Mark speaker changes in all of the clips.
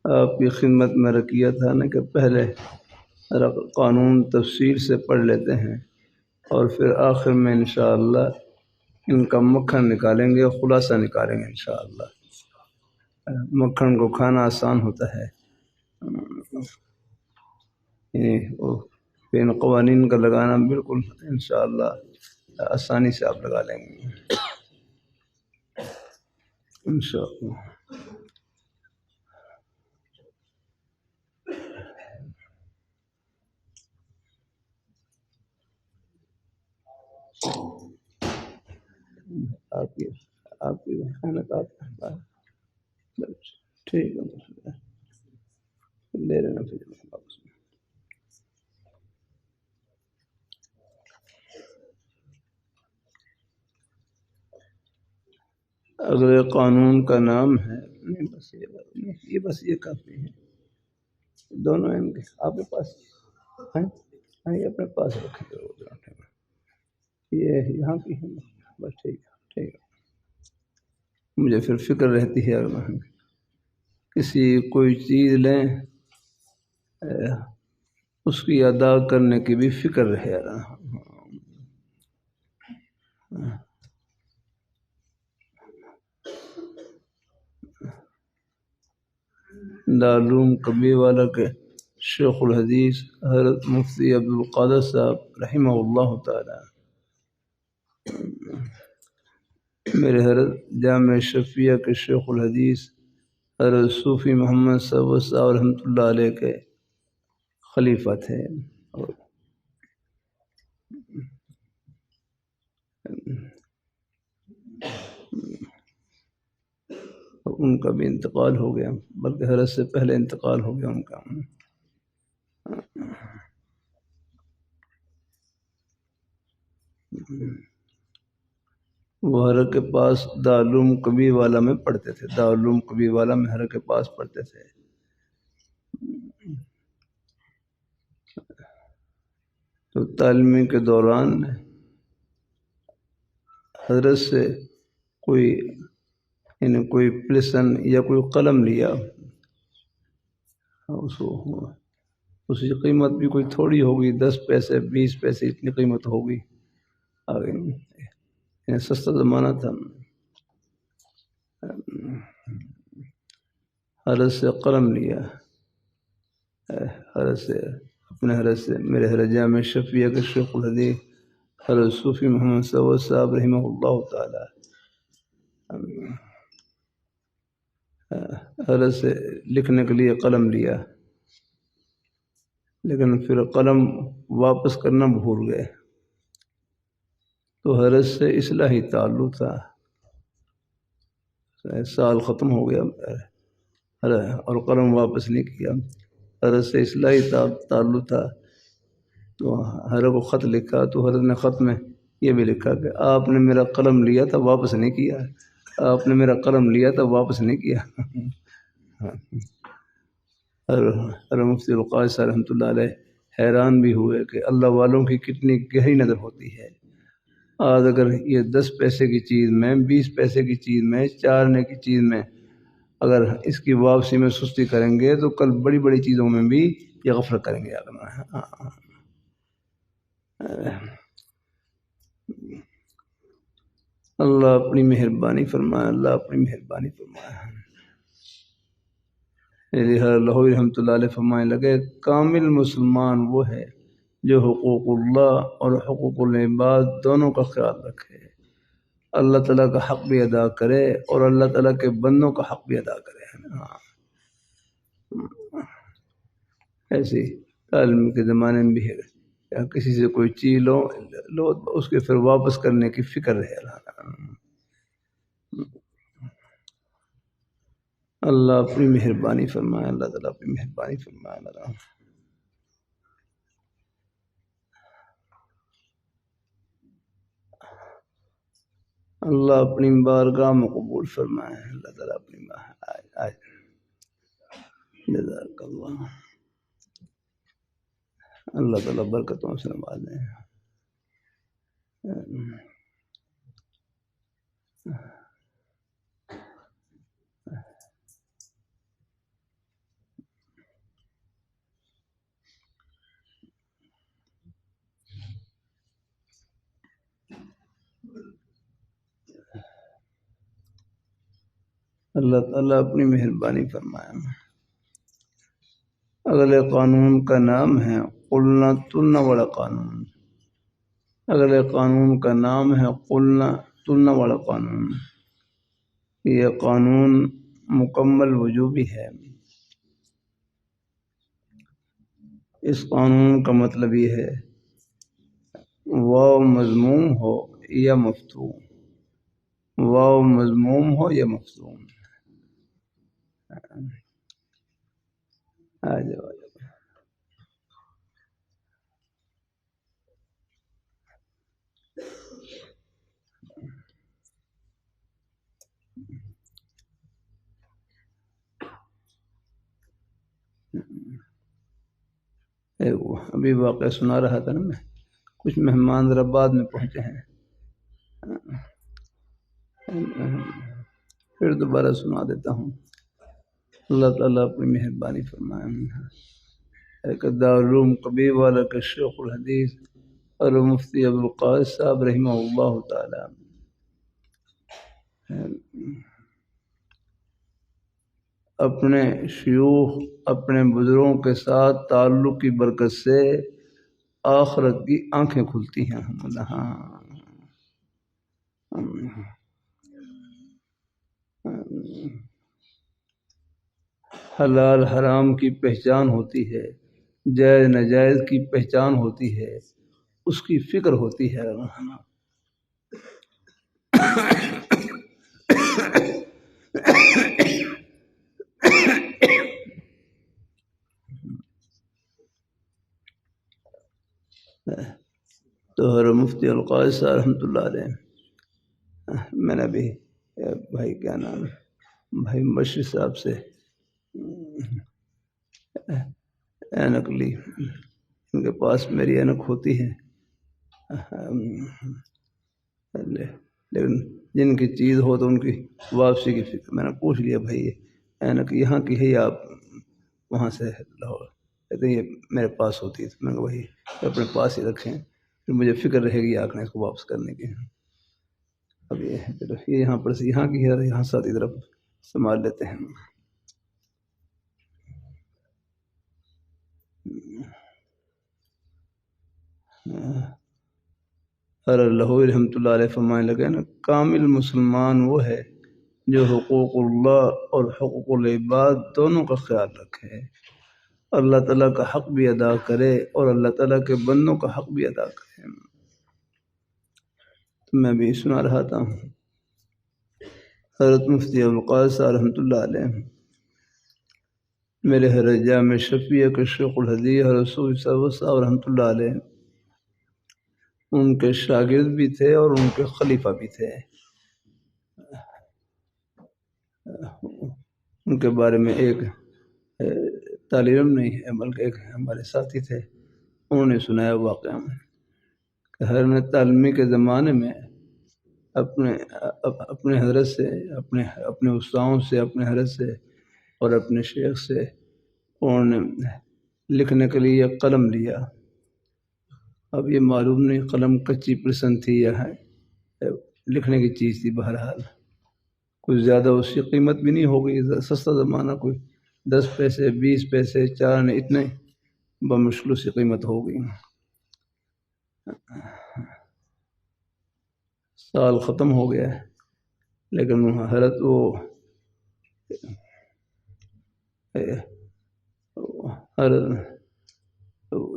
Speaker 1: آپ کی خدمت میں رکھیا تھا نا کہ پہلے قانون تفصیل سے پڑھ لیتے ہیں اور پھر آخر میں انشاءاللہ ان کا مکھن نکالیں گے اور خلاصہ نکالیں گے انشاءاللہ۔ مکھن کو کھانا آسان ہوتا ہے، ان قوانین کا لگانا بالکل انشاءاللہ آسانی سے آپ لگا لیں گے انشاءاللہ۔ آپ کی محنت ٹھیک ہے، لے لینا پھر واپس۔ اگلے قانون کا نام ہے، نہیں بس یہ کافی ہے، دونوں ان کے آپ کے پاس ہیں، یہ اپنے پاس رکھیں گے، یہ یہاں کی ہے بس، ٹھیک ہے ٹھیک ہے۔ مجھے پھر فکر رہتی ہے اگر کسی کوئی چیز لیں اس کی ادا کرنے کی بھی فکر رہے۔ دارالعلوم کبیر والا کے شیخ الحدیث حضرت مفتی عبدالقادر صاحب رحمہ اللہ تعالی، میرے حضرت جامع شفیہ کے شیخ الحدیث حضرت صوفی محمد صاحب رحمۃ اللہ علیہ کے خلیفہ تھے، اور ان کا بھی انتقال ہو گیا، بلکہ حضرت سے پہلے انتقال ہو گیا ان کا۔ وہ حضرت کے پاس دارالعلوم کبیر والا میں پڑھتے تھے، دارالعلوم کبیر والا میں حضرت کے پاس پڑھتے تھے۔ تو تعلیمی کے دوران حضرت سے کوئی پلسن یا کوئی قلم لیا، اس کی قیمت بھی کوئی تھوڑی ہوگی، 10 پیسے 20 پیسے اتنی قیمت ہوگی، آگے سستا زمانہ تھا۔ حضرت سے قلم لیا، حضرت سے اپنے حضرت سے میرے حضرت جامع شفیہ کے شیخ الحدیث حضرت صوفی محمد صاحب رحمہ اللہ تعالی، حضرت سے لکھنے کے لیے قلم لیا، لیکن پھر قلم واپس کرنا بھول گئے، تو حضرت سے اصلاحی تعلق تھا، سال ختم ہو گیا اور قلم واپس نہیں کیا، حضرت سے اصلاحی تعلق تھا، تو حضرت کو خط لکھا، تو حضرت نے خط میں یہ بھی لکھا کہ آپ نے میرا قلم لیا تھا واپس نہیں کیا، آپ نے میرا قلم لیا تھا واپس نہیں کیا۔ حضرت مفتی القادر صاحب رحمۃ اللہ علیہ حیران بھی ہوئے کہ اللہ والوں کی کتنی گہری نظر ہوتی ہے۔ آج اگر یہ 10 پیسے کی چیز میں، 20 پیسے کی چیز میں، 4 آنے کی چیز میں اگر اس کی واپسی میں سستی کریں گے تو کل بڑی بڑی چیزوں میں بھی یہ غفلت کریں گے۔ اللہ اپنی مہربانی فرمائے، اللہ اپنی مہربانی فرمائے۔ اللہ رحمۃ اللہ علیہ فرمائے لگے، کامل مسلمان وہ ہے جو حقوق اللہ اور حقوق العباد دونوں کا خیال رکھے، اللہ تعالیٰ کا حق بھی ادا کرے اور اللہ تعالیٰ کے بندوں کا حق بھی ادا کرے۔ ایسی تعلیم کے زمانے میں بھی ہے، یا کسی سے کوئی چیز لو اس کے پھر واپس کرنے کی فکر رہے۔ اللہ اپنی مہربانی فرمائے، اللہ تعالیٰ اپنی مہربانی فرمائے۔ اللہ اپنی بارگاہ میں قبول فرمائے، اللہ تعالیٰ اپنی جزاک اللہ، اللہ تعالیٰ برکتوں سے نوازے۔ اللہ تعالیٰ اپنی مہربانی فرمائے۔ اگلے قانون کا نام ہے قلنا تلنا والا قانون۔ اگلے قانون کا نام ہے قلنا تلنا والا قانون۔ یہ قانون مکمل وجوبی ہے۔ اس قانون کا مطلب یہ ہے واو مضموم ہو یا مفتوح، واو مضموم ہو یا مفتوح۔ آ جاؤ ابھی واقعہ سنا رہا تھا نا میں، کچھ مہمان ذرا بعد میں پہنچے ہیں، پھر دوبارہ سنا دیتا ہوں۔ اللہ تعالیٰ اپنی مہربانی فرمائے۔ ایک دارالعلوم کبیر والا کے شیخ الحدیث اور مفتی ابوالقاسم صاحب رحمہ اللہ تعالیٰ اپنے شیوخ اپنے بزرگوں کے ساتھ تعلق کی برکت سے آخرت کی آنکھیں کھلتی ہیں۔ حلال حرام کی پہچان ہوتی ہے، جائز ناجائز کی پہچان ہوتی ہے، اس کی فکر ہوتی ہے۔ تو مفتی القاضی صاحب رحمۃ اللہ علیہ، میں نے بھی بھائی کیا نام ہے بھائی مبشر صاحب سے اینک لی، ان کے پاس میری اینک ہوتی ہے، لیکن جن کی چیز ہو تو ان کی واپسی کی فکر۔ میں نے پوچھ لیا بھائی اینک یہاں کی ہے یا آپ وہاں سے لاہور؟ کہتے یہ میرے پاس ہوتی ہے۔ تو میں نے کہا وہی اپنے پاس ہی رکھیں، پھر مجھے فکر رہے گی آنکھ نے اس کو واپس کرنے کی۔ اب یہ یہاں پر سے یہاں کی ہے، یہاں ساتھ ادھر سنبھال لیتے ہیں۔ لاہوری رحمۃ اللہ علیہ فرمانے لگے نا، کامل مسلمان وہ ہے جو حقوق اللہ اور حقوق العباد دونوں کا خیال رکھے، اللہ تعالیٰ کا حق بھی ادا کرے اور اللہ تعالیٰ کے بندوں کا حق بھی ادا کرے۔ تو میں بھی سنا رہا تھا، حضرت مفتی ابوالقاسم صاحب رحمۃ اللہ علیہ میرے حضرت جامع شفیع کے شیخ الحدیث رسول صاحب رحمۃ اللہ علیہ ان کے شاگرد بھی تھے اور ان کے خلیفہ بھی تھے۔ ان کے بارے میں ایک طالب علم نہیں ہے بلکہ ایک ہمارے ساتھی تھے، انہوں نے سنایا واقعہ کہ حضرت تعلیمی کے زمانے میں اپنے حضرت سے اپنے استاذوں سے اپنے حضرت سے اور اپنے شیخ سے انہوں نے لکھنے کے لیے قلم لیا۔ اب یہ معلوم نہیں قلم کچی پرسن تھی یا ہے لکھنے کی چیز تھی، بہرحال کچھ زیادہ اس کی قیمت بھی نہیں ہوگی، سستا زمانہ، کوئی 10 پیسے 20 پیسے 4 نے اتنے بمشکل سی قیمت ہوگی۔ سال ختم ہو گیا ہے لیکن حضرت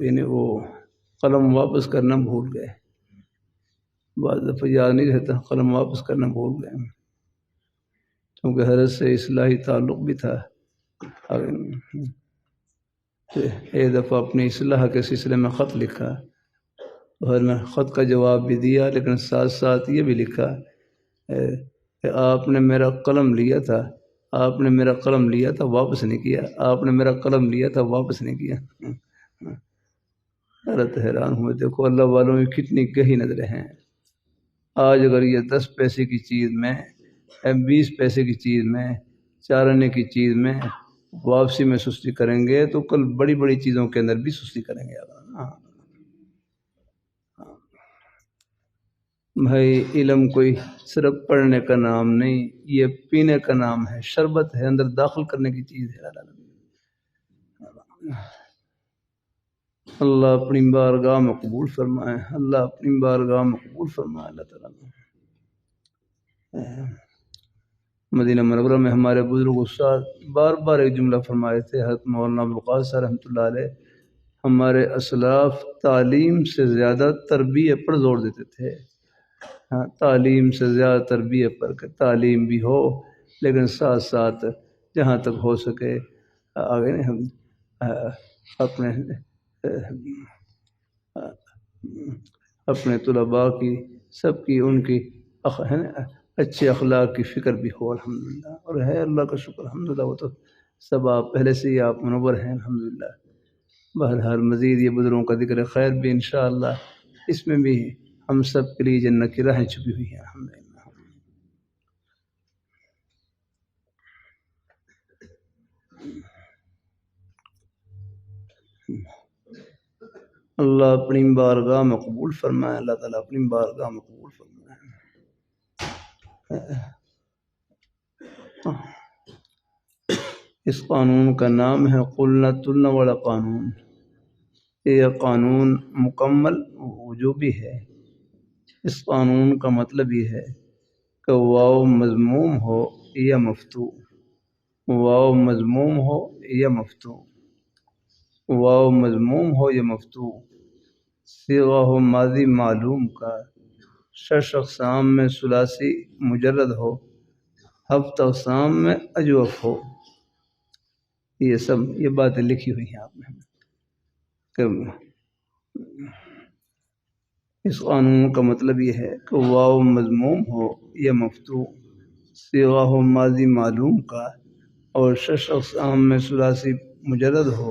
Speaker 1: یعنی وہ قلم واپس کرنا بھول گئے، بعض دفعہ یاد نہیں رہتا، قلم واپس کرنا بھول گئے کیونکہ حضرت سے اصلاحی تعلق بھی تھا۔ ایک دفعہ اپنی اصلاح کے سلسلے میں خط لکھا اور میں خط کا جواب بھی دیا، لیکن ساتھ ساتھ یہ بھی لکھا کہ آپ نے میرا قلم لیا تھا، آپ نے میرا قلم لیا تھا واپس نہیں کیا، آپ نے میرا قلم لیا تھا واپس نہیں کیا۔ حضرت حیران ہوئے، دیکھو اللہ والوں میں کتنی گہری نظریں ہیں۔ آج اگر یہ 10 پیسے کی چیز میں 20 پیسے کی چیز میں 4 آنے کی چیز میں واپسی میں سستی کریں گے تو کل بڑی بڑی چیزوں کے اندر بھی سستی کریں گے. بھائی علم کوئی صرف پڑھنے کا نام نہیں، یہ پینے کا نام ہے، شربت ہے، اندر داخل کرنے کی چیز ہے. اللہ اپنی بارگاہ میں قبول فرمائے، اللہ اپنی بارگاہ میں قبول فرمائے. اللہ تعالیٰ مدینہ منورہ میں ہمارے بزرگ استاد بار بار ایک جملہ فرمائے تھے، حضرت مولانا ابوالقاسم صاحب رحمۃ اللہ علیہ، ہمارے اسلاف تعلیم سے زیادہ تربیت پر زور دیتے تھے. ہاں، تعلیم سے زیادہ تربیت پر، کہ تعلیم بھی ہو لیکن ساتھ ساتھ جہاں تک ہو سکے آگے ہم اپنے طلباء کی سب کی ان کی اچھے اخلاق کی فکر بھی ہو. الحمدللہ، اور ہے اللہ کا شکر الحمدللہ، وہ تو سب آپ پہلے سے ہی آپ منور ہیں الحمدللہ. بہرحال مزید یہ بزرگوں کا ذکر خیر بھی انشاءاللہ اس میں بھی ہم سب کے لیے جنت کی راہیں چھپی ہوئی ہیں الحمدللہ. اللہ اپنی بارگاہ میں قبول فرمائے، اللہ تعالیٰ اپنی بارگاہ میں قبول فرمائے. اس قانون کا نام ہے قلت والا قانون. یہ قانون مکمل وجوبی ہے. اس قانون کا مطلب یہ ہے کہ واو مضموم ہو یا مفتوح، واو مضموم ہو یا مفتوح، واو مضموم ہو یا مفتوح، صیغہ ہو ماضی معلوم کا، 6 اقسام میں ثلاثی مجرد ہو، 7 اقسام میں اجوف ہو. یہ سب یہ باتیں لکھی ہوئی ہیں آپ نے. کہ اس قانون کا مطلب یہ ہے کہ واو مضموم ہو یا مفتوح، صیغہ ہو ماضی معلوم کا، اور 6 اقسام میں ثلاثی مجرد ہو،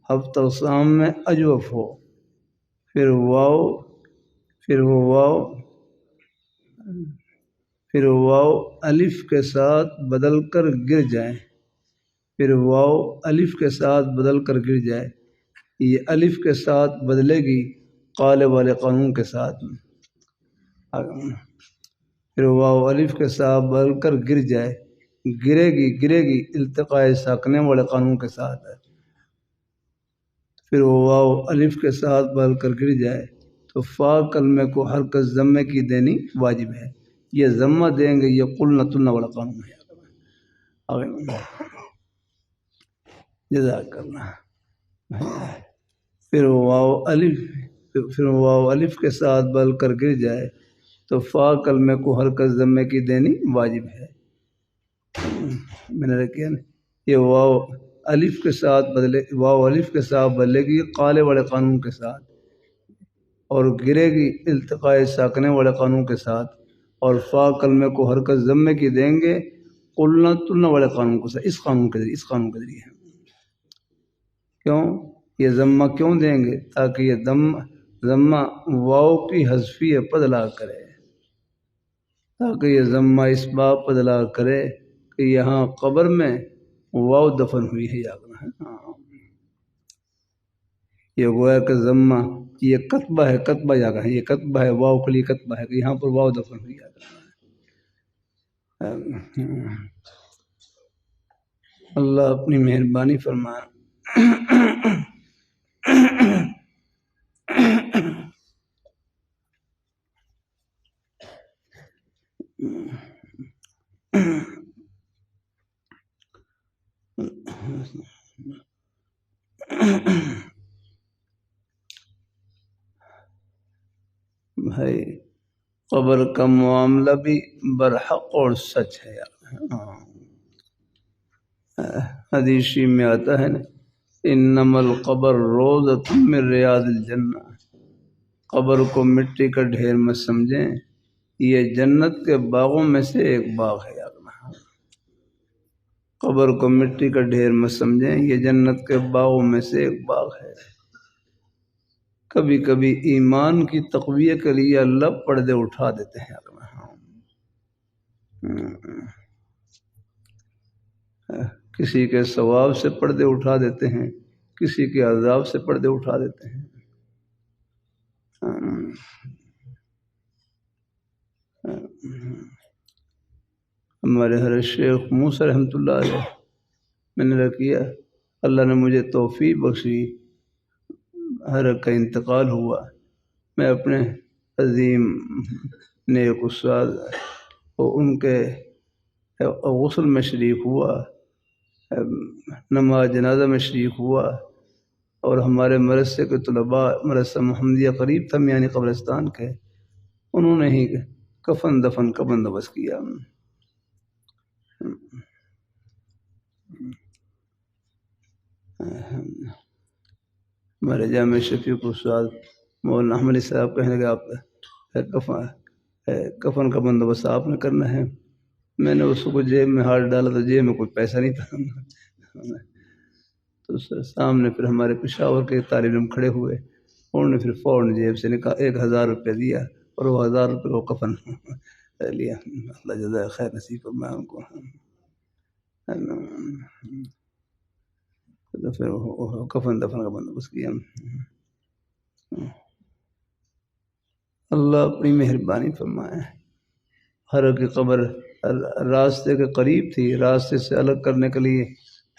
Speaker 1: 7 اقسام میں اجوف ہو. پھر واو الف کے ساتھ بدل کر گر جائے. پھر واو الف کے ساتھ بدل کر گر جائے. یہ الف کے ساتھ بدلے گی قالب والے قانون کے ساتھ. پھر واو الف کے ساتھ بدل کر گر جائے، گرے گی التقاء ساکنے والے قانون کے ساتھ. پھر واو الف کے ساتھ بدل کر گر جائے تو فا کلمے کو حرکت ضمے کی دینی واجب ہے. یہ ضمہ دیں گے، یہ قلت والا قانون ہے. جزاک اللہ. پھر واو الف کے ساتھ بدل کر گر جائے تو فا کلمے کو حرکت ضمے کی دینی واجب ہے. میں نے کیا نا، یہ واو الف کے ساتھ بدلے گی قالب والے قانون کے ساتھ، اور گرے گی التقاء ساکنے والے قانون کے ساتھ، اور فا کلمے کو حرکت ضمے کی دیں گے قلت والے قانون کے ساتھ. اس قانون کے ذریعے کیوں یہ ضمہ کیوں دیں گے؟ تاکہ یہ ضمہ واو کی حذفیت پر دلالت کرے، تاکہ یہ ضمہ اس بات پر دلالت کرے کہ یہاں قبر میں واو دفن ہوئی ہے. یہ گویا کہ ضمہ یہ کتبہ ہے، کتبہ جا کر یہ کتبہ ہے، واو کے لیے کتبہ ہے کہ یہاں پر واو دفن ہوئی ہے. اللہ اپنی مہربانی فرمائے. بھائی قبر کا معاملہ بھی برحق اور سچ ہے یار. حدیثی میں آتا ہے نا، انما القبر روضۃ من ریاض الجنہ. قبر کو مٹی کا ڈھیر مت سمجھیں، یہ جنت کے باغوں میں سے ایک باغ ہے. قبر کو مٹی کا ڈھیر مت سمجھیں، یہ جنت کے باغوں میں سے ایک باغ ہے. کبھی کبھی ایمان کی تقویہ کے لیے اللہ پردے اٹھا دیتے ہیں. کسی کے ثواب سے پردے اٹھا دیتے ہیں، کسی کے عذاب سے پردے اٹھا دیتے ہیں. ہمارے حضرت شیخ موسیٰ رحمۃ اللہ علیہ، میں نے کیا اللہ نے مجھے توفیق بخشی، حضرت کا انتقال ہوا، میں اپنے عظیم نیک استاد اور ان کے غسل میں شریک ہوا، نماز جنازہ میں شریک ہوا، اور ہمارے مدرسے کے طلباء، مدرسہ محمدیہ قریب تھا میانی قبرستان کے، انہوں نے ہی کفن دفن کا بندوبست کیا. ہمارے جامع شفیق استاد مولانا احمد صاحب کہنے لگے آپ کفن کا بندوبست آپ نے کرنا ہے. میں نے اس کو جیب میں ہاتھ ڈالا تو جیب میں کوئی پیسہ نہیں تھا. تو سامنے پھر ہمارے پشاور کے طالب علم کھڑے ہوئے، انہوں نے پھر فوراً جیب سے 1000 روپیہ دیا اور وہ 1000 روپے کو کفن لیا. اللہ جزائے خیر نصیب فرمائے ان کو. تو پھر کفن دفن کا بندوبست کیا. اللہ اپنی مہربانی فرمائے. ہر کی قبر راستے کے قریب تھی، راستے سے الگ کرنے کے لیے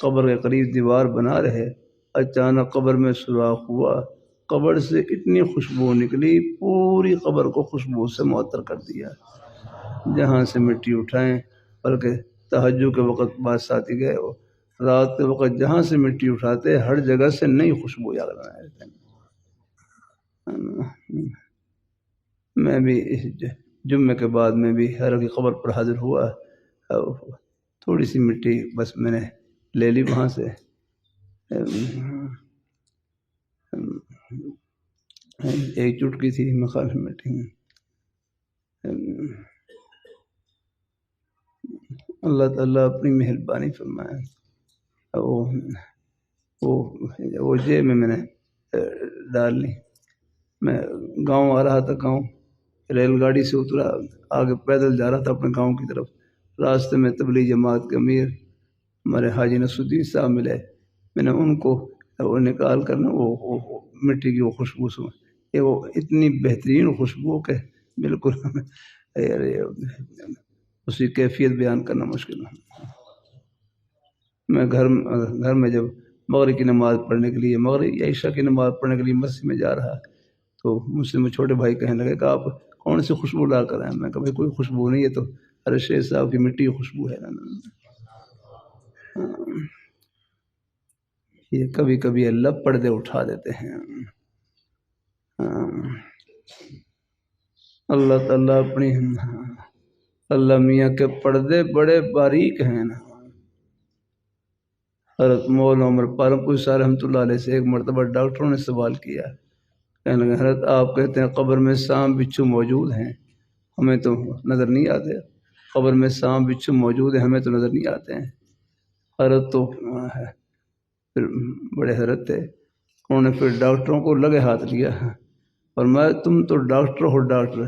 Speaker 1: قبر کے قریب دیوار بنا رہے، اچانک قبر میں سوراخ ہوا، قبر سے اتنی خوشبو نکلی، پوری قبر کو خوشبو سے معطر کر دیا. جہاں سے مٹی اٹھائیں، بلکہ تہجد کے وقت بعد ساتھی گئے، رات کے وقت جہاں سے مٹی اٹھاتے ہر جگہ سے نئی خوشبو یاد رہے. میں بھی جمعے کے بعد میں بھی ہر کی قبر پر حاضر ہوا، تھوڑی سی مٹی بس میں نے لے لی وہاں سے. ایک چٹکی تھی مخالف مٹی. اللہ تعالیٰ اپنی مہربانی فرمائے. وہ جیب میں نے ڈال لی. میں گاؤں آ رہا تھا، گاؤں ریل گاڑی سے اترا، آگے پیدل جا رہا تھا اپنے گاؤں کی طرف. راستے میں تبلیغ جماعت کے امیر ہمارے حاجی نصر الدین صاحب ملے. میں نے ان کو وہ نکال کر نا وہ مٹی کی وہ خوشبو سے وہ اتنی بہترین خوشبو کہ بالکل اس کی کیفیت بیان کرنا مشکل ہے. میں گھر میں جب مغرب کی نماز پڑھنے کے لیے، مغرب یا عشاء کی نماز پڑھنے کے لیے مسجد میں جا رہا، تو مجھ سے چھوٹے بھائی کہنے لگے کہ آپ کون سی خوشبو لا کر آئے؟ میں کہا بھائی کوئی خوشبو نہیں ہے، تو ارے شیخ صاحب کی مٹی کی خوشبو ہے. یہ کبھی کبھی اللہ پردے اٹھا دیتے ہیں. اللہ تعالیٰ اپنی اللہ میاں کے پردے بڑے باریک ہیں نا. حضرت مولانا عمر پالمپور صاحب رحمۃ اللہ علیہ سے ایک مرتبہ ڈاکٹروں نے سوال کیا، کہنے لگے حضرت آپ کہتے ہیں قبر میں سانپ بچھو موجود ہیں، ہمیں تو نظر نہیں آتے. قبر میں سانپ بچھو موجود ہیں، ہمیں تو نظر نہیں آتے ہیں. حضرت تو پھر بڑے حضرت تھے، انہوں نے پھر ڈاکٹروں کو لگے ہاتھ لیا اور میں تم تو ڈاکٹر ہو، ڈاکٹر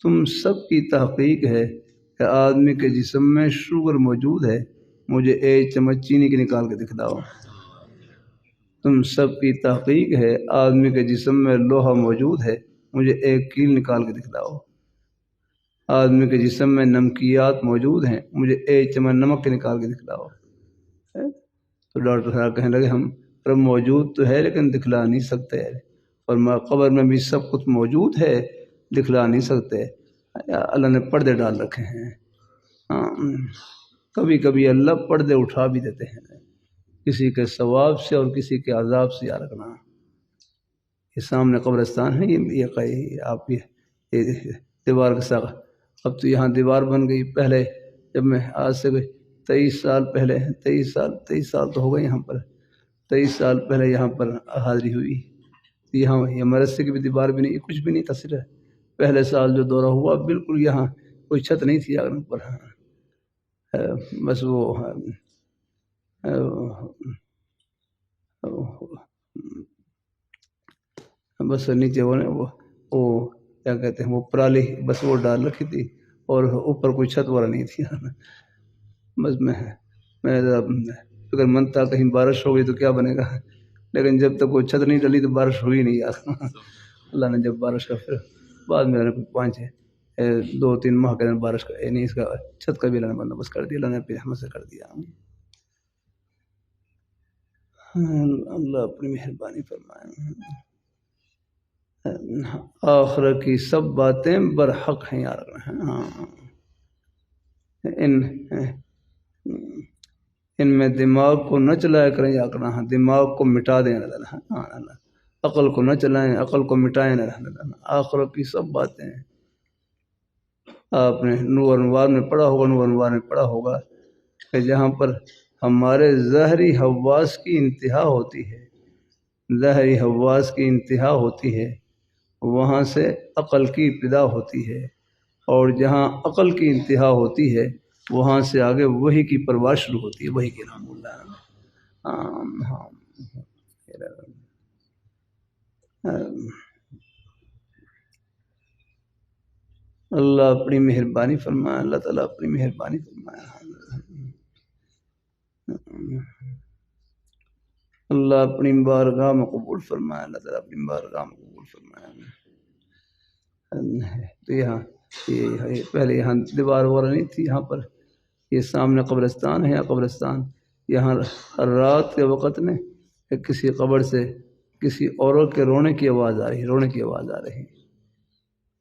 Speaker 1: تم سب کی تحقیق ہے کہ آدمی کے جسم میں شوگر موجود ہے، مجھے ایک چمچ چینی کی نکال کے دکھلاؤ. تم سب کی تحقیق ہے آدمی کے جسم میں لوہا موجود ہے، مجھے ایک کیل نکال کے دکھلاؤ. آدمی کے جسم میں نمکیات موجود ہیں، مجھے ایک چمچ نمک کے نکال کے دکھلاؤ. تو ڈاکٹر صاحب کہنے لگے ہم موجود تو ہے لیکن دکھلا نہیں سکتے، اور قبر میں بھی سب کچھ موجود ہے، دکھلا نہیں سکتے. اللہ نے پردے ڈال رکھے ہیں. کبھی کبھی اللہ پردے اٹھا بھی دیتے ہیں، کسی کے ثواب سے اور کسی کے عذاب سے یاد رکھنا. یہ سامنے قبرستان ہے، یہ آپ یہ دیوار کے ساتھ. اب تو یہاں دیوار بن گئی. پہلے جب میں آج سے 23 سال پہلے 23 سال تو ہو گئے یہاں پر، 23 سال پہلے یہاں پر حاضری ہوئی. یہاں یہ مدرسے کی بھی دیوار بھی نہیں، کچھ بھی نہیں تھا. صرف پہلے سال جو دورہ ہوا بالکل یہاں کوئی چھت نہیں تھی آگے پر، بس وہ بس نیچے وہ کیا کہتے ہیں وہ پرالی بس وہ ڈال رکھی تھی اور اوپر کوئی چھت والا نہیں تھی بس میں فکر مند تھا کہیں بارش ہو گئی تو کیا بنے گا، لیکن جب تک وہ چھت نہیں ڈلی تو بارش ہوئی نہیں یار اللہ نے جب بارش کا پھر بعد میں 2-3 ماہ کے اندر بارش کا یعنی اس کا چھت کا بھی اللہ نے بندوبست کر دیا، اللہ نے اپنی رحمت سے کر دیا۔ اللہ اپنی مہربانی فرمائے۔ آخرت کی سب باتیں برحق ہیں یار، ان میں دماغ کو نہ چلایا کریں یا کرنا، دماغ کو مٹا دیں، عقل کو نہ چلائیں، عقل کو مٹائیں۔ آخرت کی سب باتیں آپ نے نور انوار میں پڑھا ہوگا کہ جہاں پر ہمارے ظاہری حواس کی انتہا ہوتی ہے، وہاں سے عقل کی ابتدا ہوتی ہے، اور جہاں عقل کی انتہا ہوتی ہے وہاں سے آگے وحی کی پرواز شروع ہوتی ہے، وحی کے نام اللہ۔ اللہ اپنی مہربانی فرمائے، اللہ تعالیٰ اپنی مہربانی فرمائے۔ اللہ اپنی بارگاہ میں قبول فرمائے، اللہ تعالیٰ اپنی بارگاہ میں قبول فرمائے۔ تو یہاں پہلے یہاں دیوار وغیرہ نہیں تھی، یہاں پر یہ سامنے قبرستان ہے، قبرستان یہاں رات کے وقت میں کسی قبر سے کسی عورت کے رونے کی آواز آ رہی۔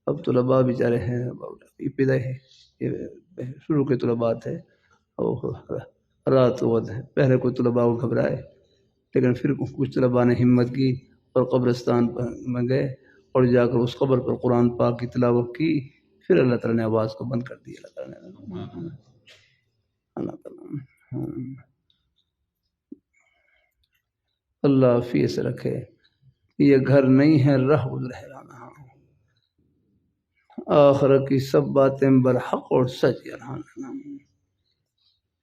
Speaker 1: اب طلباء بیچارے ہیں، ابتدا ہے شروع کے طلباء تھے، رات وقت پہلے کوئی طلباء کو گھبرائے، لیکن پھر کچھ طلباء نے ہمت کی اور قبرستان میں گئے اور جا کر اس قبر پر قرآن پاک کی تلاوت کی، پھر اللہ تعالیٰ نے آواز کو بند کر دیا۔ اللہ فیس رکھے، یہ گھر نہیں ہے رہ گزر ہے، آخرت کی سب باتیں برحق اور سچ۔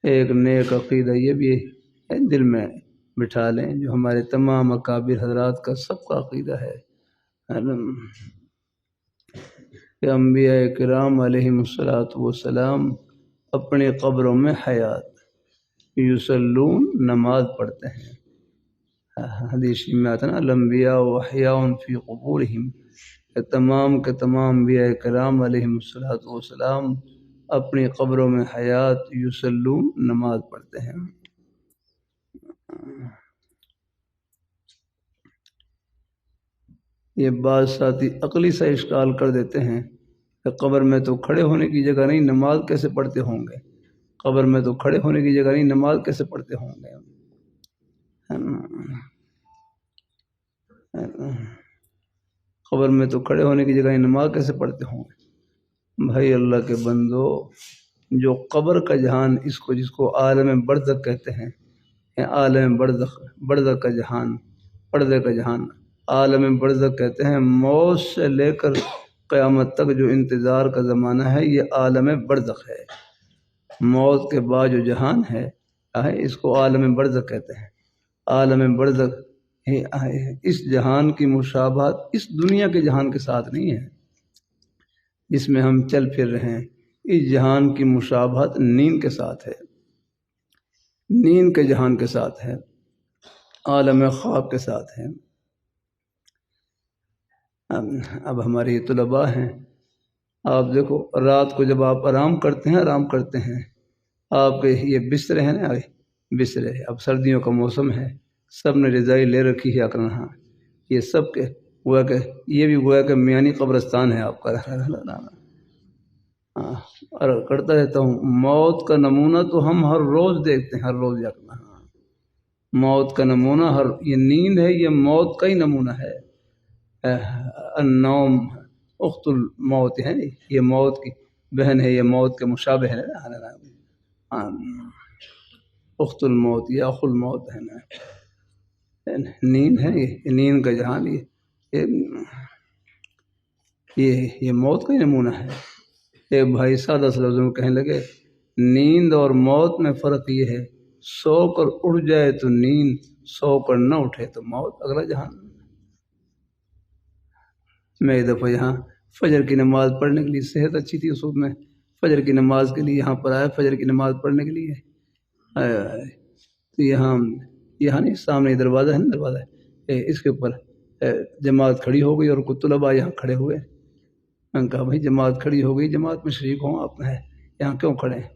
Speaker 1: ایک نیک عقیدہ یہ بھی دل میں بٹھا لیں جو ہمارے تمام اکابر حضرات کا سب کا عقیدہ ہے کہ انبیاء کرام علیہم الصلاۃ والسلام اپنے قبروں میں حیات یصلون نماز پڑھتے ہیں۔ حدیث میں آتا نا الانبیاء احیاء فی قبورہم، کہ تمام کے تمام انبیاء کرام علیہم الصلاۃ والسلام اپنی قبروں میں حیات یصلون نماز پڑھتے ہیں۔ یہ بعض ساتھی عقلی سا اشکال کر دیتے ہیں کہ قبر میں تو کھڑے ہونے کی جگہ نہیں، نماز کیسے پڑھتے ہوں گے؟ قبر میں تو کھڑے ہونے کی جگہ نہیں، نماز کیسے پڑھتے ہوں گے؟ قبر میں تو کھڑے ہونے کی جگہ نہیں، نماز کیسے پڑھتے ہوں گے؟ بھائی اللہ کے بندو، جو قبر کا جہان جس کو عالم برزخ کہتے ہیں، عالم برزخ کا جہان، پردے کا جہان عالم برزخ کہتے ہیں، موت سے لے کر قیامت تک جو انتظار کا زمانہ ہے یہ عالم برزخ ہے۔ موت کے بعد جو جہان ہے اس کو عالم برزخ کہتے ہیں۔ عالم برزخ اس جہان کی مشابہت اس دنیا کے جہان کے ساتھ نہیں ہے جس میں ہم چل پھر رہے ہیں، اس جہان کی مشابہت نیند کے ساتھ ہے، نیند کے جہان کے ساتھ ہے، عالم خواب کے ساتھ ہے۔ اب ہماری یہ طلباء ہیں، آپ دیکھو رات کو جب آپ آرام کرتے ہیں آپ کے یہ بسترے ہیں نا، بسترے اب سردیوں کا موسم ہے، سب نے رضائی لے رکھی ہے اکرنا، یہ سب کے گویا کہ یہ بھی گویا کہ میانی قبرستان ہے آپ کا۔ اور کرتا رہتا ہوں، موت کا نمونہ تو ہم ہر روز دیکھتے ہیں، ہر روز جاگنا، موت کا نمونہ یہ نیند ہے، یہ موت کا ہی نمونہ ہے۔ النوم اخت الموت ہے، یہ موت کی بہن ہے، یہ موت کے مشابہ ہے نا، اخت الموت یا اخ الموت ہے نا، نیند ہے، یہ نیند کا جہان، یہ موت کا ہی نمونہ ہے۔ ایک بھائی سادہ سے لفظوں میں کہنے لگے، نیند اور موت میں فرق یہ ہے، سو کر اٹھ جائے تو نیند، سو کر نہ اٹھے تو موت، اگلا جہان۔ میں ایک دفعہ یہاں فجر کی نماز پڑھنے کے لیے، صحت اچھی تھی اس وقت میں، فجر کی نماز کے لیے یہاں پر آیا، فجر کی نماز پڑھنے کے لیے تو یہاں نہیں، سامنے دروازہ ہے نا، دروازہ ہے، اس کے اوپر جماعت کھڑی ہو گئی اور کچھ طلباء یہاں کھڑے ہوئے۔ میں نے کہا بھائی جماعت کھڑی ہو گئی، جماعت میں شریک ہوں آپ ہیں، یہاں کیوں کھڑے ہیں؟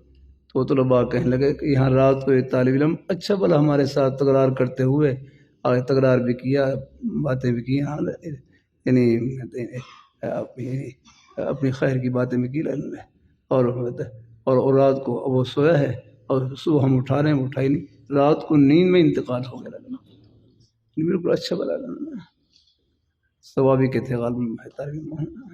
Speaker 1: تو طلباء کہنے لگے کہ یہاں رات کو ایک طالب علم اچھا بھلا ہمارے ساتھ تکرار کرتے ہوئے آگے تکرار بھی کیا، باتیں بھی کی، یعنی اپنی خیر کی باتیں بھی کی، اور رات کو وہ سویا ہے اور صبح ہم اٹھا رہے ہیں، وہ اٹھائی نہیں، رات کو نیند میں انتقال ہو گیا، بالکل اچھا بلا ثوابی کے تھے غالب طالب علم۔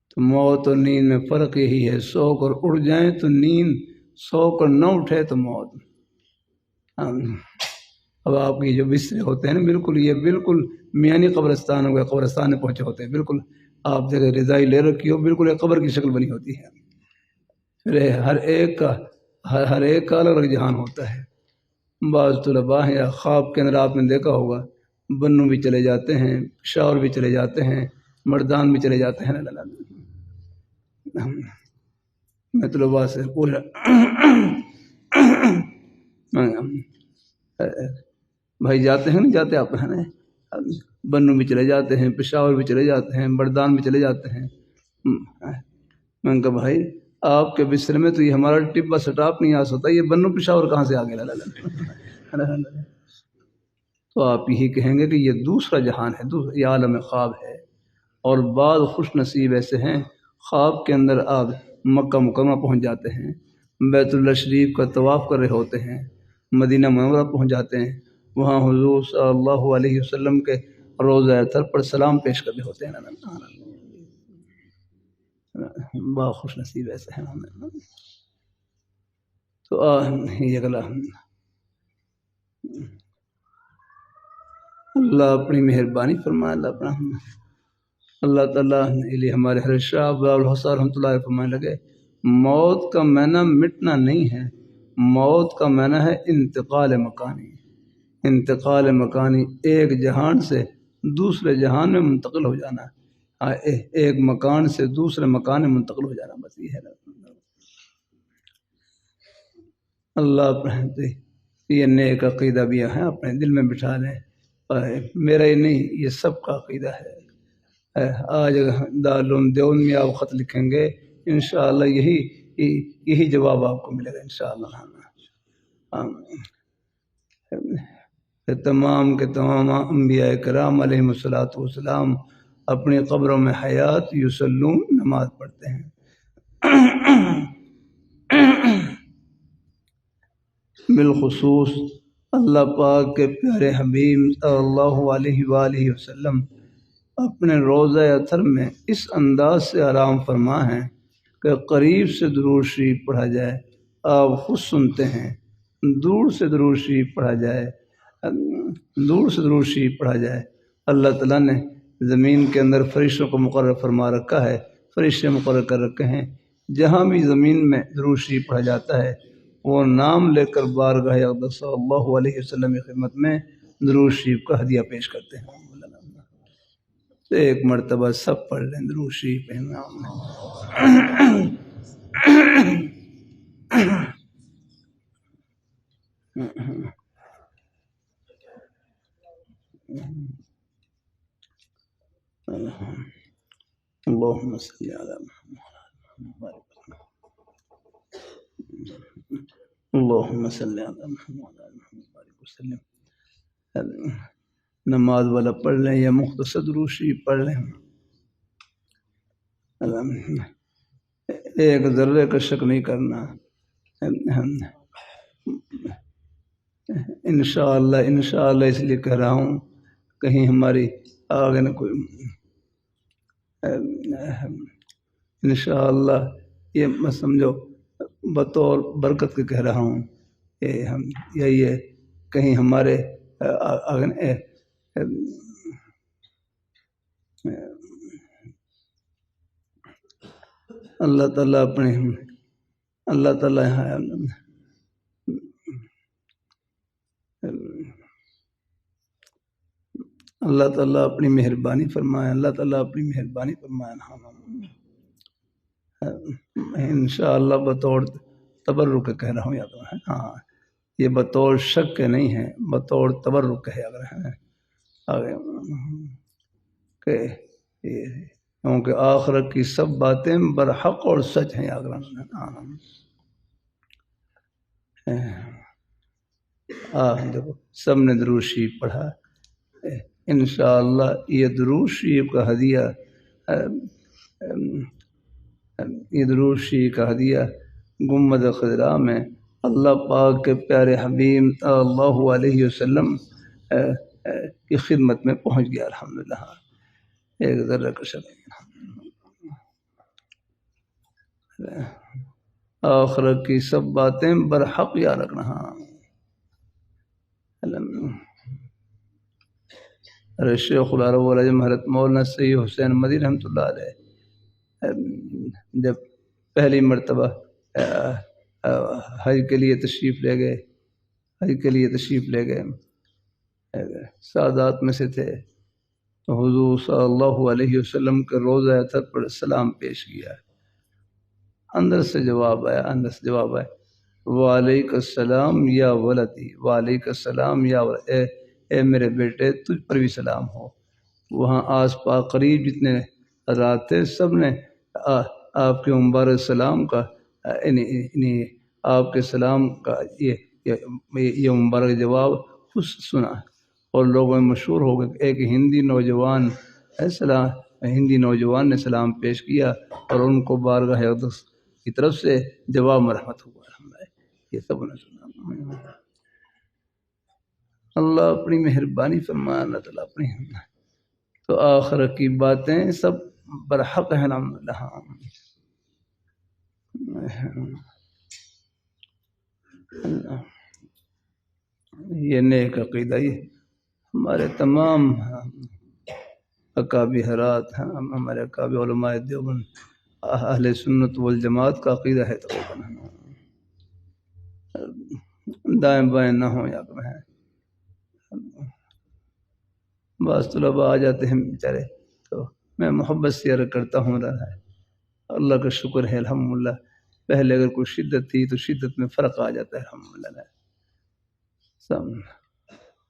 Speaker 1: تو موت اور نیند میں فرق یہی ہے، سو کر اٹھ جائیں تو نیند، سو کر نہ اٹھے تو موت۔ اب آپ کی جو بسترے ہوتے ہیں نا، بالکل یہ بالکل میانی قبرستان ہو گیا، قبرستان میں پہنچے ہوتے ہیں، بالکل آپ جگہ رضائی لے رکھی ہو، بالکل ایک قبر کی شکل بنی ہوتی ہے۔ پھر ہر ایک کا الگ الگ جہان ہوتا ہے۔ بعض طلباء ہیں یا خواب کے اندر آپ نے دیکھا ہوگا، بنو بھی چلے جاتے ہیں، پشاور بھی چلے جاتے ہیں، مردان بھی چلے جاتے ہیں۔ میں طلباء سے پورا بھائی جاتے ہیں نہیں جاتے آپ ہیں نا، بنو بھی چلے جاتے ہیں، پشاور بھی چلے جاتے ہیں، مردان بھی چلے جاتے ہیں۔ میں نے کہا بھائی آپ کے بستر میں تو یہ ہمارا ٹبا سٹاپ نہیں آ سکتا، یہ بنو پشاور کہاں سے آ گیا؟ تو آپ یہی کہیں گے کہ یہ دوسرا جہان ہے، یہ عالم خواب ہے۔ اور بعض خوش نصیب ایسے ہیں، خواب کے اندر آپ مکہ مکرمہ پہنچ جاتے ہیں، بیت اللہ شریف کا طواف کر رہے ہوتے ہیں، مدینہ منورہ پہنچ جاتے ہیں، وہاں حضور صلی اللہ علیہ وسلم کے روضہ اطہر پر سلام پیش کر رہے ہوتے ہیں۔ بہت خوش نصیب ایسے ہیں۔ تو یہ اگلا اللہ اپنی مہربانی فرمائے، اللہ تعالیٰ علیہ ہمارے حضرت شاہ عبد الحسن رحمۃ اللہ علیہ فرمانے لگے، موت کا معنی مٹنا نہیں ہے، موت کا معنی ہے انتقال مکانی، انتقال مکانی، ایک جہان سے دوسرے جہان میں منتقل ہو جانا، ایک مکان سے دوسرے مکان میں منتقل ہو جانا، بس یہ ہے۔ اللہ یہ نیک عقیدہ بھی ہے، اپنے دل میں بٹھا لیں، میرا ہی نہیں یہ سب کا عقیدہ ہے۔ آج دارالعلوم دیوبند میں آپ خط لکھیں گے، انشاءاللہ یہی جواب آپ کو ملے گا انشاءاللہ۔ تمام کے تمام انبیاء کرام علیہم الصلوۃ والسلام اپنی قبروں میں حیات یصلون، نماز پڑھتے ہیں۔ بالخصوص اللہ پاک کے پیارے حبیب صلی اللہ علیہ وآلہ وسلم اپنے روضہ اطہر میں اس انداز سے آرام فرما ہیں کہ قریب سے درود شریف پڑھا جائے آپ خود سنتے ہیں، دور سے درود شریف پڑھا جائے، دور سے درود شریف پڑھا جائے، اللہ تعالیٰ نے زمین کے اندر فرشتوں کو مقرر فرما رکھا ہے، فرشتے مقرر کر رکھے ہیں، جہاں بھی زمین میں درود شریف پڑھا جاتا ہے وہ نام لے کر بارگاہ اقدس صلی اللہ علیہ وسلم کی خدمت میں درود شریف کا ہدیہ پیش کرتے ہیں۔ ایک مرتبہ سب پڑھ لیں درود شریف اللہم صلی علی محمد، اللہم صلی علی محمد وسلم۔ نماز والا پڑھ لیں یا مختصر درود شریف پڑھ لیں، ایک ذرے کا شک نہیں کرنا۔ انشاءاللہ اس لیے کہہ رہا ہوں کہیں ہماری آگے نہ کوئی، انشاءاللہ یہ میں سمجھو بطور برکت کے کہہ رہا ہوں، یہی ہے کہیں ہمارے آگے اللہ تعالیٰ اپنے اللہ تعالیٰ اللہ تعالیٰ اپنی مہربانی فرمائے، اللہ تعالیٰ اپنی مہربانی فرمائے۔ انشاءاللہ بطور تبرک کہہ رہا ہوں یا تو ہے، ہاں یہ بطور شک کے نہیں ہے، بطور تبرک ہے اگر ہے آگے کہ کیونکہ آخرت کی سب باتیں برحق اور سچ ہیں اگر دیکھو سب نے درود شریف پڑھا، انشاءاللہ یہ درود شریف کا ہدیہ، یہ درود شریف کا ہدیہ گنبد خضرا میں اللہ پاک کے پیارے حبیب صلی اللہ علیہ وسلم کی خدمت میں پہنچ گیا الحمدللہ، ایک ذرہ کا شک نہیں۔ آخرت کی سب باتیں برحق یاد رکھنا۔ شیخ العرب والعجم حضرت مولانا سید حسین مدنی رحمۃ اللہ علیہ جب پہلی مرتبہ حج کے لیے تشریف لے گئے، سادات میں سے تھے، تو حضور صلی اللہ علیہ وسلم کے روضہ اطہر پر سلام پیش کیا، اندر سے جواب آیا، وعلیکم السلام یا ولدی، وعلیکم السلام یا اے میرے بیٹے، تجھ پر بھی سلام ہو۔ وہاں آس پاس قریب جتنے حضرات تھے سب نے آپ کے مبارک سلام کا آپ کے سلام کا یہ مبارک جواب خود سنا، اور لوگوں میں مشہور ہو گئے کہ ایک ہندی نوجوان نے سلام پیش کیا اور ان کو بارگاہ اقدس کی طرف سے جواب مرحمت ہوا۔ یہ سب نے سنا۔ اللہ اپنی مہربانی فرمائے، اللہ تعالیٰ اپنی، تو آخرت کی باتیں سب برحق ہیں الحمدللہ۔ یہ نیک عقیدہ یہ ہمارے تمام اکابر حضرات ہیں، ہمارے اکابر علماء دیوبند اہل سنت والجماعت کا عقیدہ ہے، تقریباً دائیں بائیں نہ ہوں یا کہ ہیں۔ بعض طلباء آ جاتے ہیں بیچارے، تو میں محبت سے عرض کرتا ہوں اللہ کا شکر ہے الحمدللہ، پہلے اگر کوئی شدت تھی تو شدت میں فرق آ جاتا ہے الحمدللہ۔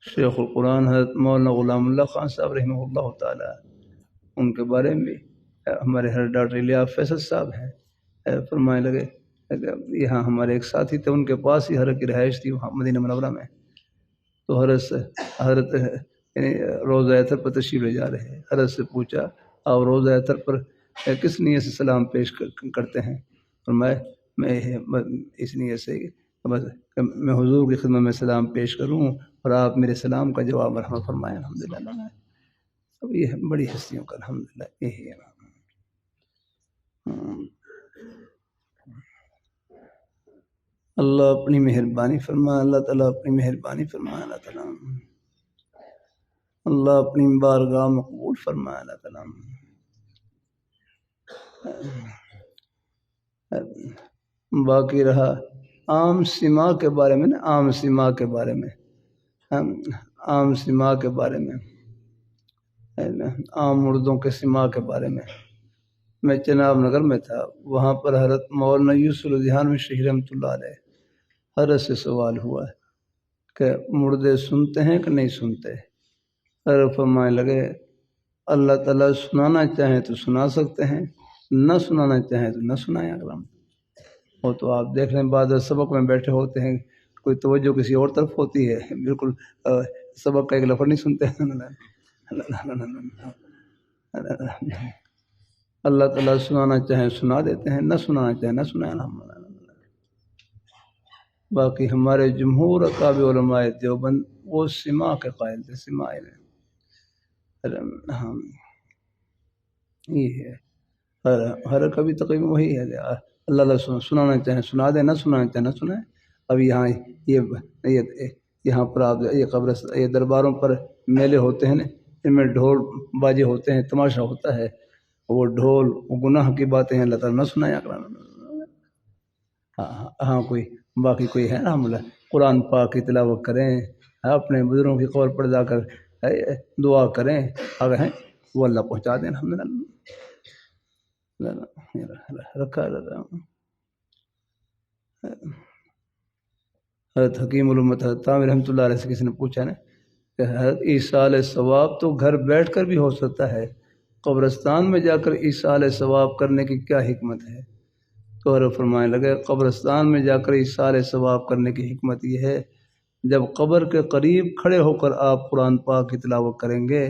Speaker 1: شیخ القرآن حضرت مولانا غلام اللہ خان صاحب رحمہ اللہ تعالیٰ، ان کے بارے میں ہمارے حضرت ڈاکٹر الیاس فیصل صاحب ہیں، فرمانے لگے یہاں ہمارے ایک ساتھی تھے، ان کے پاس ہی حضرت کی رہائش تھی وہاں مدینہ منورہ میں، تو حضرت روضہ اطہر پر تشریف لے جا رہے ہیں، حضرت سے پوچھا آپ روضہ اطہر پر کس نیت سے سلام پیش کرتے ہیں؟ فرمایا میں اس نیت سے بس میں حضور کی خدمت میں سلام پیش کروں اور آپ میرے سلام کا جواب مرحمت فرمائیں الحمدللہ۔ اب یہ بڑی ہستیوں کا الحمدللہ یہی ہے۔ اللہ اپنی مہربانی فرمائے، اللہ تعالیٰ اپنی مہربانی فرمائے، اللہ تعالیٰ اللہ اپنی بارگاہ مقبول فرمائے، اللہ تعالیٰ۔ باقی رہا عام سما کے بارے میں نا، عام سما کے بارے میں، عام مردوں کے سما کے بارے میں چناب نگر میں تھا، وہاں پر حضرت مولانا یوسف الدھیانوی شیخ رحمۃ اللہ علیہ حضرت سے سوال ہوا کہ مردے سنتے ہیں کہ نہیں سنتے؟ حضرت فرمانے لگے اللہ تعالیٰ سنانا چاہیں تو سنا سکتے ہیں، نہ سنانا چاہیں تو نہ سنائیں اکرم۔ وہ تو آپ دیکھ لیں بعد سبق میں بیٹھے ہوتے ہیں، کوئی توجہ کسی اور طرف ہوتی ہے، بالکل سبق کا ایک لفظ نہیں سنتے۔ اللہ تعالیٰ سنانا چاہیں سنا دیتے ہیں، نہ سنانا چاہیں نہ سنائیں الحمدللہ۔ باقی ہمارے جمہور اکابر علماء دیوبند وہ سما کے قائل تھے، سما یہ ہے ہر کبھی تقریباً وہی ہے، اللہ سنانا چاہیں سنا دیں، نہ سنانا چاہیں نہ سنائیں۔ اب یہاں پر آپ یہ درباروں پر میلے ہوتے ہیں نا، ان میں ڈھول باجے ہوتے ہیں، تماشا ہوتا ہے، وہ ڈھول وہ گناہ کی باتیں ہیں، اللہ تعالیٰ نہ سنائیں اکرام۔ ہاں کوئی باقی کوئی ہے الحمدللہ، قرآن پاک کی تلاوت کریں، اپنے بزرگوں کی قبر پر جا کر دعا کریں اگر ہیں وہ اللہ پہنچا دیں الحمدللہ رکھا رہا ہوں۔ حضرت حکیم الامت حضرت عامر رحمۃ اللہ علیہ سے کسی نے پوچھا نا کہ حضرت ایصال ثواب تو گھر بیٹھ کر بھی ہو سکتا ہے، قبرستان میں جا کر ایصال ثواب کرنے کی کیا حکمت ہے؟ تو حضرت فرمانے لگے قبرستان میں جا کر ایصال ثواب کرنے کی حکمت یہ ہے جب قبر کے قریب کھڑے ہو کر آپ قرآن پاک کی تلاوت کریں گے،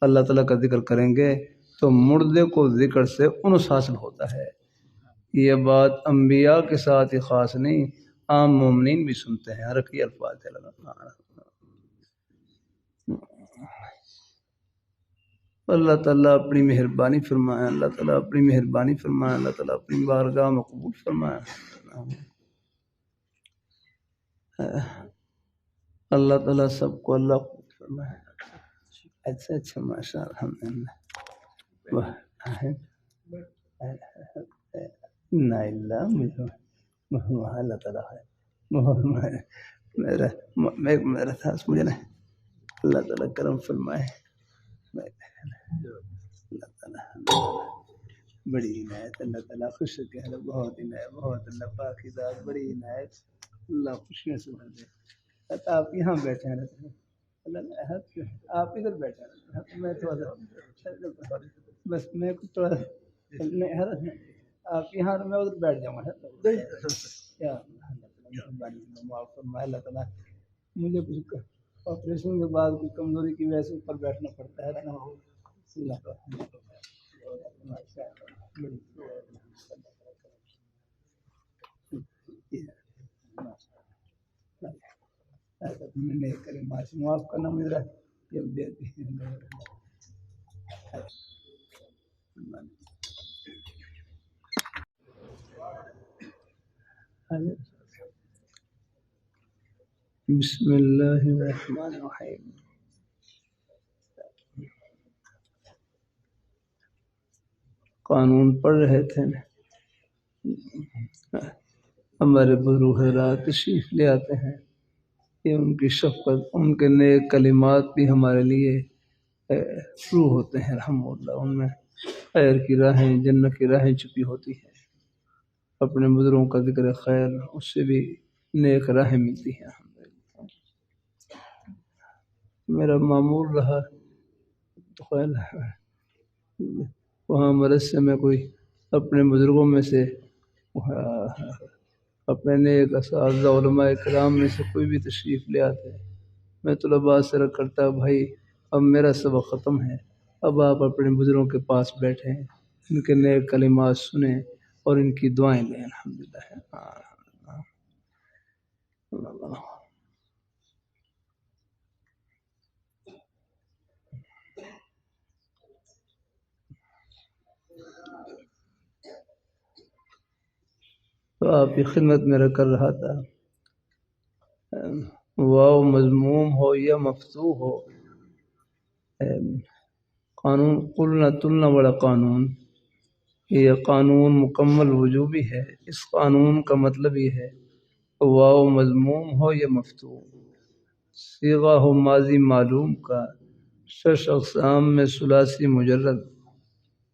Speaker 1: اللہ تعالیٰ کا ذکر کریں گے تو مردے کو ذکر سے انس حاصل ہوتا ہے۔ یہ بات انبیاء کے ساتھ ہی خاص نہیں، عام مومنین بھی سنتے ہیں۔ حرکی الفاظ ہے اللہ تعالیٰ اپنی مہربانی فرمائے، اللہ تعالیٰ اپنی مہربانی فرمائے، اللہ تعالیٰ اپنی بارگاہ میں قبول فرمائے۔ اللہ تعالیٰ سب کو اللہ قبول فرمائے۔ اچھا ماشاء اللہ الحمدللہ۔ اللہ تعالیٰ ہے میرا تھا مجھے نا اللہ تعالیٰ کرم فرمائے۔ اللہ تعالیٰ بڑی عنایت، اللہ تعالیٰ خوش کہ بہت عنایت، بہت اللہ پاک کی ذات بڑی عنایت، اللہ خوشیوں سے بھر دے۔ آپ یہاں بیٹھے ہیں آپ ادھر بیٹھے ہیں، میں تھوڑا سا بس میں کچھ تھوڑا آپ یہاں میں ادھر بیٹھ جاؤں گا۔ معاف فرمائے اللہ تعالیٰ، مجھے کچھ آپریشن کے بعد کچھ کمزوری کی وجہ سے اوپر بیٹھنا پڑتا ہے نا۔ معاف کرنا مجھے بسم اللہ الرحمن الرحیم۔ قانون پڑھ رہے تھے ہمارے بزرگ حضرات تشریف لے آتے ہیں کہ ان کی شفقت، ان کے نیک کلمات بھی ہمارے لیے شروع ہوتے ہیں رحمہ اللہ، ان میں خیر کی راہیں، جنت کی راہیں چھپی ہوتی ہیں۔ اپنے بزرگوں کا ذکر خیر، اس سے بھی نیک راہیں ملتی ہیں۔ میرا معمول رہا تو خیر وہاں مدرسے میں کوئی اپنے بزرگوں میں سے اپنے نیک اساتذہ علماء کرام میں سے کوئی بھی تشریف لے آتے ہیں، میں طلباء سے رکھ کرتا بھائی اب میرا سبق ختم ہے، اب آپ اپنے بزرگوں کے پاس بیٹھیں، ان کے نیک کلمات سنیں اور ان کی دعائیں لیں۔ الحمدللہ تو آپ کی خدمت میں رکھ کر رہا تھا، واو مضموم ہو یا مفتوح ہو، قانون قلنا تلنا بڑا قانون، یہ قانون مکمل وجوبی ہے۔ اس قانون کا مطلب یہ ہے واو مضموم ہو یا مفتوح، صیغہ ہو ماضی معلوم کا، 6 اقسام میں ثلاثی مجرد،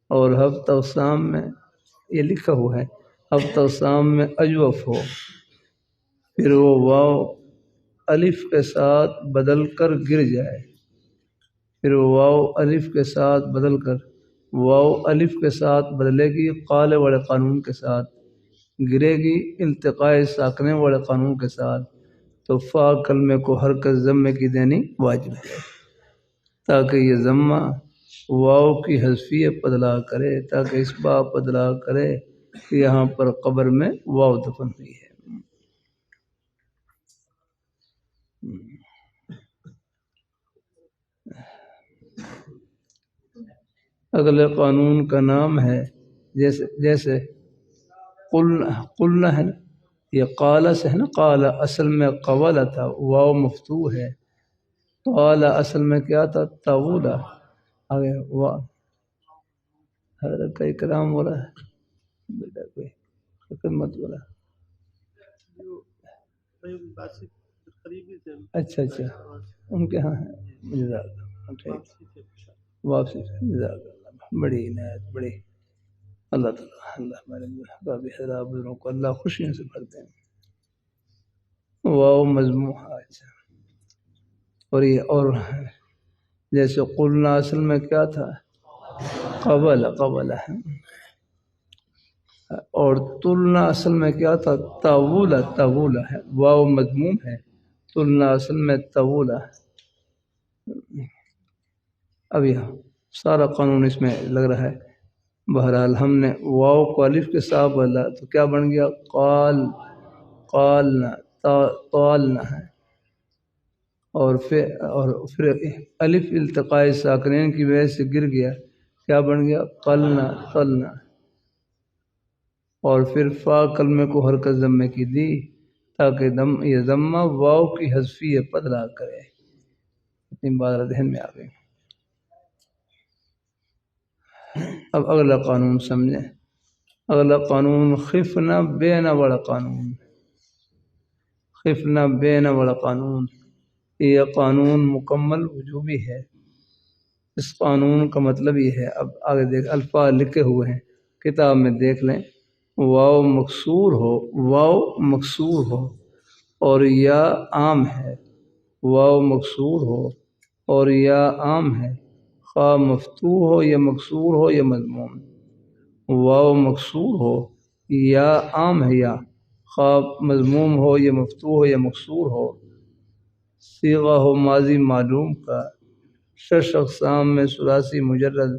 Speaker 1: اور 7 اقسام میں یہ لکھا ہوا ہے 7 اقسام میں اجوف ہو، پھر وہ واو الف کے ساتھ بدل کر گر جائے، پھر واو الف کے ساتھ بدل کر واو الف کے ساتھ بدلے گی قال والے قانون کے ساتھ، گرے گی التقاء ساکنے والے قانون کے ساتھ، تو فا کلمے کو حرکت ضمے کی دینی واجب ہے تاکہ یہ ضمہ واو کی حذفیت بدلا کرے، تاکہ اس باب بدلا کرے کہ یہاں پر قبر میں واو دفن ہوئی ہے۔ اگلے قانون کا نام ہے جیسے قلنا ہے نا، یہ قال سے ہے نا، قال اصل میں قول تھا، واو مفتوح ہے، قال اصل میں کیا تھا، طولا، آگے وا حضرت کا اکرام بولا ہے بیٹا، کوئی خدمت بولا، اچھا ان کے ہاں ہے، واپسی بڑی عنایت بڑی اللہ تعالیٰ اللہ ہمارے بابی حضرات بزرگوں کو اللہ خوشیوں سے بھر دیں. واو مضموع. اچھا اور یہ اور جیسے قلنا اصل میں کیا تھا؟ قبل ہے. اور تلنا اصل میں کیا تھا؟ طولا ہے. واو مضموم ہے، تلنا اصل میں طولا. اب یہاں سارا قانون اس میں لگ رہا ہے. بہرحال ہم نے واو کو الف کے ساتھ بدلا تو کیا بن گیا؟ قالنا طالنا ہے. اور پھر الف التقاء ساکنین کی وجہ سے گر گیا، کیا بن گیا؟ قلنا طلنا. اور پھر فا کلمے کو حرکت ضمے کی دی تاکہ یہ ضمہ واو کی حذفی بدلا کرے. اتنی بات ذہن میں آ گئی. اب اگلا قانون سمجھیں. اگلا قانون خفنا بینا والا قانون. خفنا بینا والا قانون یہ قانون مکمل وجوبی ہے. اس قانون کا مطلب یہ ہے، اب آگے دیکھ الفاظ لکھے ہوئے ہیں کتاب میں دیکھ لیں. واو مکسور ہو اور یا عام ہے. واو مکسور ہو اور یا عام ہے، خواہ مفتوح ہو یا مکسور ہو یا مضموم. واو مکسور ہو یا عام ہے، یا خواہ مضموم ہو یا مفتوح ہو یا مکسور ہو. صیغہ ہو ماضی معلوم کا، 6 اقسام میں ثلاثی مجرد،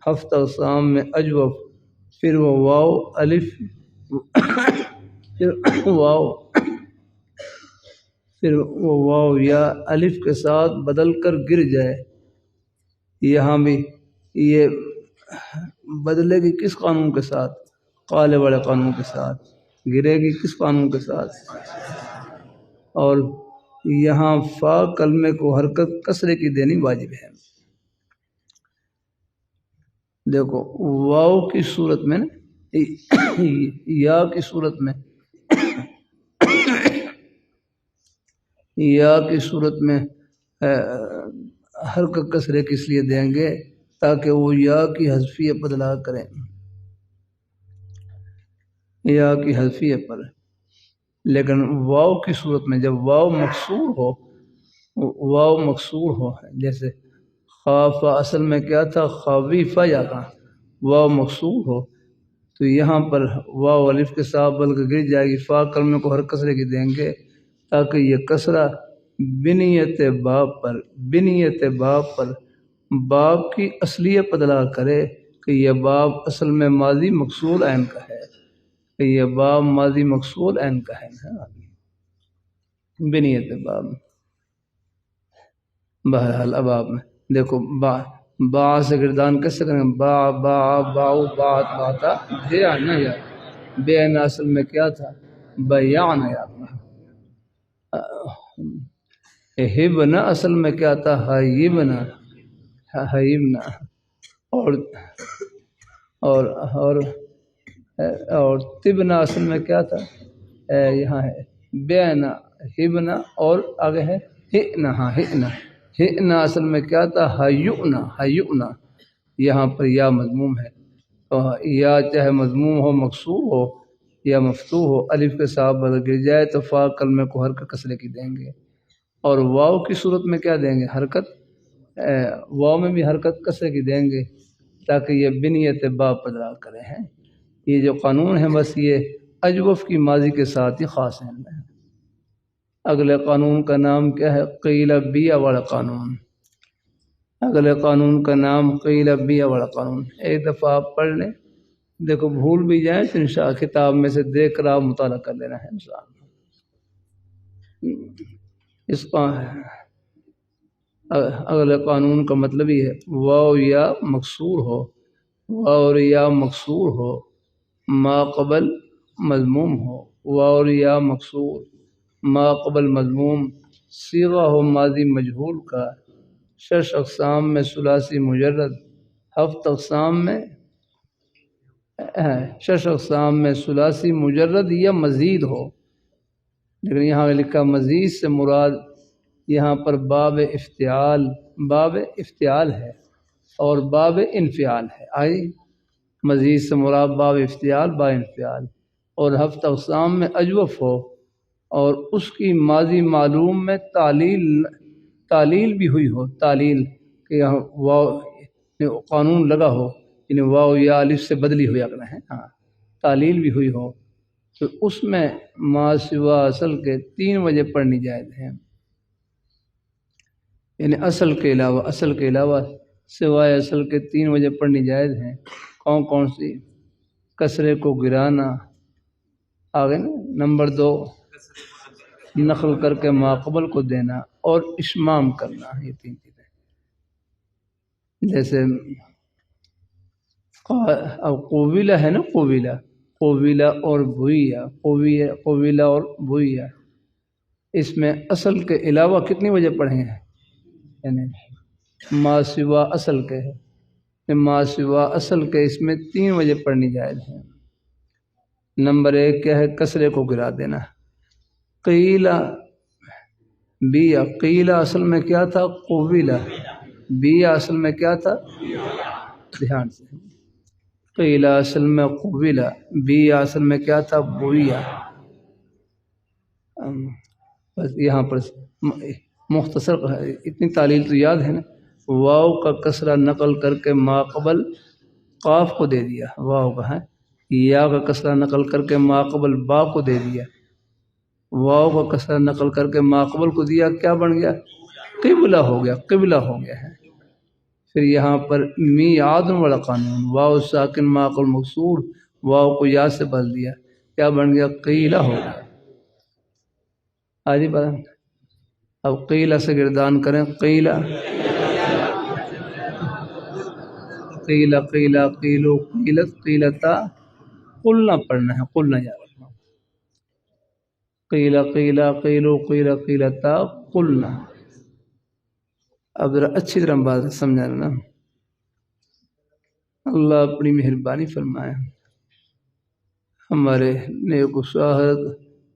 Speaker 1: 7 اقسام میں اجوف. پھر وہ واو الف پھر وہ واو یا الف کے ساتھ بدل کر گر جائے. یہاں بھی یہ بدلے گی کس قانون کے ساتھ؟ قالے والے قانون کے ساتھ. گرے گی کس قانون کے ساتھ؟ اور یہاں فا کلمے کو حرکت کسرے کی دینی واجب ہے. دیکھو واو کی صورت میں یا کی صورت میں حرکت کسرے کس لیے دیں گے؟ تاکہ وہ یا کی حذفیہ بدلا کریں، یا کی حذفیہ پر. لیکن واو کی صورت میں جب واو مکسور ہو جیسے خافہ اصل میں کیا تھا؟ خویفہ. یا کہاں واو مکسور ہو تو یہاں پر واو الف کے ساتھ بل کے گر جائے گی. فا کلمے کو ہر کسرے کی دیں گے تاکہ یہ کسرہ بنیت باب پر باب کی اصلیت بدلا کرے کہ یہ باب اصل میں ماضی مکسور عین کا ہے، کہ یہ باب ماضی مکسور عین کا ہے. بنیت باب. بہرحال اب آپ میں دیکھو با سے گردان کیسے کریں گے؟ باؤ بات باتا بیانا. یا بیانا اصل میں کیا تھا؟ بیانا. یا ہبنا اصل میں کیا تھا؟ ہیبنا. اور تبنا اصل میں کیا تھا؟ یہاں ہے بیانا ہبنا اور آگے ہے ہئنا. ہئنا اصل میں کیا تھا؟ ہیؤنا. یہاں پر یا مضموم ہے تو یا چاہے مضموم ہو مکسور ہو یا مفتوح ہو، الف کے ساتھ بدل گر جائے تو فا کلمے کو حرکت کسرے کی دیں گے. اور واو کی صورت میں کیا دیں گے؟ حرکت. واو میں بھی حرکت کسرے کی دیں گے تاکہ یہ بنیت باب بدلا کرے ہیں. یہ جو قانون ہے بس یہ اجوف کی ماضی کے ساتھ ہی خاص ہے. اگلے قانون کا نام کیا ہے؟ قیل بیا والا قانون. اگلے قانون کا نام قیل بیا والا قانون. ایک دفعہ آپ پڑھ لیں، دیکھو بھول بھی جائیں تو انشاءاللہ کتاب میں سے دیکھ کر آپ مطالعہ کر لینا ہے انشاءاللہ. اس کا اگلے قانون کا مطلب یہ ہے واو یا مکسور ہو ما قبل مضموم ہو. واو یا مکسور ما قبل مضموم صیغہ ہو ماضی مجہول کا، 6 اقسام میں ثلاثی مجرد، 7 اقسام میں ثلاثی مجرد یا مزید ہو. لیکن یہاں لکھا مزید سے مراد یہاں پر باب افتعال ہے اور باب انفعال ہے. آئی مزید سے مراد باب افتعال با انفعال، اور ہفت اقسام میں اجوف ہو اور اس کی ماضی معلوم میں تعلیل بھی ہوئی ہو، تعلیل کہ یہاں واو قانون لگا ہو، یعنی واو یا الف سے بدلی ہو جانا ہے، ہاں تعلیل بھی ہوئی ہو، تو اس میں ما سوا اصل کے 3 وجہ پڑھنی جائز ہے. یعنی اصل کے علاوہ سوائے اصل کے 3 وجہ پڑھنی جائز ہیں. کون کون سی؟ کسرے کو گرانا آگے نا، نمبر 2 نقل کر کے ماقبل کو دینا، اور اشمام کرنا. یہ 3 چیزیں. جیسے اب قویلہ ہے نا، قویلہ اور بھویا، اس میں اصل کے علاوہ کتنی وجہ پڑھیں ہیں؟ یعنی ما سوا اصل کے ہے، ما سوا اصل کے اس میں 3 وجہ پڑھنی جائز ہے. نمبر 1 کیا ہے؟ کسرے کو گرا دینا. قیلا بیا، قیلا اصل میں کیا تھا؟ قویلہ. بیا اصل میں کیا تھا؟ دھیان سے، قیلا اصل میں قویلہ، بیا اصل میں کیا تھا؟ بویا. بس یہاں پر مختصر اتنی تعلیل تو یاد ہے نا. واو کا کسرہ نقل کر کے ماقبل قاف کو دے دیا، واو کا ہے. یا کا کسرہ نقل کر کے ماقبل با کو دے دیا. واو کا کسرہ نقل کر کے ماقبل کو دیا، کیا بن گیا؟ قبلہ ہو گیا ہے. پھر یہاں پر میعاد والا قانون، واو ساکن ماقبل مکسور، واو کو یا سے بدل دیا، کیا بن گیا؟ قیلہ ہو گیا. آجی بات. اب قیلہ سے گردان کریں. قیلہ قیلو قیلت قیلتا، قلنا پڑھنا ہے، قلنا یاد رکھنا. قیلو قیلتا قلنا. اب ذرا اچھی طرح بات سمجھا نا. اللہ اپنی مہربانی فرمائے. ہمارے نیک حضرت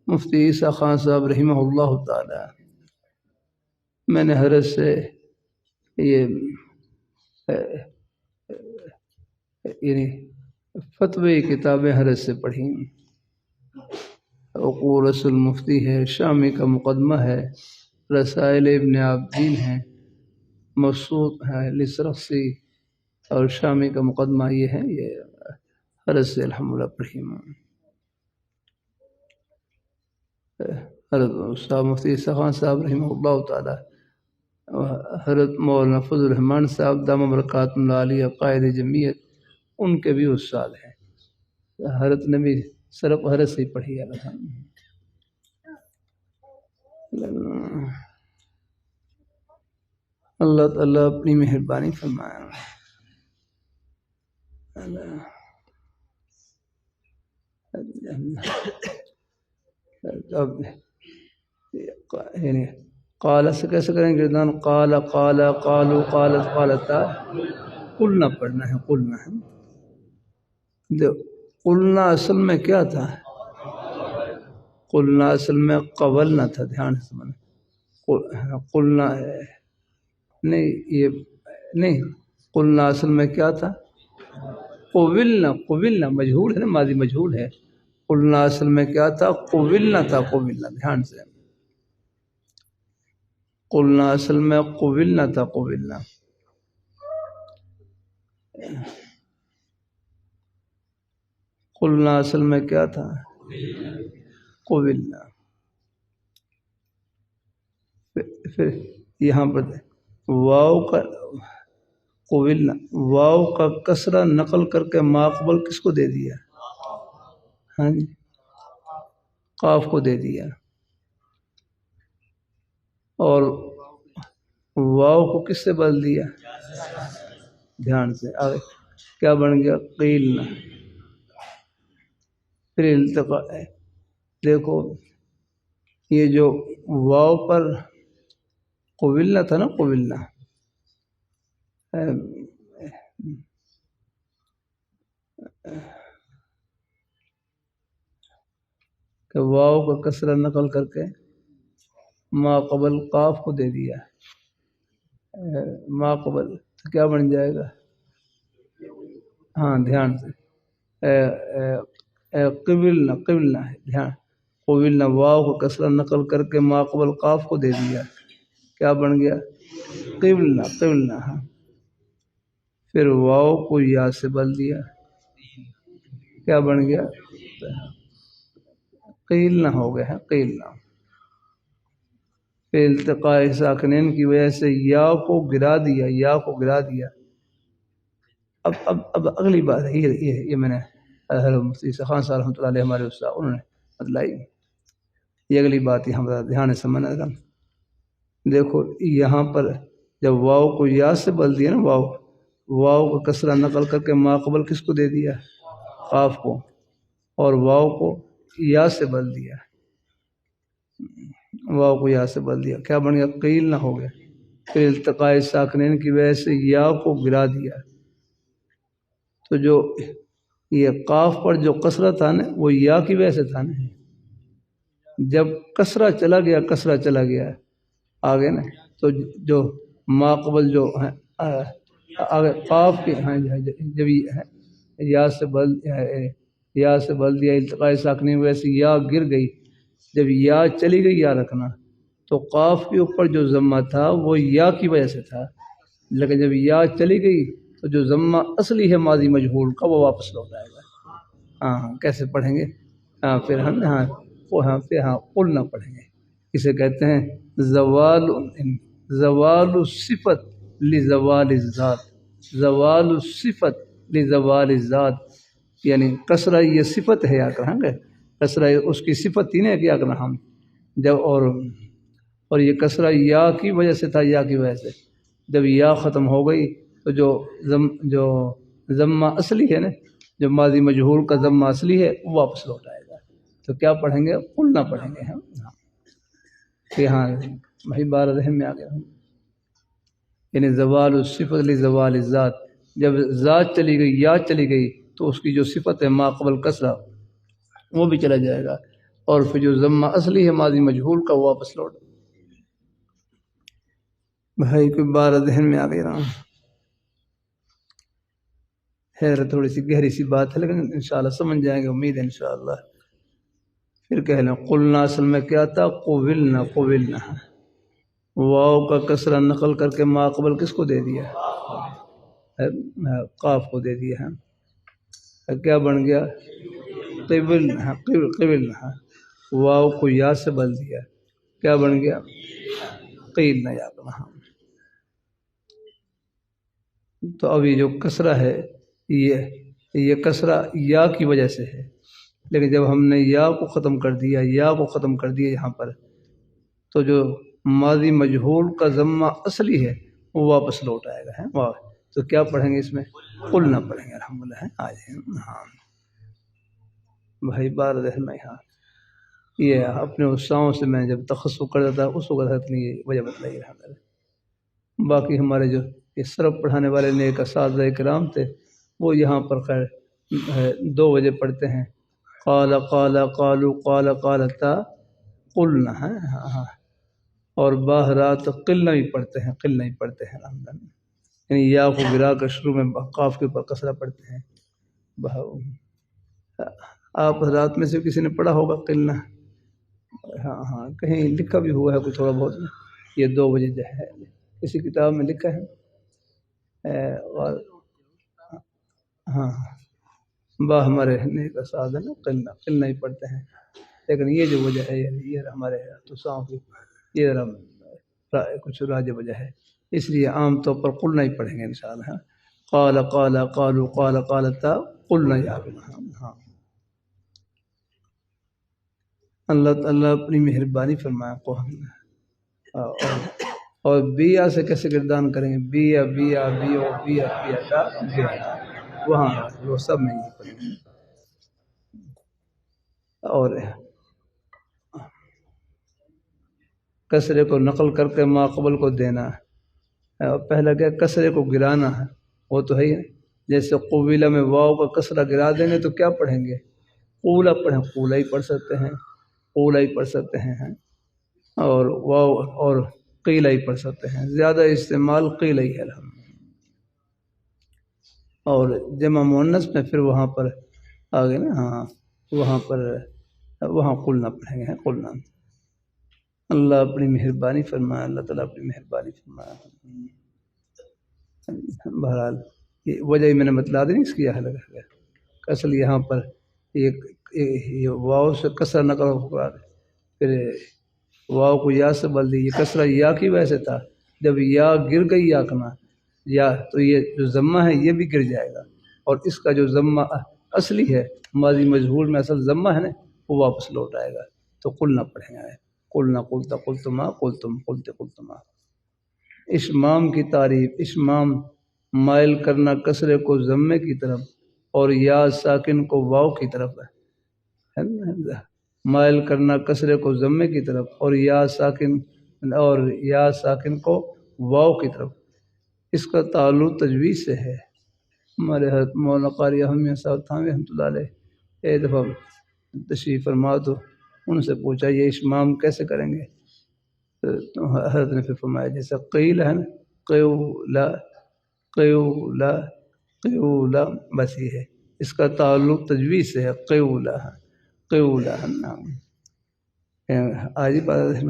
Speaker 1: مفتی عیسیٰ خان صاحب رحمہ اللہ تعالی، میں نے حضرت سے یہ یعنی فتوی کتابیں حضرت سے پڑھی. عقول رسول مفتی ہے، شامی کا مقدمہ ہے، رسائل ابن عابدین ہے، مبسوط ہے لسرخسی، اور شامی کا مقدمہ یہ ہے. یہ حضرت سے الحمدللہ پڑھی. حضرت صاحب مفتی عیسیٰ خان صاحب رحمہ اللہ تعالی، حضرت مولانا فضل الرحمان صاحب دامہ برکاتہ اللہ علیہ قائد جمعیت، ان کے بھی استاد ہیں. حضرت نے بھی صرف حضرت سے ہی پڑھی ہے. اللہ تعالیٰ اپنی مہربانی فرمائے. اب یعنی قال سے کیسے کریں گردان؟ قال قالو قالت قالتا، قلنا پڑھنا ہے، قلنا ہے. قلنا اصل میں کیا تھا؟ قلنا اصل میں قبل نہ تھا. دھیان سے سمجھنا. قلنا نہیں، یہ نہیں. قلنا اصل میں کیا تھا؟ قبلنا مجہول ہے نا، ماضی مجہول ہے. قلنا اصل میں کیا تھا؟ قبلنا تھا. قبلنا، دھیان سے. قلنا اصل میں قبلنا تھا. قبلنا قلنا اصل میں کیا تھا؟ قبلنا. پھر یہاں پر واو کا قبلنا، واو کا کسرہ نقل کر کے ماقبل کس کو دے دیا؟ ہاں جی، قاف کو دے دیا. اور واو کو کس سے بدل دیا؟ دھیان سے. آگے کیا بن گیا؟ قیلنا. پھر التقاء ہے. دیکھو یہ جو واو پر قبلنا تھا نا، قبلنا کہ واو کا کسرہ نقل کر کے ما قبل قاف کو دے دیا ما قبل تو کیا بن جائے گا؟ ہاں دھیان سے قبلنا قبلنا ہے دھیان قبلنا واو کو کسرہ نقل کر کے ما قبل قاف کو دے دیا کیا بن گیا؟ قبلنا قبلنا ہاں پھر واو کو یا سے بدل دیا کیا بن گیا؟ قیلنا ہو گیا ہے قیلنا پھر التقاء ساکنین کی وجہ سے یا کو گرا دیا یا کو گرا دیا اب اگلی بات ہے یہ میں نے مفتی خان صاحب رحمۃ اللہ علیہ ہمارے استاد انہوں نے بتلائی یہ اگلی بات ہے ہمارا دھیان سے سمجھنا تھا دیکھو یہاں پر جب واو کو یا سے بدل دیا نا واو کو کسرہ نقل کر کے ما قبل کس کو دے دیا؟ قاف کو اور واو کو یا سے بدل دیا واو کو یا سے بدل دیا کیا بن گیا؟ قیل نہ ہو گیا پھر التقاء ساکنین کی وجہ سے یا کو گرا دیا تو جو یہ قاف پر جو کسرہ تھا نا وہ یا کی وجہ سے تھا نا جب کسرہ چلا گیا آگے نا تو جو ما قبل جو ہے آگے قاف کے جب یا سے بدل دیا التقاء ساکنین کی وجہ سے یا گر گئی جب یا چلی گئی یا رکھنا تو قاف کے اوپر جو ضمہ تھا وہ یا کی وجہ سے تھا لیکن جب یا چلی گئی تو جو ضمہ اصلی ہے ماضی مجہول کا وہ واپس لوٹ آئے گا ہاں کیسے پڑھیں گے؟ پھر ہم قلنا پڑھیں گے اسے کہتے ہیں زوال الصفت لزوال الذات زوال الصفت لزوال الذات یعنی کسرہ یہ صفت ہے یا کہیں گے کسرہ اس کی صفت ہی نہیں کیا کرنا ہم جب اور یہ کسرہ یا کی وجہ سے تھا یا کی وجہ سے جب یا ختم ہو گئی تو جو ضمہ اصلی ہے نا جو ماضی مجہول کا ضمہ اصلی ہے وہ واپس لوٹ آئے گا تو کیا پڑھیں گے؟ قلنا پڑھیں گے ہم ہاں بھائی بار ذہن میں آ گیا یعنی زوال الصفت لزوال الذات جب ذات چلی گئی یا چلی گئی تو اس کی جو صفت ہے ما قبل کسرہ وہ بھی چلا جائے گا اور پھر جو ضمہ اصلی ہے ماضی مجہول کا وہ واپس لوٹ بھائی کوئی بار ذہن میں آ گئی رہا خیر تھوڑی سی گہری سی بات ہے لیکن انشاءاللہ سمجھ جائیں گے امید ہے انشاءاللہ پھر کہہ لیں قلنا اصل میں کیا تھا؟ قبلنا واو کا کسرہ نقل کر کے ما قبل کس کو دے دیا؟ قاف کو دے دیا ہے کیا بن گیا؟ قبلنا واو کو یا سے بدل دیا کیا بن گیا؟ قیلنا یا کرنا تو اب یہ جو کسرہ ہے یہ کسرہ یا کی وجہ سے ہے لیکن جب ہم نے یا کو ختم کر دیا یہاں پر تو جو ماضی مجہول کا ضمہ اصلی ہے وہ واپس لوٹ آئے گا تو کیا پڑھیں گے اس میں؟ قلنا پڑھیں گے الحمدللہ آج ہاں بھائی بار رہنا ہاں یہ اپنے استاذوں سے میں جب تخصص کرتا تھا اس وقت اپنی وجہ بتلائی الحمدللہ باقی ہمارے جو یہ صرف پڑھانے والے نیک اساتذہ کرام تھے وہ یہاں پر خیر 2 بجے پڑھتے ہیں قالوا قالتا قلنا ہے ہاں اور باہرات قلنا بھی پڑھتے ہیں الحمدللہ یعنی یا کو گرا کر شروع میں قاف کے اوپر کسرہ پڑھتے ہیں آپ حضرات میں سے کسی نے پڑھا ہوگا قلنا ہاں کہیں لکھا بھی ہوا ہے کوئی تھوڑا بہت یہ 2 بجے جو ہے کسی کتاب میں لکھا ہے اور ہاں ہمارے نیک اساتذہ نا قلنا ہی پڑھتے ہیں لیکن یہ جو وجہ ہے یہ ہمارے توساؤں کی یہ ذرا کچھ راج وجہ ہے اس لیے عام طور پر قلنا ہی پڑھیں گے انشاءاللہ قالتا قلنا یا ہاں اللہ اپنی مہربانی فرمائے کو اور بیا سے کیسے گردان کریں گے بیا کا وہاں وہ سب میں یہ پڑھیں گے اور کسرے کو نقل کر کے ما قبل کو دینا پہلا کیا کسرے کو گرانا ہے وہ تو ہے ہی جیسے قبیلہ میں واو کا کسرہ گرا دیں گے تو کیا پڑھیں گے؟ قولا پڑھیں قولا ہی پڑھ سکتے ہیں اور واو اور قیل ہی پڑھ سکتے ہیں، زیادہ استعمال قیل ہی ہے الحمد، اور جمع مؤنث میں پھر وہاں پر آگے نا، ہاں وہاں پر وہاں قلنا پڑھیں گے، قلنا۔ اللہ اپنی مہربانی فرمائے، اللہ تعالیٰ اپنی مہربانی فرمائے۔ بہرحال یہ وجہ ہی میں نے بتلا دی اس کی، حل اصل یہاں پر یہ واؤ سے کسرہ نہ کرو، پھر واؤ کو یا سے بدل دی، یہ کسرہ یا کی وجہ سے تھا، جب یا گر گئی یا کنا یا تو یہ جو ضمہ ہے یہ بھی گر جائے گا، اور اس کا جو ضمہ اصلی ہے ماضی مجہول میں اصل ضمہ ہے نا وہ واپس لوٹ آئے گا، تو قلنا پڑھیں گے، قلنا قلتا قلتما قلتم قلت قلتما۔ اشمام کی تعریف، اشمام مائل کرنا کسرے کو ضمے کی طرف اور یا ساکن کو واو کی طرف ہے، مائل کرنا کسرے کو ضمے کی طرف اور یا ساکن کو واو کی طرف، اس کا تعلق تجویز سے ہے۔ ہمارے حضرت مولانا قاری احمد صاحب تھانوی رحمۃ اللہ علیہ ایک دفعہ تشریف فرما تو ان سے پوچھا یہ اشمام کیسے کریں گے، تو حضرت نے پھر فرمایا جیسا قیل ہے نا، قیولا قیولا قیولا، بس یہ ہے، اس کا تعلق تجویز سے ہے، قیولا قیولا نام آج ہی بات ہے،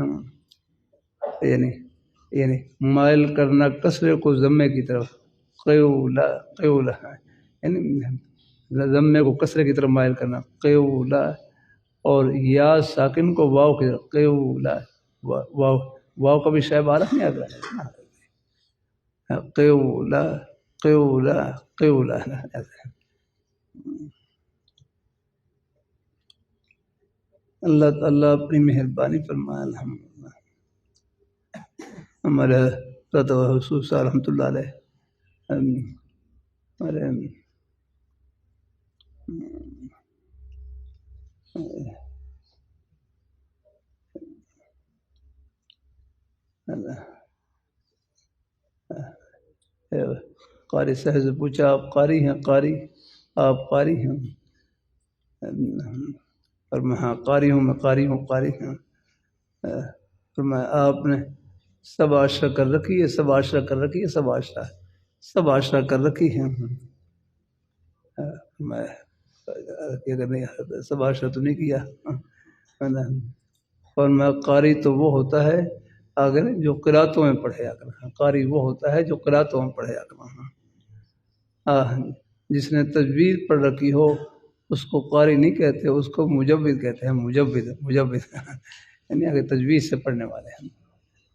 Speaker 1: یعنی مائل کرنا کسرے کو ضمے کی طرف، قیولا قیولا، یعنی ضمے کو کسرے کی طرف مائل کرنا، قیولا، اور یا ساکن کو واو کی طرف، قیولا، واو کا بھی شاید عارف نہیں آتا، قیولا قیولا قیولا۔ اللہ تعالیٰ اپنی مہربانی فرمائے، الحمدللہ۔ ہمارے حضرت حضور صاحب رحمۃ اللہ علیہ ہمارے قاری صاحب سے پوچھا آپ قاری ہیں؟ قاری آپ قاری ہیں؟ اور میں ہاں قاری ہوں، میں قاری ہوں، قاری ہوں۔ فرمایا آپ نے سب عشرہ کر رکھی ہے، سب عشرہ کر رکھی ہے، سب عشرہ کر رکھی ہے۔ میں اگر نہیں سب عشرہ تو نہیں کیا، اور میں قاری تو وہ ہوتا ہے اگر جو قراتوں میں پڑھے آگے، قاری وہ ہوتا ہے جو قراتوں میں پڑھے آگے، جس نے تجوید پڑھ رکھی ہو اس کو قاری نہیں کہتے، اس کو مجود کہتے ہیں، مجود یعنی آگے تجوید سے پڑھنے والے ہیں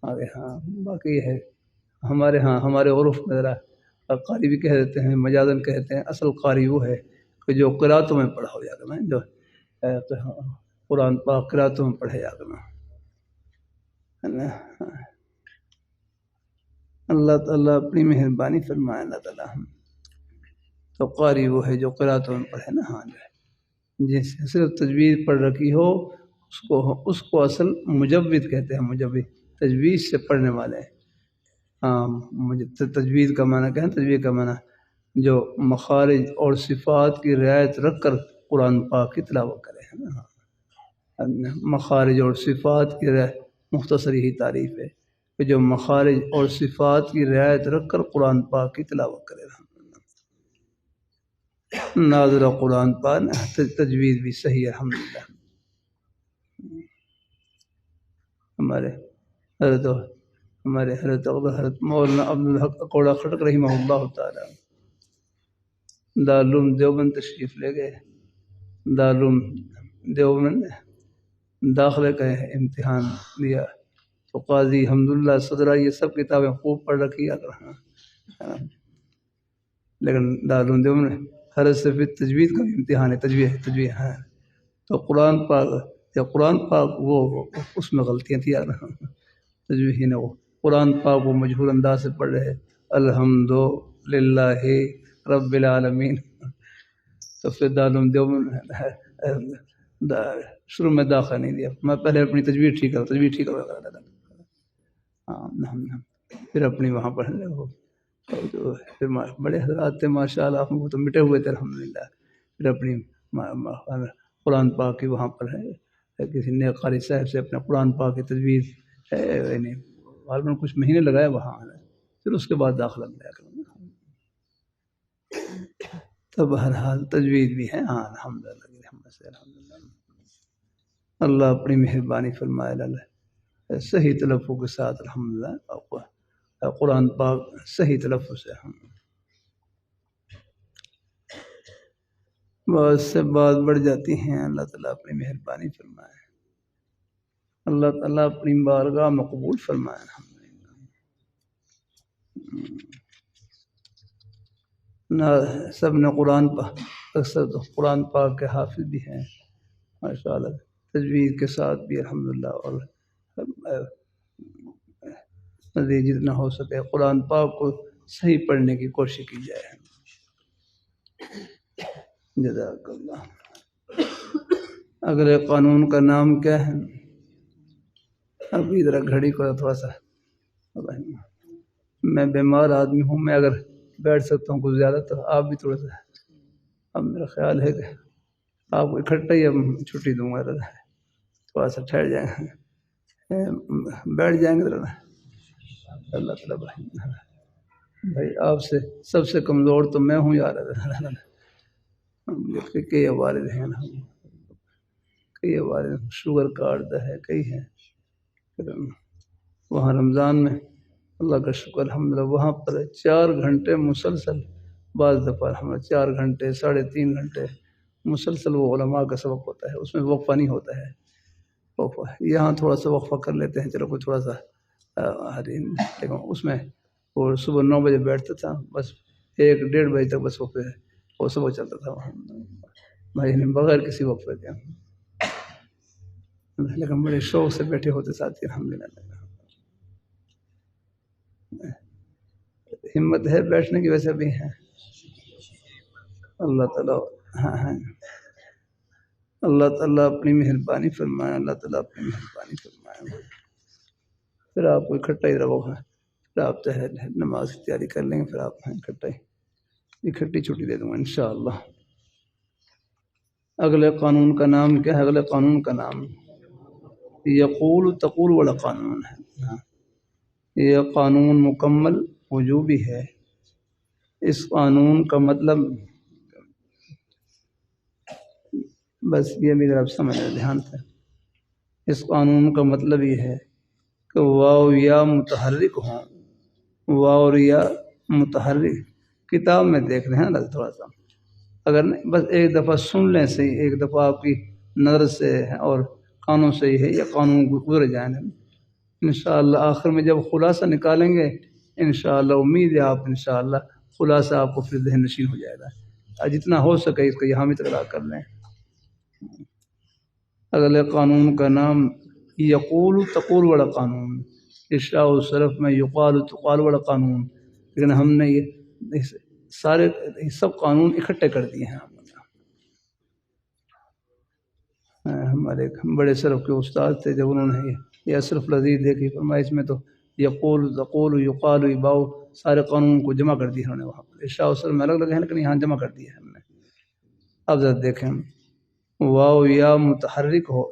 Speaker 1: آگے۔ ہاں باقی ہے ہمارے ہاں ہمارے عرف میں ذرا قاری بھی کہہ دیتے ہیں، مجازن کہتے ہیں، اصل قاری وہ ہے کہ جو قراتوں میں پڑھا ہو جاتا ہے، جو قرآن پاک قراتوں میں پڑھے جاتا ہے۔ اللہ تعالیٰ اپنی مہربانی فرمائے، اللہ تعالیٰ تو قاری وہ ہے جو قراتوں میں پڑھے نا، ہاں جو ہے جس سے صرف تجوید پڑھ رکھی ہو اس کو اصل مجود کہتے ہیں، مجود تجوید سے پڑھنے والے ہیں۔ ہاں تجوید کا معنی کیا ہے؟ تجوید کا معنی جو مخارج اور صفات کی رعایت رکھ کر قرآن پاک کی تلاوت کرے ہیں نا، مخارج اور صفات کی مختصر ہی تعریف ہے کہ جو مخارج اور صفات کی رعایت رکھ کر قرآن پاک کی تلاوت کرے، ناظرہ قرآن پاک تجوید بھی صحیح ہے الحمدللہ۔ ہمارے حضرت مولانا عبدالحق اکوڑا خٹک رحمہ اللہ تعالیٰ دارالعلوم دیوبند تشریف لے گئے، دارالعلوم دیوبند داخلے کا امتحان دیا تو قاضی حمداللہ صدرہ یہ سب کتابیں خوب پڑھ رکھی لیکن دارالعلوم دیوبند حضرت سے پھر تجوید کا امتحان ہے، تجوید ہے تو قرآن پاک وہ اس میں غلطیاں تھیں تجوید ہی نہ، وہ قرآن پاک وہ مجہور انداز سے پڑھ رہے، الحمدللہ رب العالمین، تو پھر دارالعلوم دیوبند شروع میں داخلہ نہیں دیا، میں پہلے اپنی تجوید ٹھیک کرا پھر اپنی وہاں پڑھ لے وہ پھر بڑے حضرات تھے ماشاء اللہ، وہ تو مٹے ہوئے تھے الحمدللہ، پھر اپنی قرآن پاک کی وہاں پر ہے کسی نیک قاری صاحب سے اپنے قرآن پاک کی تجوید یعنی غالباً کچھ مہینے لگائے وہاں، پھر اس کے بعد داخلہ ملا کروں گا۔ تو بہرحال تجوید بھی ہے، ہاں الحمدللہ الحمدللہ اللہ اپنی مہربانی فرمائے، اللہ صحیح تلفظ کے ساتھ الحمدللہ قرآن پاک صحیح تلفظ سے ہم بہت سے بات بڑھ جاتی ہیں، اللہ تعالیٰ اپنی مہربانی فرمائے، اللہ تعالیٰ اپنی بارگاہ میں قبول فرمائے الحمدللہ۔ سب نے قرآن پاک، اکثر تو قرآن پاک کے حافظ بھی ہیں ماشاء اللہ، تجوید کے ساتھ بھی الحمدللہ، اور مزید جتنا ہو سکے قرآن پاک کو صحیح پڑھنے کی کوشش کی جائے۔ جزاک اللہ۔ اگلے قانون کا نام کیا ہے؟ ابھی ذرا گھڑی کو تھوڑا سا، میں بیمار آدمی ہوں، میں اگر بیٹھ سکتا ہوں کچھ زیادہ تو آپ بھی تھوڑا سا، اب میرا خیال ہے کہ آپ کو اکٹھا ہی اب چھٹی دوں گا، تھوڑا سا ٹھہر جائیں گے، بیٹھ جائیں گے ذرا۔ اللہ تعالیٰ بھائی آپ سے سب سے کمزور تو میں ہوں یار، کئی والد ہیں نا، کئی والد شوگر کارڈ ہے، کئی ہیں وہاں رمضان میں، اللہ کا شکر الحمدللہ وہاں پر 4 گھنٹے مسلسل، بعض دفعہ ہمارا 4 گھنٹے 3.5 گھنٹے مسلسل وہ علماء کا سبق ہوتا ہے، اس میں وقفہ نہیں ہوتا ہے، وقفہ یہاں تھوڑا سا وقفہ کر لیتے ہیں، چلو کوئی تھوڑا سا لیکن اس میں وہ صبح 9 بجے بیٹھتا تھا، بس 1-1:30 بجے تک بس وقفے وہ سبق چلتا تھا وہاں بھائی بغیر کسی وقفے کے، لیکن بڑے شوق سے بیٹھے ہوتے ساتھی الحمدللہ۔ ہمت ہے بیٹھنے کی، ویسے بھی ہے اللہ تعالیٰ، ہاں اللہ تعالیٰ اپنی مہربانی فرمائے، اللہ تعالیٰ اپنی مہربانی فرمائے۔ پھر آپ کو اکٹھا ہی رہو گا، پھر آپ نماز کی تیاری کر لیں گے، پھر آپ اکٹھی چھٹی دے دوں گا انشاءاللہ۔ اگلے قانون کا نام کیا ہے؟ اگلے قانون کا نام یقول تقول والا قانون ہے۔ یہ قانون مکمل وجوبی ہے۔ اس قانون کا مطلب بس یہ میرا اب سمجھ دھیان سے، اس قانون کا مطلب یہ ہے کہ واو یا متحرک ہوں، واو اور یا متحرک، کتاب میں دیکھ رہے ہیں نا تھوڑا سا، اگر نہیں بس ایک دفعہ سن لیں سے، ایک دفعہ آپ کی نظر سے اور کانوں سے ہی ہے، یا قانون گزر جائیں انشاءاللہ، آخر میں جب خلاصہ نکالیں گے انشاءاللہ، امید ہے آپ انشاءاللہ خلاصہ آپ کو پھر ذہن نشین ہو جائے گا، جتنا ہو سکے اس کو یہاں بھی تکرار کر لیں۔ اگلے قانون کا نام یقول تقول والا قانون، اشاء و صرف میں یقال تقال والا قانون، لیکن ہم نے یہ سارے سب قانون اکٹھے کر دیے ہیں۔ ہمارے بڑے صرف کے استاد تھے، جب انہوں نے یہ صرف لذیذ دیکھی فرمایا، اس میں تو یقول تقول یقال یباؤ سارے قانون کو جمع کر دیا انہوں نے، وہاں پر اشاء و صرف میں الگ الگ ہیں لیکن یہاں جمع کر دیا ہے ہم نے۔ اب ذرا دیکھیں، واو یا متحرک ہو،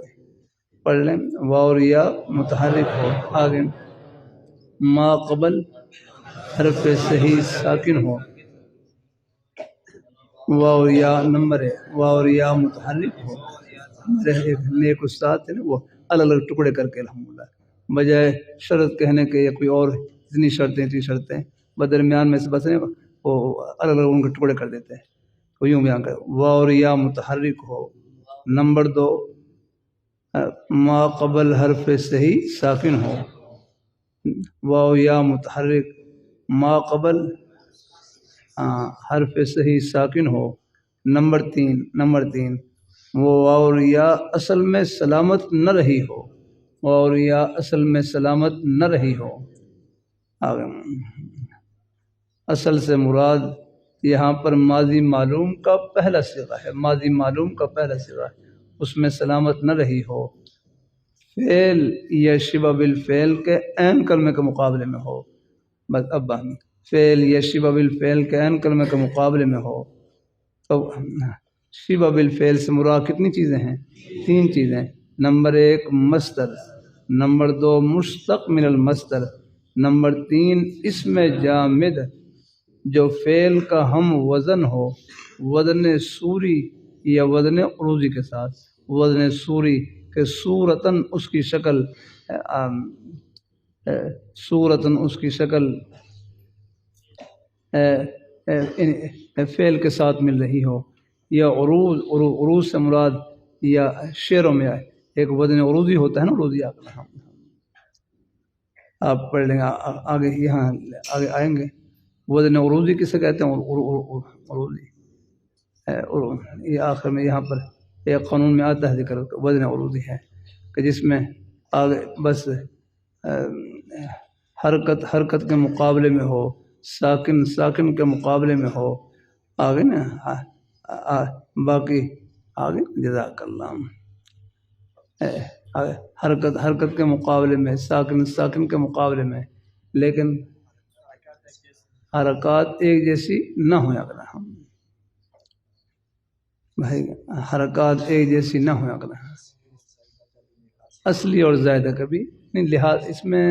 Speaker 1: پڑھ لیں، واو یا متحرک ہو، آگے ما قبل حرف صحیح ساکن ہو، واو یا نمبر ہے، واو یا متحرک ہو۔ ایک نیک استاد تھے نا، وہ الگ الگ ٹکڑے کر کے الحمدللہ، بجائے شرط کہنے کے یا کوئی اور اتنی شرطیں بدرمیان میں سے بس وہ الگ الگ ان کے ٹکڑے کر دیتے ہیں، تو یوں بیان کر، واو یا متحرک ہو، نمبر 2 ما قبل حرف صحیح ساکن ہو، واو یا متحرک ما قبل حرف صحیح ساکن ہو، نمبر 3 وہ واو یا اصل میں سلامت نہ رہی ہو، واو یا اصل میں سلامت نہ رہی ہو۔ اصل سے مراد یہاں پر ماضی معلوم کا پہلا صیغہ ہے، ماضی معلوم کا پہلا صیغہ، اس میں سلامت نہ رہی ہو، فعل یا شبہ بالفعل کے عین کلمے کے مقابلے میں ہو، بس اب فعل یا شبہ بالفعل کے عین کلمے کے مقابلے میں ہو، تو شبہ بالفعل سے مراد کتنی چیزیں ہیں؟ 3 چیزیں، نمبر 1 مصدر، نمبر 2 مشتق من المصدر، نمبر 3 اسم جامد جو فعل کا ہم وزن ہو وزن سوری یا وزن عروضی کے ساتھ، وزن سوری کہ صورتاً اس کی شکل، صورتاً اس کی شکل فعل کے ساتھ مل رہی ہو، یا عروض، عروض سے مراد یا شعروں میں ایک وزن عروضی ہوتا ہے نا، عروضی آپ پڑھ لیں گے آگے، یہاں آگے آئیں گے وزن عروضی کسے کہتے ہیں، عروضی یہ آخر میں یہاں پر ایک قانون میں آتا ہے ذکر وزن عروضی ہے کہ جس میں آگے بس حرکت کے مقابلے میں ہو، ساکن کے مقابلے میں ہو، آگے نا باقی آگے جزاک اللہ، حرکت کے مقابلے میں، ساکن کے مقابلے میں، لیکن حرکات ایک جیسی نہ ہویا کریں بھائی، حرکات ایک جیسی نہ ہویا کریں، اصلی اور زائدہ کبھی نہیں، لحاظ اس میں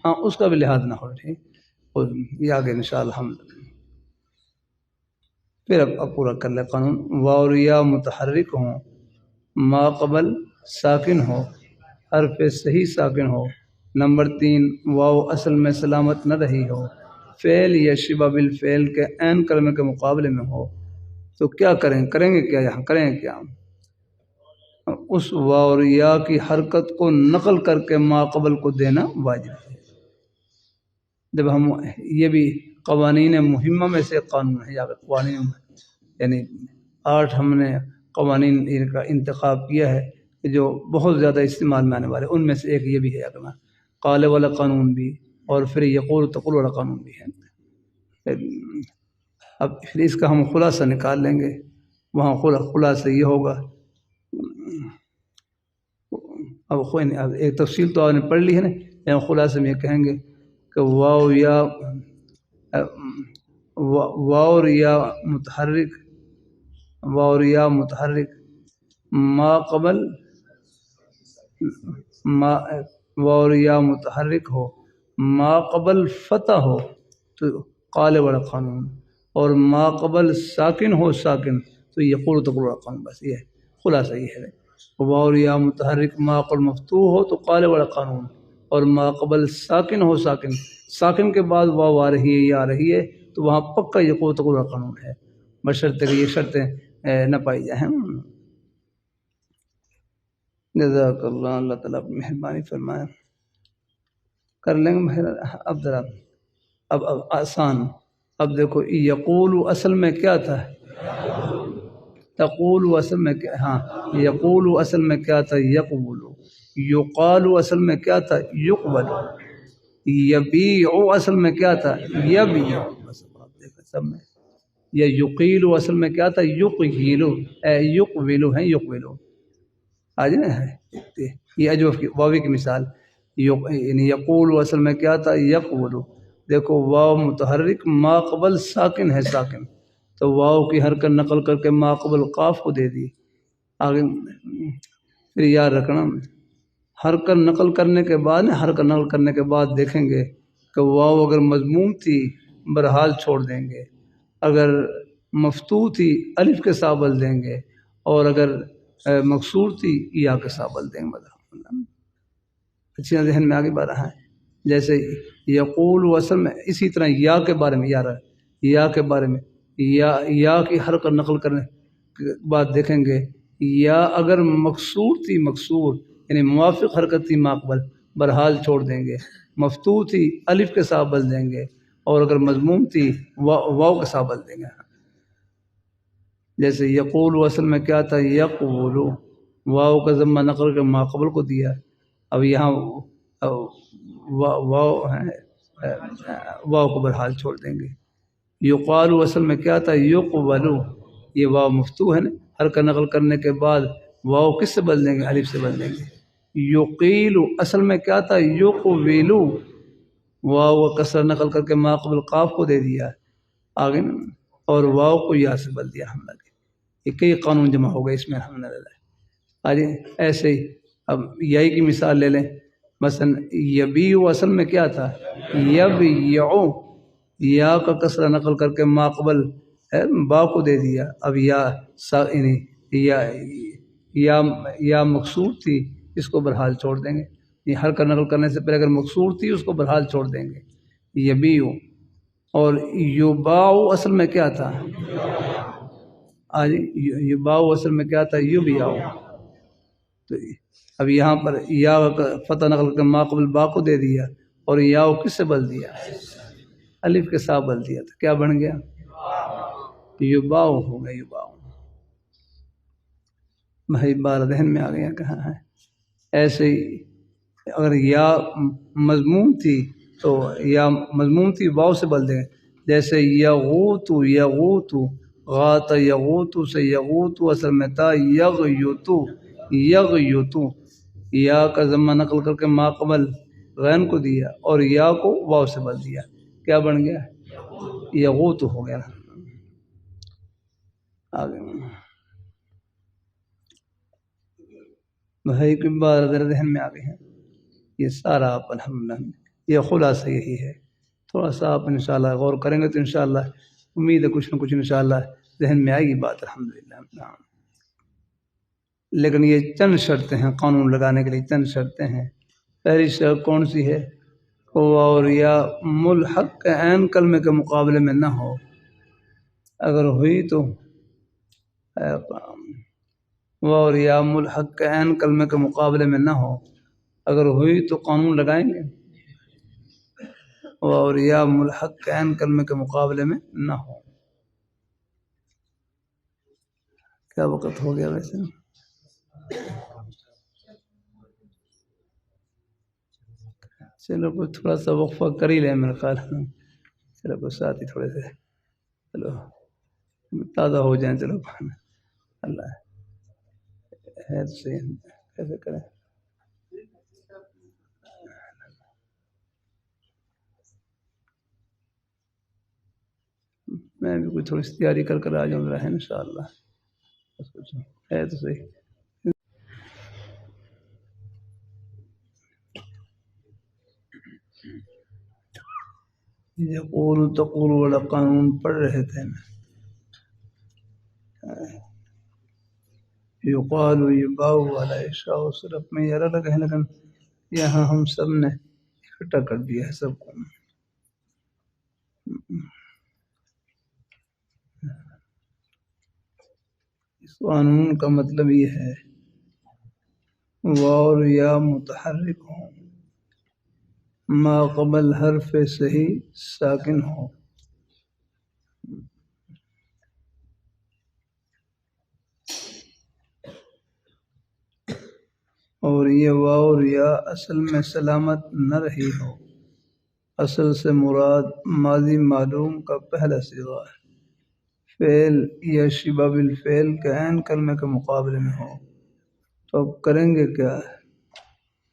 Speaker 1: ہاں اس کا بھی لحاظ نہ ہو، ٹھیک، یہ آگے انشاءاللہ ہم پھر اب پورا کر لیں قانون۔ واو اور یا متحرک ہوں، ما قبل ساکن ہو، حرف صحیح ساکن ہو، نمبر 3 واو اصل میں سلامت نہ رہی ہو، فعل یا شبہ بالفعل کے عین کلمے کے مقابلے میں ہو، تو کیا کریں گے کیا، یہاں کریں گے کیا، اس واو اور یا کی حرکت کو نقل کر کے ما قبل کو دینا واجب ہے۔ جب ہم یہ بھی قوانین مہمہ میں سے قانون ہے، یا قوانین یعنی 8 ہم نے قوانین کا انتخاب کیا ہے کہ جو بہت زیادہ استعمال میں آنے والے، ان میں سے ایک یہ بھی ہے اپنا قال والا قانون بھی، اور پھر یقول تقول والا قانون بھی ہے۔ اب پھر اس کا ہم خلاصہ نکال لیں گے، وہاں خلاصہ یہ ہوگا، اب ایک تفصیل تو آپ نے پڑھ لی ہے نا، یہاں خلاصے میں یہ کہیں گے کہ واو اور یا متحرک ما قبل واو اور یا متحرک ہو، ما قبل فتح ہو تو قال والا قانون، اور ما قبل ساکن ہو ساکن تو یقول تقول والا قانون، بس یہ خلاصہ یہ ہے۔ واو اور یا متحرک ما قبل مفتوح ہو تو قال والا قانون، اور ما قبل ساکن ہو ساکن کے بعد واو آ رہی ہے یا آ رہی ہے تو وہاں پکا یقول تقول والا قانون ہے، بشرطے کہ یہ شرطیں نہ پائی جائیں۔ جزاک اللہ، اللہ تعالیٰ مہربانی فرمائے، کر لیں گے۔ اب ذرا اب آسان، اب دیکھو یقول اصل میں کیا تھا، تقول اصل میں کیا، ہاں یقول اصل میں کیا تھا، یقبل، یقال اصل میں کیا تھا، یقبل، یبیع اصل میں کیا تھا، یبیع، بس آپ دیکھیں سب میں، یا یقیل اصل میں کیا تھا، یقیل، یقبل ہے، یقبل آج نا ہے، یہ اجوف کی واوی کی مثال، یعنی یقول اصل میں کیا تھا، یقبل، دیکھو واو متحرک ما قبل ساکن ہے، ساکن تو واو کی حرکت نقل کر کے ما قبل قاف کو دے دی، آگے پھر یاد رکھنا حرکت نقل کرنے کے بعد، حرکت نقل کرنے کے بعد دیکھیں گے کہ واو اگر مضموم تھی برحال چھوڑ دیں گے، اگر مفتوح تھی الف کے ساتھ بدل دیں گے، اور اگر مکسور تھی یا کے ساتھ بدل دیں گے۔ اچھی ذہن میں آگے بڑھ رہا ہے، جیسے یقول وصل میں اسی طرح یا کے بارے میں، یا کے بارے میں یا کی حرکت نقل کرنے کے بعد دیکھیں گے، یا اگر مکسور تھی، مکسور یعنی موافق حرکت تھی ماقبل، برحال چھوڑ دیں گے، مفتوح تھی الف کے ساتھ بدل دیں گے، اور اگر مضموم تھی واو کے ساتھ بدل دیں گے۔ جیسے یقول اصل میں کیا تھا، یقول، واو کا ضمہ نقل کر ماقبل کو دیا، اب یہاں واو کو برحال چھوڑ دیں گے۔ یقال اصل میں کیا تھا، یقبل، یہ واو مفتوح ہے نا، حرکت نقل کرنے کے بعد واو کس سے بدل دیں گے، الف سے بدل دیں گے۔ یقیل اصل میں کیا تھا، یقبل، واو کسر نقل کر کے ماقبل قاف کو دے دیا آگے، اور واو کو یا سے بدل دیا، یہ کئی قانون جمع ہو گئے اس میں الحمدللہ۔ آج ایسے ہی اب یائی کی مثال لے لیں، مثلا یبیع اصل میں کیا تھا؟ یبیع، یا کا کسرہ نقل کر کے ما قبل با کو دے دیا. اب یا مقصور تھی، اس کو برحال چھوڑ دیں گے. یہ ہر کا نقل کرنے سے پہلے اگر مقصور تھی اس کو برحال چھوڑ دیں گے. یبیع. اور یباع اصل میں کیا تھا؟ یباع اصل میں کیا تھا؟ یبیع. تو اب یہاں پر یا فتح نقل کر ما قبل با کو دے دیا، اور یا کس سے بدل دیا؟ الف کے ساتھ بدل دیا. تو کیا بن گیا؟ یباع ہو گیا. یباع. بھائی بار ذہن میں آ گیا کہاں ہے؟ ایسے ہی اگر یا مضموم تھی تو یا مضموم تھی واو سے بدل دیں. جیسے یغوت، یغوت، غات یغوت سے یغوت اصل میں تھا یغیتو، یغیتو. یا کا ضمہ نقل کر کے ما قبل غین کو دیا اور یا کو واو سے بدل دیا. کیا بن گیا؟ یغوت ہو گیا. آگے بھائی کی بات ذہن میں آ گئی ہے. یہ سارا آپ الحمدللہ یہ خلاصہ یہی ہے. تھوڑا سا آپ انشاءاللہ غور کریں گے تو انشاءاللہ امید ہے کچھ نہ کچھ انشاءاللہ ذہن میں آئے گی بات الحمدللہ. لیکن یہ چند شرطیں ہیں قانون لگانے کے لیے، چند شرطیں ہیں. پہلی شرط کون سی ہے؟ اور یا ملحق کے عین کلمے کے مقابلے میں نہ ہو. اگر ہوئی تو اور یا ملحق کے عین کلمے کے مقابلے میں نہ ہو، اگر ہوئی تو قانون لگائیں گے. اور یا ملحق کے عین کلمے کے مقابلے میں نہ ہو. کیا وقت ہو گیا ویسے؟ چلو کوئی تھوڑا سا وقفہ کر ہی لیں میرے خیال. چلو کوئی ساتھ ہی تھوڑے سے چلو تازہ ہو جائیں. چلو اللہ ہے تو صحیح، کیسے کریں. میں بھی کچھ تھوڑی سی تیاری کر آ جاؤں گا انشاءاللہ. ہے تو صحیح. یقول تقول والا قانون پڑھ رہے تھے نا. یقال یباع والا عشاء صرف میں یار لگا ہے، لیکن یہاں ہم سب نے اکٹھا کر دیا ہے سب کو. اس قانون کا مطلب یہ ہے واو اور یا متحرک ہوں، ما قبل حرف صحیح ساکن ہو. اور یہ واو اور یا اصل میں سلامت نہ رہی ہو. اصل سے مراد ماضی معلوم کا پہلا صیغہ ہے، فعل یا شبہ بالفعل کے عین کلمے کے مقابلے میں ہو. تو اب کریں گے کیا؟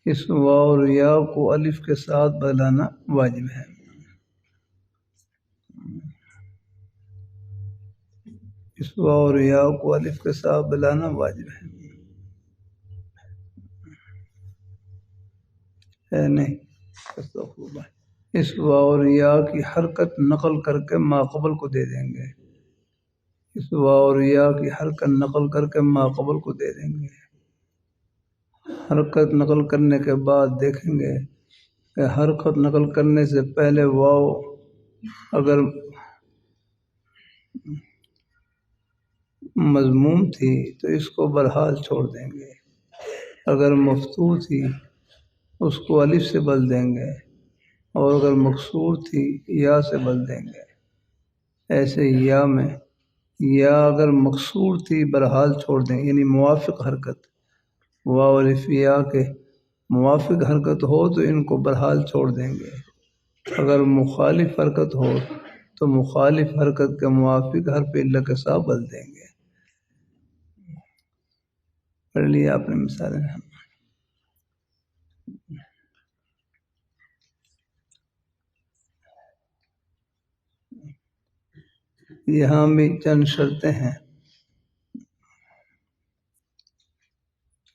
Speaker 1: اس واو اور یا کو الف کے ساتھ بدلانا واجب ہے. اس واو اور یا کو الف کے ساتھ بدلانا واجب ہے. نہیں، اس واو اور یا کی حرکت نقل کر کے ما قبل کو دے دیں گے. اس واو اور یا کی حرکت نقل کر کے ما قبل کو دے دیں گے. حرکت نقل کرنے کے بعد دیکھیں گے کہ حرکت نقل کرنے سے پہلے واو اگر مضموم تھی تو اس کو برحال چھوڑ دیں گے. اگر مفتوح تھی اس کو الف سے بدل دیں گے، اور اگر مکسور تھی یا سے بدل دیں گے. ایسے یا میں یا اگر مکسور تھی برحال چھوڑ دیں، یعنی موافق حرکت واو الف یا کے موافق حرکت ہو تو ان کو برحال چھوڑ دیں گے. اگر مخالف حرکت ہو تو مخالف حرکت کے موافق حرف علت کے ساتھ بدل دیں گے. پڑھ لیا آپ نے مثالیں. یہاں بھی چند شرطیں ہیں.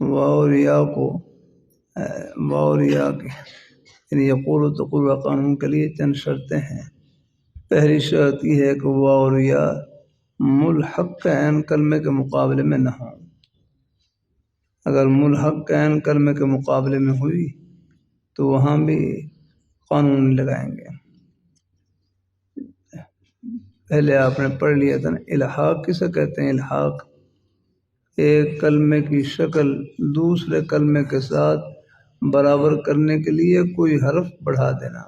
Speaker 1: واو اور یا کو واو اور یا کی یعنی یقول و تقول قانون کے لیے چند شرطیں ہیں۔ پہلی شرط یہ ہے کہ واو اور یا ملحق عین کلمے کے مقابلے میں نہ ہوں۔ اگر ملحق عین کلمے کے مقابلے میں ہوئی تو وہاں بھی قانون لگائیں گے۔ پہلے آپ نے پڑھ لیا تھا نا، الحاق کسے کہتے ہیں؟ الحاق ایک کلمے کی شکل دوسرے کلمے کے ساتھ برابر کرنے کے لیے کوئی حرف بڑھا دینا،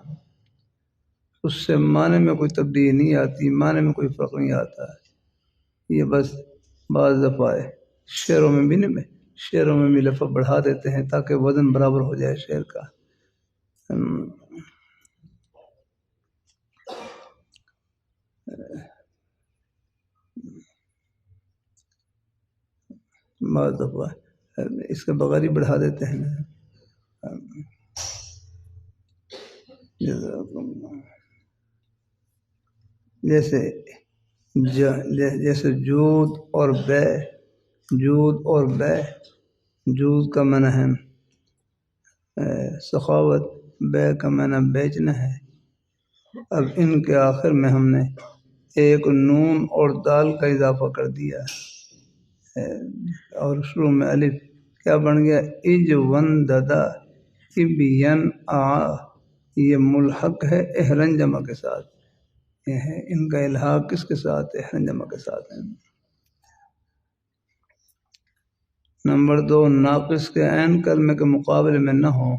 Speaker 1: اس سے معنی میں کوئی تبدیلی نہیں آتی، معنی میں کوئی فرق نہیں آتا۔ یہ بس بعض دفعہ شعروں میں بھی لفظ بڑھا دیتے ہیں تاکہ وزن برابر ہو جائے شعر کا۔ بعض دفعہ اس کے بغیر ہی بڑھا دیتے ہیں۔ جیسے جود اور بے، جود کا معنی ہے سخاوت، بے کا معنی بیچنا ہے۔ اب ان کے آخر میں ہم نے ایک نون اور دال کا اضافہ کر دیا اور شروع میں الف، کیا بن گیا؟ اجونددہ، ابین آ، یہ ملحق ہے احرن جمع کے ساتھ۔ یہ ہے ان کا الحاق کس کے ساتھ؟ احرن جمع کے ساتھ ہے۔ نمبر 2، ناقص کے عین کلمے کے مقابلے میں نہ ہو۔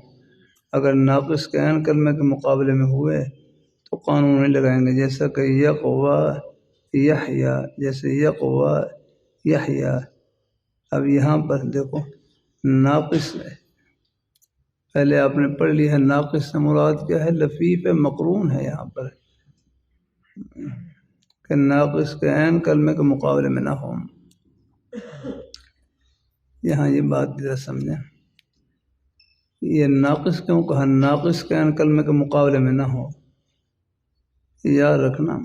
Speaker 1: اگر ناقص کے عین کلمے کے مقابلے میں ہوئے تو قانون نہیں لگائیں گے، جیسا کہ یقوی یحییٰ، جیسے یقوی یحییٰ۔ اب یہاں پر دیکھو ناقص ہے، پہلے آپ نے پڑھ لی ہے ناقص سے مراد کیا ہے؟ لفیف مقرون ہے یہاں پر، کہ ناقص کے عین کلمے کے مقابلے میں نہ ہوں۔ یہاں یہ بات ذرا سمجھیں، یہ ناقص کیوں کہا؟ ناقص کے عین کلمے کے مقابلے میں نہ ہو، یاد رکھنا۔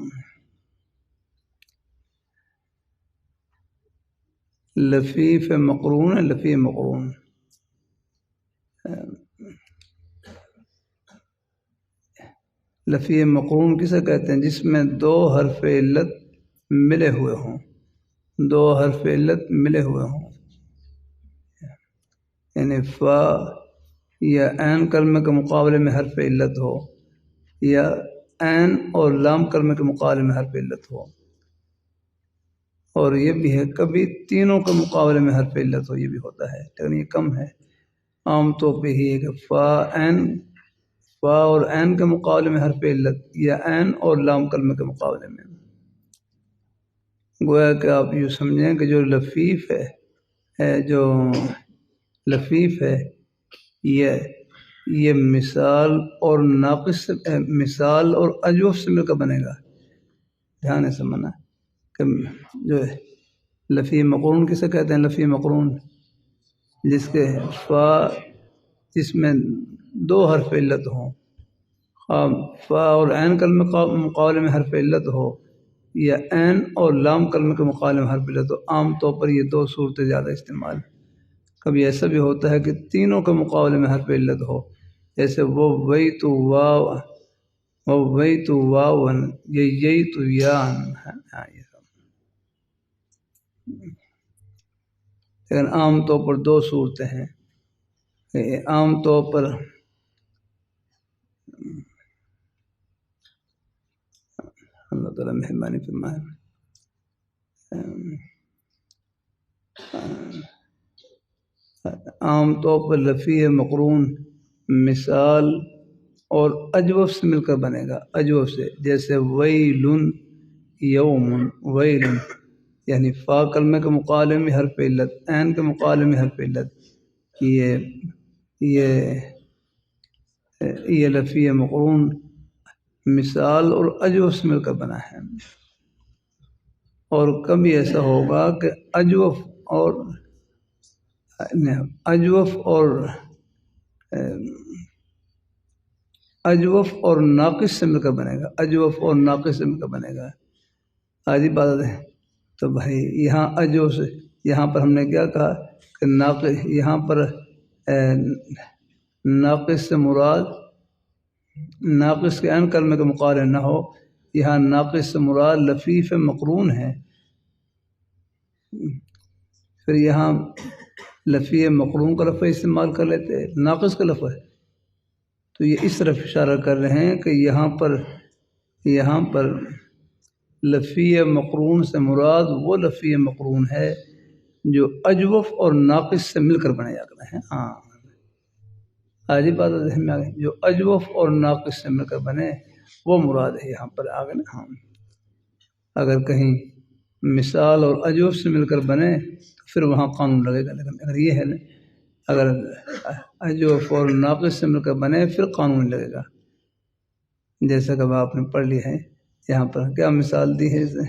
Speaker 1: لفیف مقرون ہے، لفیف مقرون، لفیف مقرون کسے کہتے ہیں؟ جس میں دو حرف علت ملے ہوئے ہوں، دو حرف علت ملے ہوئے ہوں، یعنی فا یا عین کلمے کے مقابلے میں حرف علت ہو، یا عین اور لام کلمے کے مقابلے میں حرف علت ہو، اور یہ بھی ہے کبھی تینوں کے مقابلے میں حرف علت ہو، یہ بھی ہوتا ہے لیکن یہ کم ہے۔ عام طور پہ ہی ہے کہ فا اور عین کے مقابلے میں حرف علت، یا عین اور لام کلمے کے مقابلے میں۔ گویا کہ آپ یوں سمجھیں کہ جو لفیف ہے یہ مثال اور ناقص، مثال اور اجوف سے مل کر بنے گا۔ دھیان سے سمجھنا کہ جو لفیف مقرون کسے کہتے ہیں؟ لفیف مقرون جس کے فا، جس میں دو حرف علت ہوں، فا اور عین کلمے مقابلے میں حرف علت ہو، یا عین اور لام کلمے کے مقابلے میں حرف علت ہو۔ عام طور پر یہ دو صورتیں زیادہ استعمال، کبھی ایسا بھی ہوتا ہے کہ تینوں کے مقابلے میں حرف علت ہو، جیسے وہ وئی تو واون، یہ تو یان ہے، لیکن عام طور پر دو صورتیں ہیں۔ عام طور پر اللہ تعالیٰ مہربانی فرمائے، عام طور پر لفیف مقرون مثال اور اجوف سے مل کر بنے گا، اجوف سے، جیسے ویلن یومن، ویلن یعنی فا کلمے کے مقابلے میں حرف علت، عین کے مقابلے میں حرف علت، یہ لفیف مقرون مثال اور اجوف سے مل کر بنا ہے۔ اور کبھی ایسا ہوگا کہ اجوف اور ناقص سے مل کر بنے گا، اجوف اور ناقص سے مل کر بنے گا۔ آج بات ہے تو بھائی یہاں اجوف سے، یہاں پر ہم نے کیا کہا کہ ناقص، یہاں پر ناقص سے مراد ناقص کے عین کلمے کے مقارن نہ ہو، یہاں ناقص سے مراد لفیف مقرون ہے، پھر یہاں لفیف مقرون کا لفظ استعمال کر لیتے ہیں، ناقص کا لفظ ہے، تو یہ اس طرف اشارہ کر رہے ہیں کہ یہاں پر لفیف مقرون سے مراد وہ لفیف مقرون ہے جو اجوف اور ناقص سے مل کر بنایا گیا ہے۔ ہاں آج بات ذہن میں آ گئی، جو اجوف اور ناقص سے مل کر بنے وہ مراد ہے یہاں پر آ گئے نا۔ ہاں اگر کہیں مثال اور اجوف سے مل کر بنے تو پھر وہاں قانون لگے گا، لیکن اگر یہ ہے نا، اگر اجوف اور ناقص سے مل کر بنے پھر قانون لگے گا، جیسا کہ آپ نے پڑھ لی ہے۔ یہاں پر کیا مثال دی ہے اسے،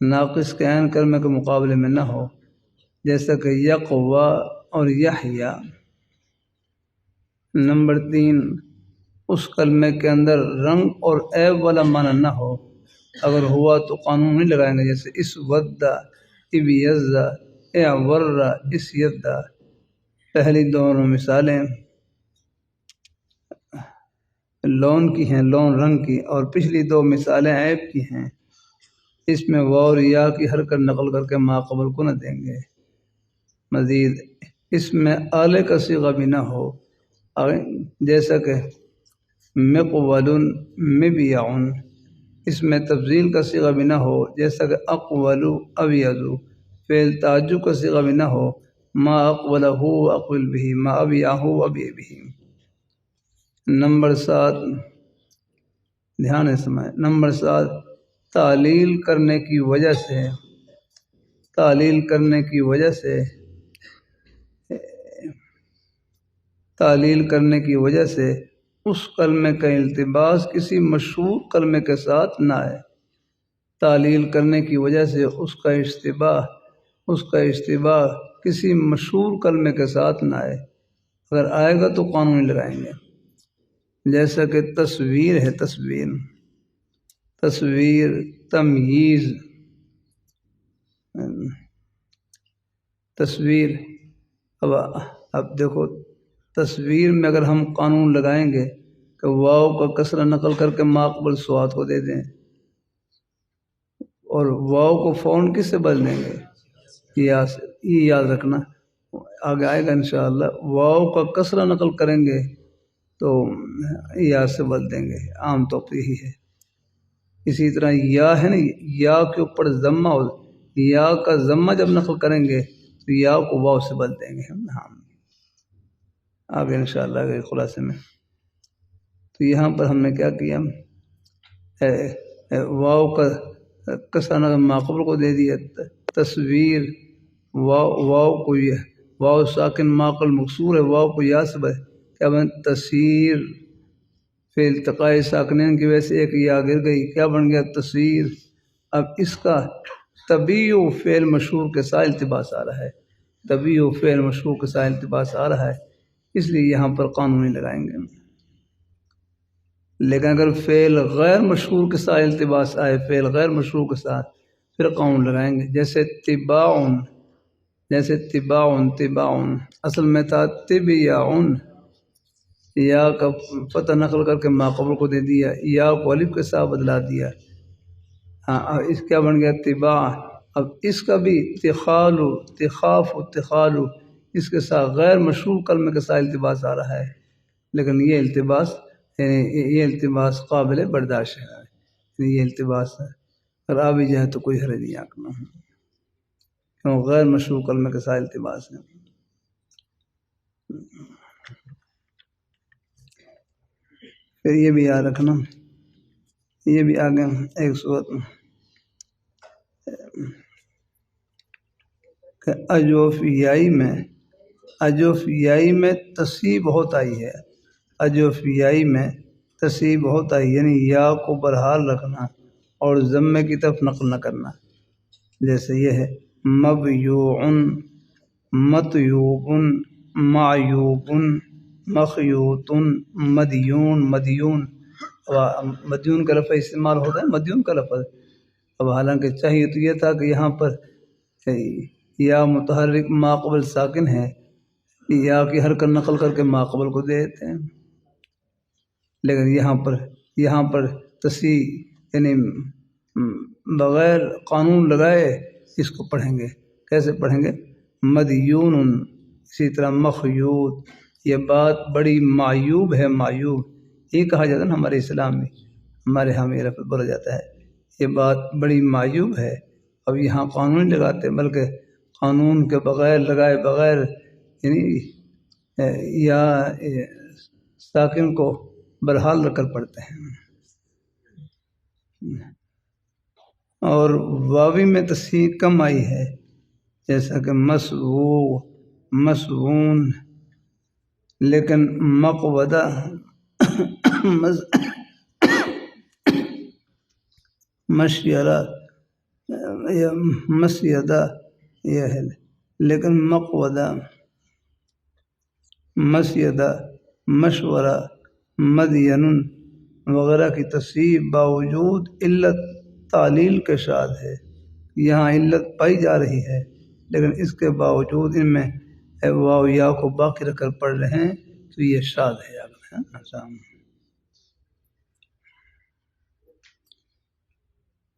Speaker 1: ناقص کے عین کلمے کے مقابلے میں نہ ہو، جیسا کہ یقوا اور یحیا۔ نمبر 3، اس کلمے کے اندر رنگ اور عیب والا معنی نہ ہو، اگر ہوا تو قانون نہیں لگائیں گے، جیسے اس ودا، ابیزا، اعورا، اس یدا۔ پہلی دونوں مثالیں لون کی ہیں، لون رنگ کی، اور پچھلی دو مثالیں عیب کی ہیں۔ اس میں واو اور یا کی حرکت نقل کر کے ما قبل کو نہ دیں گے۔ مزید اس میں آلے کا صیغہ بھی نہ ہو، جیسا کہ مقول مبیع، اس میں تفضیل کا صیغہ بھی نہ ہو، جیسا کہ اقول ابیض۔ فعل تعجب کا صیغہ بھی نہ ہو، ما اقولہ اقبل بھی، ما ابیعہ ابیع بھی۔ نمبر 7، دھیان سے سمجھیں، نمبر 7، تعلیل کرنے کی وجہ سے اس کلمے کا التباس کسی مشہور کلمے کے ساتھ نہ آئے۔ تعلیل کرنے کی وجہ سے اس کا اشتباہ کسی مشہور کلمے کے ساتھ نہ آئے، اگر آئے گا تو قانونی لگائیں گے۔ جیسا کہ تصویر ہے، تصویر، تمییز، تصویر۔ اب دیکھو تصویر میں اگر ہم قانون لگائیں گے کہ واو کا کسرہ نقل کر کے ما قبل سواد کو دے دیں، اور واو کو فون کس سے بدل دیں گے، یا سے۔ یہ یاد رکھنا، آگے آئے گا انشاءاللہ، واو کا کسرہ نقل کریں گے تو یا سے بدل دیں گے، عام طور پر یہی ہے۔ اسی طرح یا ہے نا، یا کے اوپر ضمہ ہو، یا کا ضمہ جب نقل کریں گے تو یا کو واو سے بدل دیں گے۔ ہاں آگے انشاءاللہ آگے خلاصے میں، تو یہاں پر ہم نے کیا کیا، واو کا کسرہ نقل ما قبل کو دے دیا، تصویر، واو کو یہ واو ساکن ما قبل مکسور ہے، واو کو یا سے بدل کیا بن تصویر، فی التقاء ساکنین کی وجہ سے ایک یا گر گئی، کیا بن گیا تصویر۔ اب اس کا طبیع و فعل مشہور کے ساتھ التباس آ رہا ہے، طبیع و فعل مشہور کے ساتھ التباس آ رہا ہے، اس لیے یہاں پر قانونی لگائیں گے۔ لیکن اگر فعل غیر مشہور کے ساتھ التباس آئے، فعل غیر مشہور کے ساتھ، پھر قانون لگائیں گے۔ جیسے تباعن، اصل میں تھا طبیعن، یا کا فتح نقل کر کے ما قبل کو دے دیا، یا کو الف کے ساتھ بدلا دیا، ہاں اس کیا بن گیا طباع۔ اب اس کا بھی تخاف، اس کے ساتھ غیر مشہور کلمے کے ساتھ التباس آ رہا ہے، لیکن یہ التباس قابل برداشت ہے، یہ التباس ہے، اگر آ بھی جائے تو کوئی حرج نہیں آکنا، کیوں غیر مشہور کلمے کے ساتھ التباس ہے۔ پھر یہ بھی یاد رکھنا، یہ بھی آگے ایک صورت کہ اجوفیائی میں تصحیح بہت آئی ہے، اجوفیائی میں تصحیح بہت آئی، یعنی یا کو برحال رکھنا اور ضمے کی طرف نقل نہ کرنا۔ جیسے یہ ہے مبیوعن، مطیوبن، معیوبن، مخیوطن، مدیون کا لفظ استعمال ہوتا ہے، مدیون کا لفظ۔ اب حالانکہ چاہیے تو یہ تھا کہ یہاں پر یا متحرک ما قبل ساکن ہے، یا کی حرکت نقل کر کے ما قبل کو دے دیتے ہیں، لیکن یہاں پر تصحیح یعنی بغیر قانون لگائے اس کو پڑھیں گے۔ کیسے پڑھیں گے؟ مدیون، اسی طرح مخیوط، یہ بات بڑی معیوب ہے، معیوب یہ کہا جاتا ہے نا ہمارے اسلام میں، ہمارے ہاں میرا بولا جاتا ہے یہ بات بڑی معیوب ہے۔ اب یہاں قانون لگاتے بلکہ قانون کے بغیر لگائے بغیر یعنی یا ساکن کو برحال رکھ کر پڑھتے ہیں۔ اور واوی میں تصحیح کم آئی ہے، جیسا کہ مسوو، مسوون، لیکن مقودہ مشیرہ یا مسیدہ یہ ہے، لیکن مقودہ، مسیدہ، مشورہ، مدین وغیرہ کی تصحیح باوجود علت تعلیل کے شاذ ہے۔ یہاں علت پائی جا رہی ہے لیکن اس کے باوجود ان میں واو یا کو باقی رکھ کر پڑھ رہے ہیں تو یہ شاذ ہے۔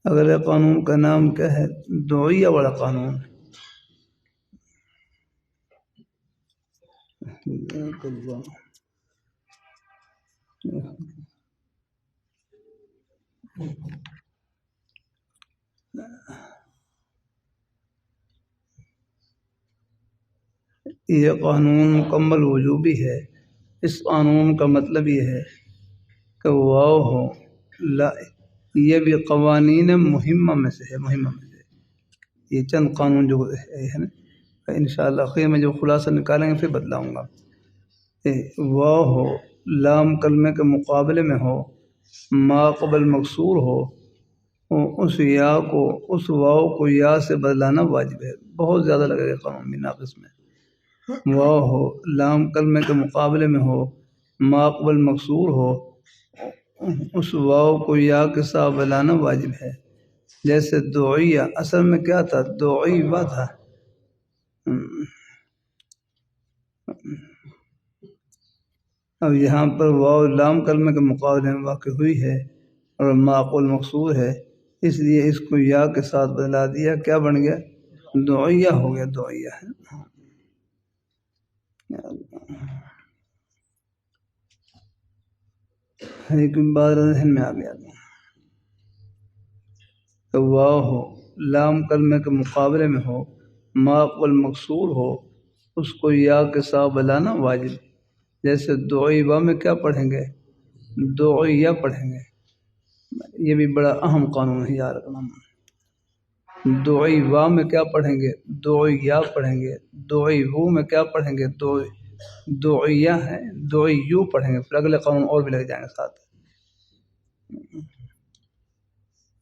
Speaker 1: اگلے قانون کا نام کیا ہے؟ دعیہ والا قانون۔ یہ قانون مکمل وجوبی ہے۔ اس قانون کا مطلب یہ ہے کہ واو ہو لا، یہ بھی قوانین مہمہ میں سے ہے، مہمہ میں سے یہ چند قانون جو ہے نا، انشاءاللہ خیر میں جو خلاصہ نکالیں گے پھر بتلاؤں گا۔ واو ہو لام کلمے کے مقابلے میں ہو، ما قبل مکسور ہو، اس یا کو، اس واو کو یا سے بدلانا واجب ہے۔ بہت زیادہ لگے گا قانون بھی ناقص میں۔ واو ہو لام کلمے کے مقابلے میں ہو، ما قبل مکسور ہو، اس واو کو یا کے ساتھ بدلانا واجب ہے۔ جیسے دعیہ، اصل میں کیا تھا؟ دعیہ تھا۔ اب یہاں پر واو لام کلمے کے مقابلے میں واقع ہوئی ہے اور ما قبل مکسور ہے، اس لیے اس کو یا کے ساتھ بدلا دیا، کیا بن گیا؟ دعیہ ہو گیا، دعیہ ہے۔ لیکن بات ذہن میں آ گیا کہ واو ہو لام کلمے کے مقابلے میں ہو، ما قبل مکسور ہو، اس کو یا کے ساتھ بلانا واجب۔ جیسے دعیہ میں کیا پڑھیں گے؟ دعیہ پڑھیں گے۔ یہ بھی بڑا اہم قانون ہے، یاد رکھنا۔ دعیہ میں کیا پڑھیں گے؟ دعیہ پڑھیں گے۔ دعیہ میں کیا پڑھیں گے؟ دعیہ ہے، دعیو پڑھیں گے۔ پھر اگلے قانون اور بھی لگ جائیں گے ساتھ۔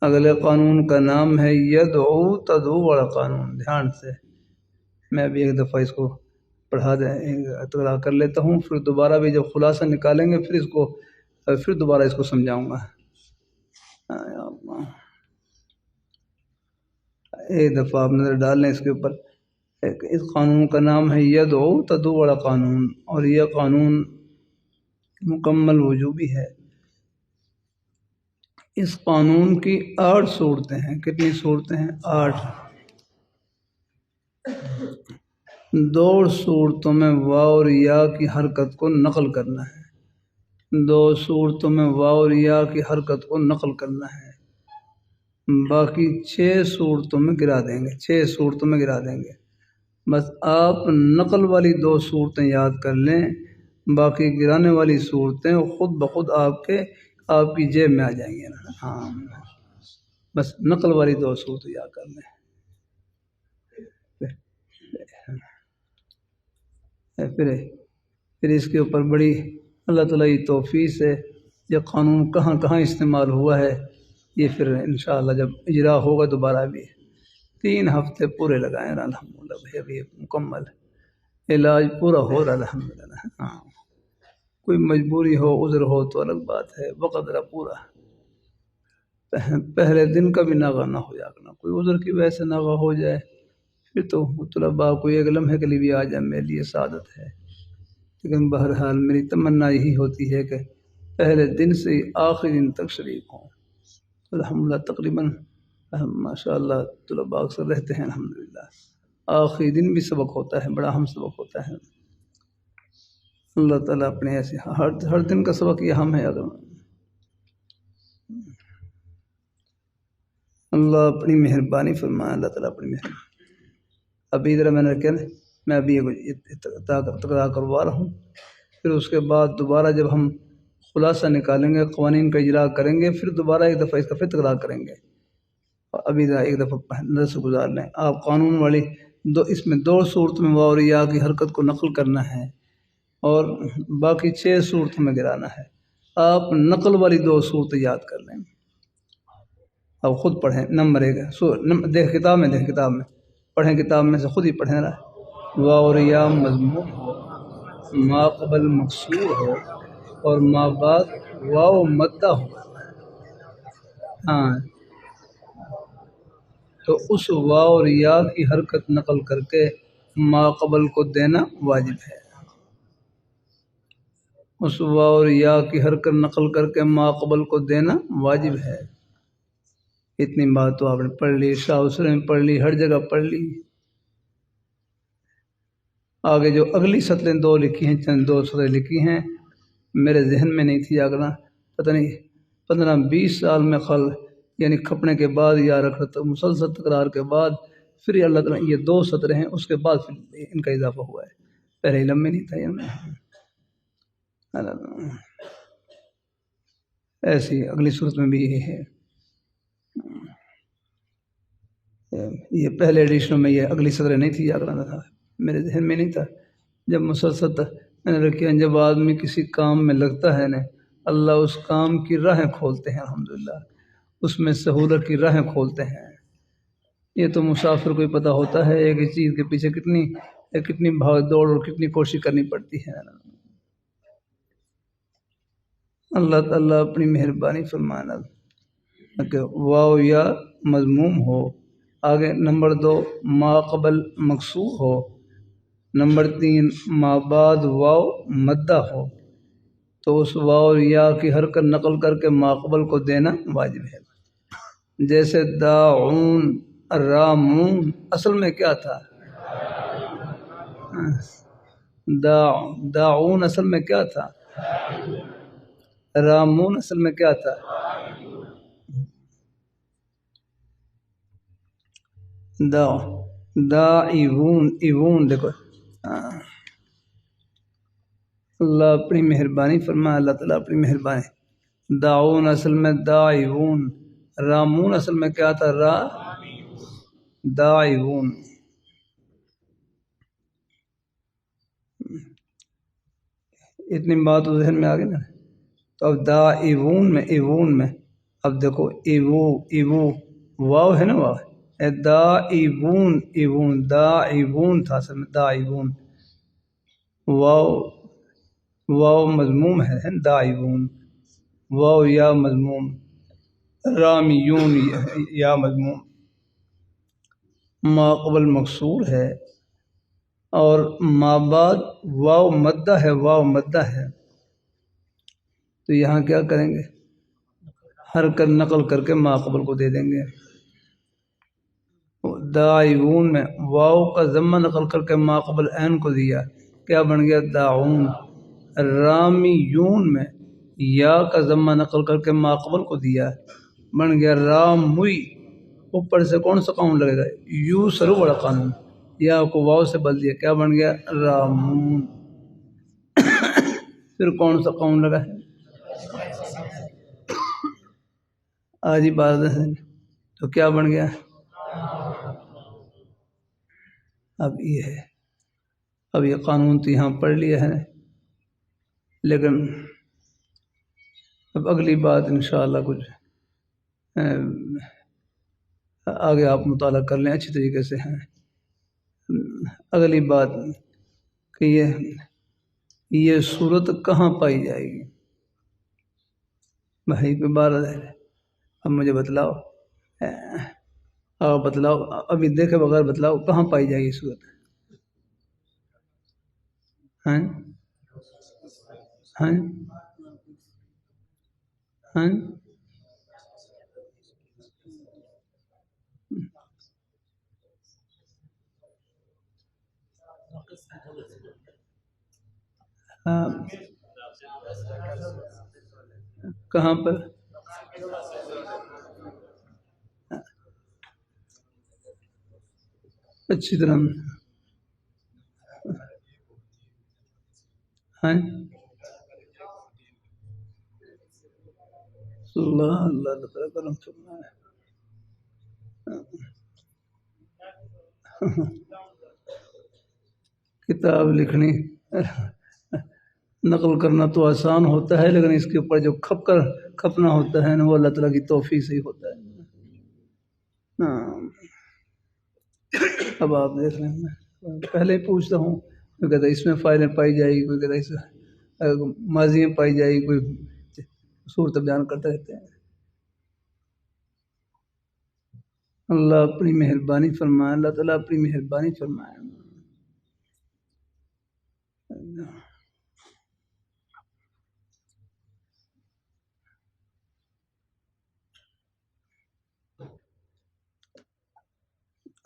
Speaker 1: اگلے قانون کا نام ہے یدعو تدعو والا قانون۔ دھیان سے میں ابھی ایک دفعہ اس کو پڑھا تکرار کر لیتا ہوں، پھر دوبارہ بھی جب خلاصہ نکالیں گے پھر دوبارہ اس کو سمجھاؤں گا۔ ایک دفعہ آپ نظر ڈال لیں اس کے اوپر۔ اس قانون کا نام ہے یدعو تدعو والا قانون، اور یہ قانون مکمل وجوبی ہے۔ اس قانون کی 8 صورتیں ہیں۔ کتنی صورتیں ہیں؟ 8۔ 2 صورتوں میں واو اور یا کی حرکت کو نقل کرنا ہے۔ 2 صورتوں میں واو اور یا کی حرکت کو نقل کرنا ہے۔ باقی 6 صورتوں میں گرا دیں گے، 6 صورتوں میں گرا دیں گے۔ بس آپ نقل والی 2 صورتیں یاد کر لیں، باقی گرانے والی صورتیں خود بخود آپ کی جیب میں آ جائیں گے۔ ہاں بس نقل والی 2 صورتیں یاد کر لیں۔ پھر اس کے اوپر بڑی اللہ تعالیٰ کی توفیق سے یہ قانون کہاں کہاں استعمال ہوا ہے، یہ پھر انشاءاللہ جب اجرا ہوگا دوبارہ بھی 3 ہفتے پورے لگائیں الحمدللہ۔ بھائی ابھی مکمل علاج پورا ہو رہا الحمدللہ۔ ہاں کوئی مجبوری ہو، عذر ہو تو الگ بات ہے، وقت رہا پورا۔ پہلے دن کا بھی ناغہ نہ ہو جائے، کوئی عذر کی وجہ سے ناغہ ہو جائے پھر تو طلباء کو ایک لمحے کے لیے بھی آ جائے میرے لیے سعادت ہے، لیکن بہرحال میری تمنا یہی ہوتی ہے کہ پہلے دن سے ہی آخری دن تک شریک ہوں۔ الحمدللہ تقریباً ماشاء اللہ طلباء اکثر رہتے ہیں الحمدللہ، آخری دن بھی سبق ہوتا ہے، بڑا اہم سبق ہوتا ہے۔ اللہ تعالیٰ اپنے ایسے ہر دن کا سبق یہ اہم ہے۔ اللہ اپنی مہربانی فرمائے، اللہ تعالیٰ اپنی مہربانی۔ ابھی ادھر میں نے کیا میں ابھی تقرار کروا رہا ہوں، پھر اس کے بعد دوبارہ جب ہم خلاصہ نکالیں گے، قوانین کا اجرا کریں گے، پھر دوبارہ ایک دفعہ اس کا پھر تقرار کریں گے۔ ابھی ایک دفعہ نظر سے گزار لیں آپ قانون والی اس میں 2 صورت میں واو اور یا کی حرکت کو نقل کرنا ہے اور باقی 6 صورتوں میں گرانا ہے۔ آپ نقل والی 2 صورتیں یاد کر لیں، اب خود پڑھیں۔ نمبر 1 دیکھ کتاب میں پڑھیں، کتاب میں سے خود ہی پڑھیں رہا۔ واو اور یا مضموم ہو، ما قبل مکسور ہو اور ما بعد واو مدہ ہو، ہاں تو اس واو اور یا کی حرکت نقل کر کے ما قبل کو دینا واجب ہے۔ اس واو اور یا کی حرکت نقل کر کے ما قبل کو دینا واجب ہے۔ اتنی بات تو آپ نے پڑھ لی، شاہ حسین میں پڑھ لی، ہر جگہ پڑھ لی۔ آگے جو اگلی سطریں 2 لکھی ہیں، چند 2 سطریں لکھی ہیں، میرے ذہن میں نہیں تھی، اگلا پتہ نہیں 15-20 سال میں یعنی کھپنے کے بعد یا رکھت مسلسل تکرار کے بعد پھر اللہ تعالیٰ یہ 2 سطریں ہیں، اس کے بعد پھر ان کا اضافہ ہوا ہے، پہلے علم میں نہیں تھا علم میں۔ ایسی اگلی صورت میں بھی یہ ہے، یہ پہلے ایڈیشنوں میں یہ اگلی سطریں نہیں تھی، اگلا تھا میرے ذہن میں نہیں تھا۔ جب مسلسل میں نے رکھی، جب آدمی کسی کام میں لگتا ہے نا، اللہ اس کام کی راہیں کھولتے ہیں، الحمدللہ اس میں سہولت کی راہیں کھولتے ہیں۔ یہ تو مسافر کو ہی پتہ ہوتا ہے ایک چیز کے پیچھے کتنی بھاگ دوڑ اور کتنی کوشش کرنی پڑتی ہے۔ اللہ تعالیٰ اپنی مہربانی فرمانا کہ واو یا مضموم ہو، آگے نمبر 2 ما قبل مکسور ہو، نمبر 3 ما بعد واو مدہ ہو، تو اس واو اور یا کی حرکت نقل کر کے ما قبل کو دینا واجب ہے۔ جیسے داعون، رامون اصل میں کیا تھا؟ داعون اصل میں کیا تھا؟ رامون اصل میں کیا تھا؟ ایوون دیکھو، اللہ اپنی مہربانی فرمائے، اللہ تعالیٰ اپنی مہربانی۔ داعون اصل میں داعون، رامون اصل میں کیا تھا؟ داعون۔ اتنی بات تو ذہن میں آ گئی نا۔ تو اب ایوون میں اب دیکھو ایوو واو ہے نا، واو داعون تھا اصل میں، داعون واو مضموم ہے داعون، واو یا مضموم، رامیون یا مضموم، ما قبل مکسور ہے اور ما بعد واو مدہ ہے، تو یہاں کیا کریں گے؟ حرکت نقل کر کے ما قبل کو دے دیں گے۔ داعون میں واو کا ضمہ نقل کر کے ما قبل عین کو دیا، کیا بن گیا؟ داعون۔ رامیون میں یا کا ضمہ نقل کر کے ما قبل کو دیا، بن گیا رامی۔ اوپر سے کون سا قانون لگے گا؟ یو سرو بڑا قانون، یا کو واو سے بدل دیا، کیا بن گیا؟ رامون۔ پھر کون سا قانون لگا ہے؟ آج ہی بات ہے، تو کیا بن گیا؟ اب یہ ہے، اب یہ قانون تو یہاں پڑھ لیا ہے، لیکن اب اگلی بات انشاءاللہ کچھ آگے آپ مطالعہ کر لیں اچھی طریقے سے ہیں۔ اگلی بات کہ یہ صورت کہاں پائی جائے گی؟ بھائی پہ بار اب مجھے بتلاؤ۔ آپ بتلاؤ، ابھی دیکھے بغیر بتلاؤ کہاں پائی جائے گی صورت؟ ہیں ہیں ہیں ہاں، کہاں پر؟ اچھی طرح ہیں اللہ اللہ اللہ تعالیٰ کرم فرمائے۔ کتاب لکھنی نقل کرنا تو آسان ہوتا ہے، لیکن اس کے اوپر جو کھپنا ہوتا ہے نا، وہ اللہ تعالیٰ کی توفیق سے ہی ہوتا ہے۔ ہاں، اب آپ دیکھ رہے ہیں، پہلے ہی پوچھتا ہوں، کوئی کہتا ہے اس میں فائدیں پائی جائے گی، کوئی کہتا ہے اس میں ماضی میں پائی جائے گی، کوئی صورت بیان کرتے رہتے ہیں۔ اللہ اپنی مہربانی فرمائے، اللہ تعالیٰ اپنی مہربانی فرمائے۔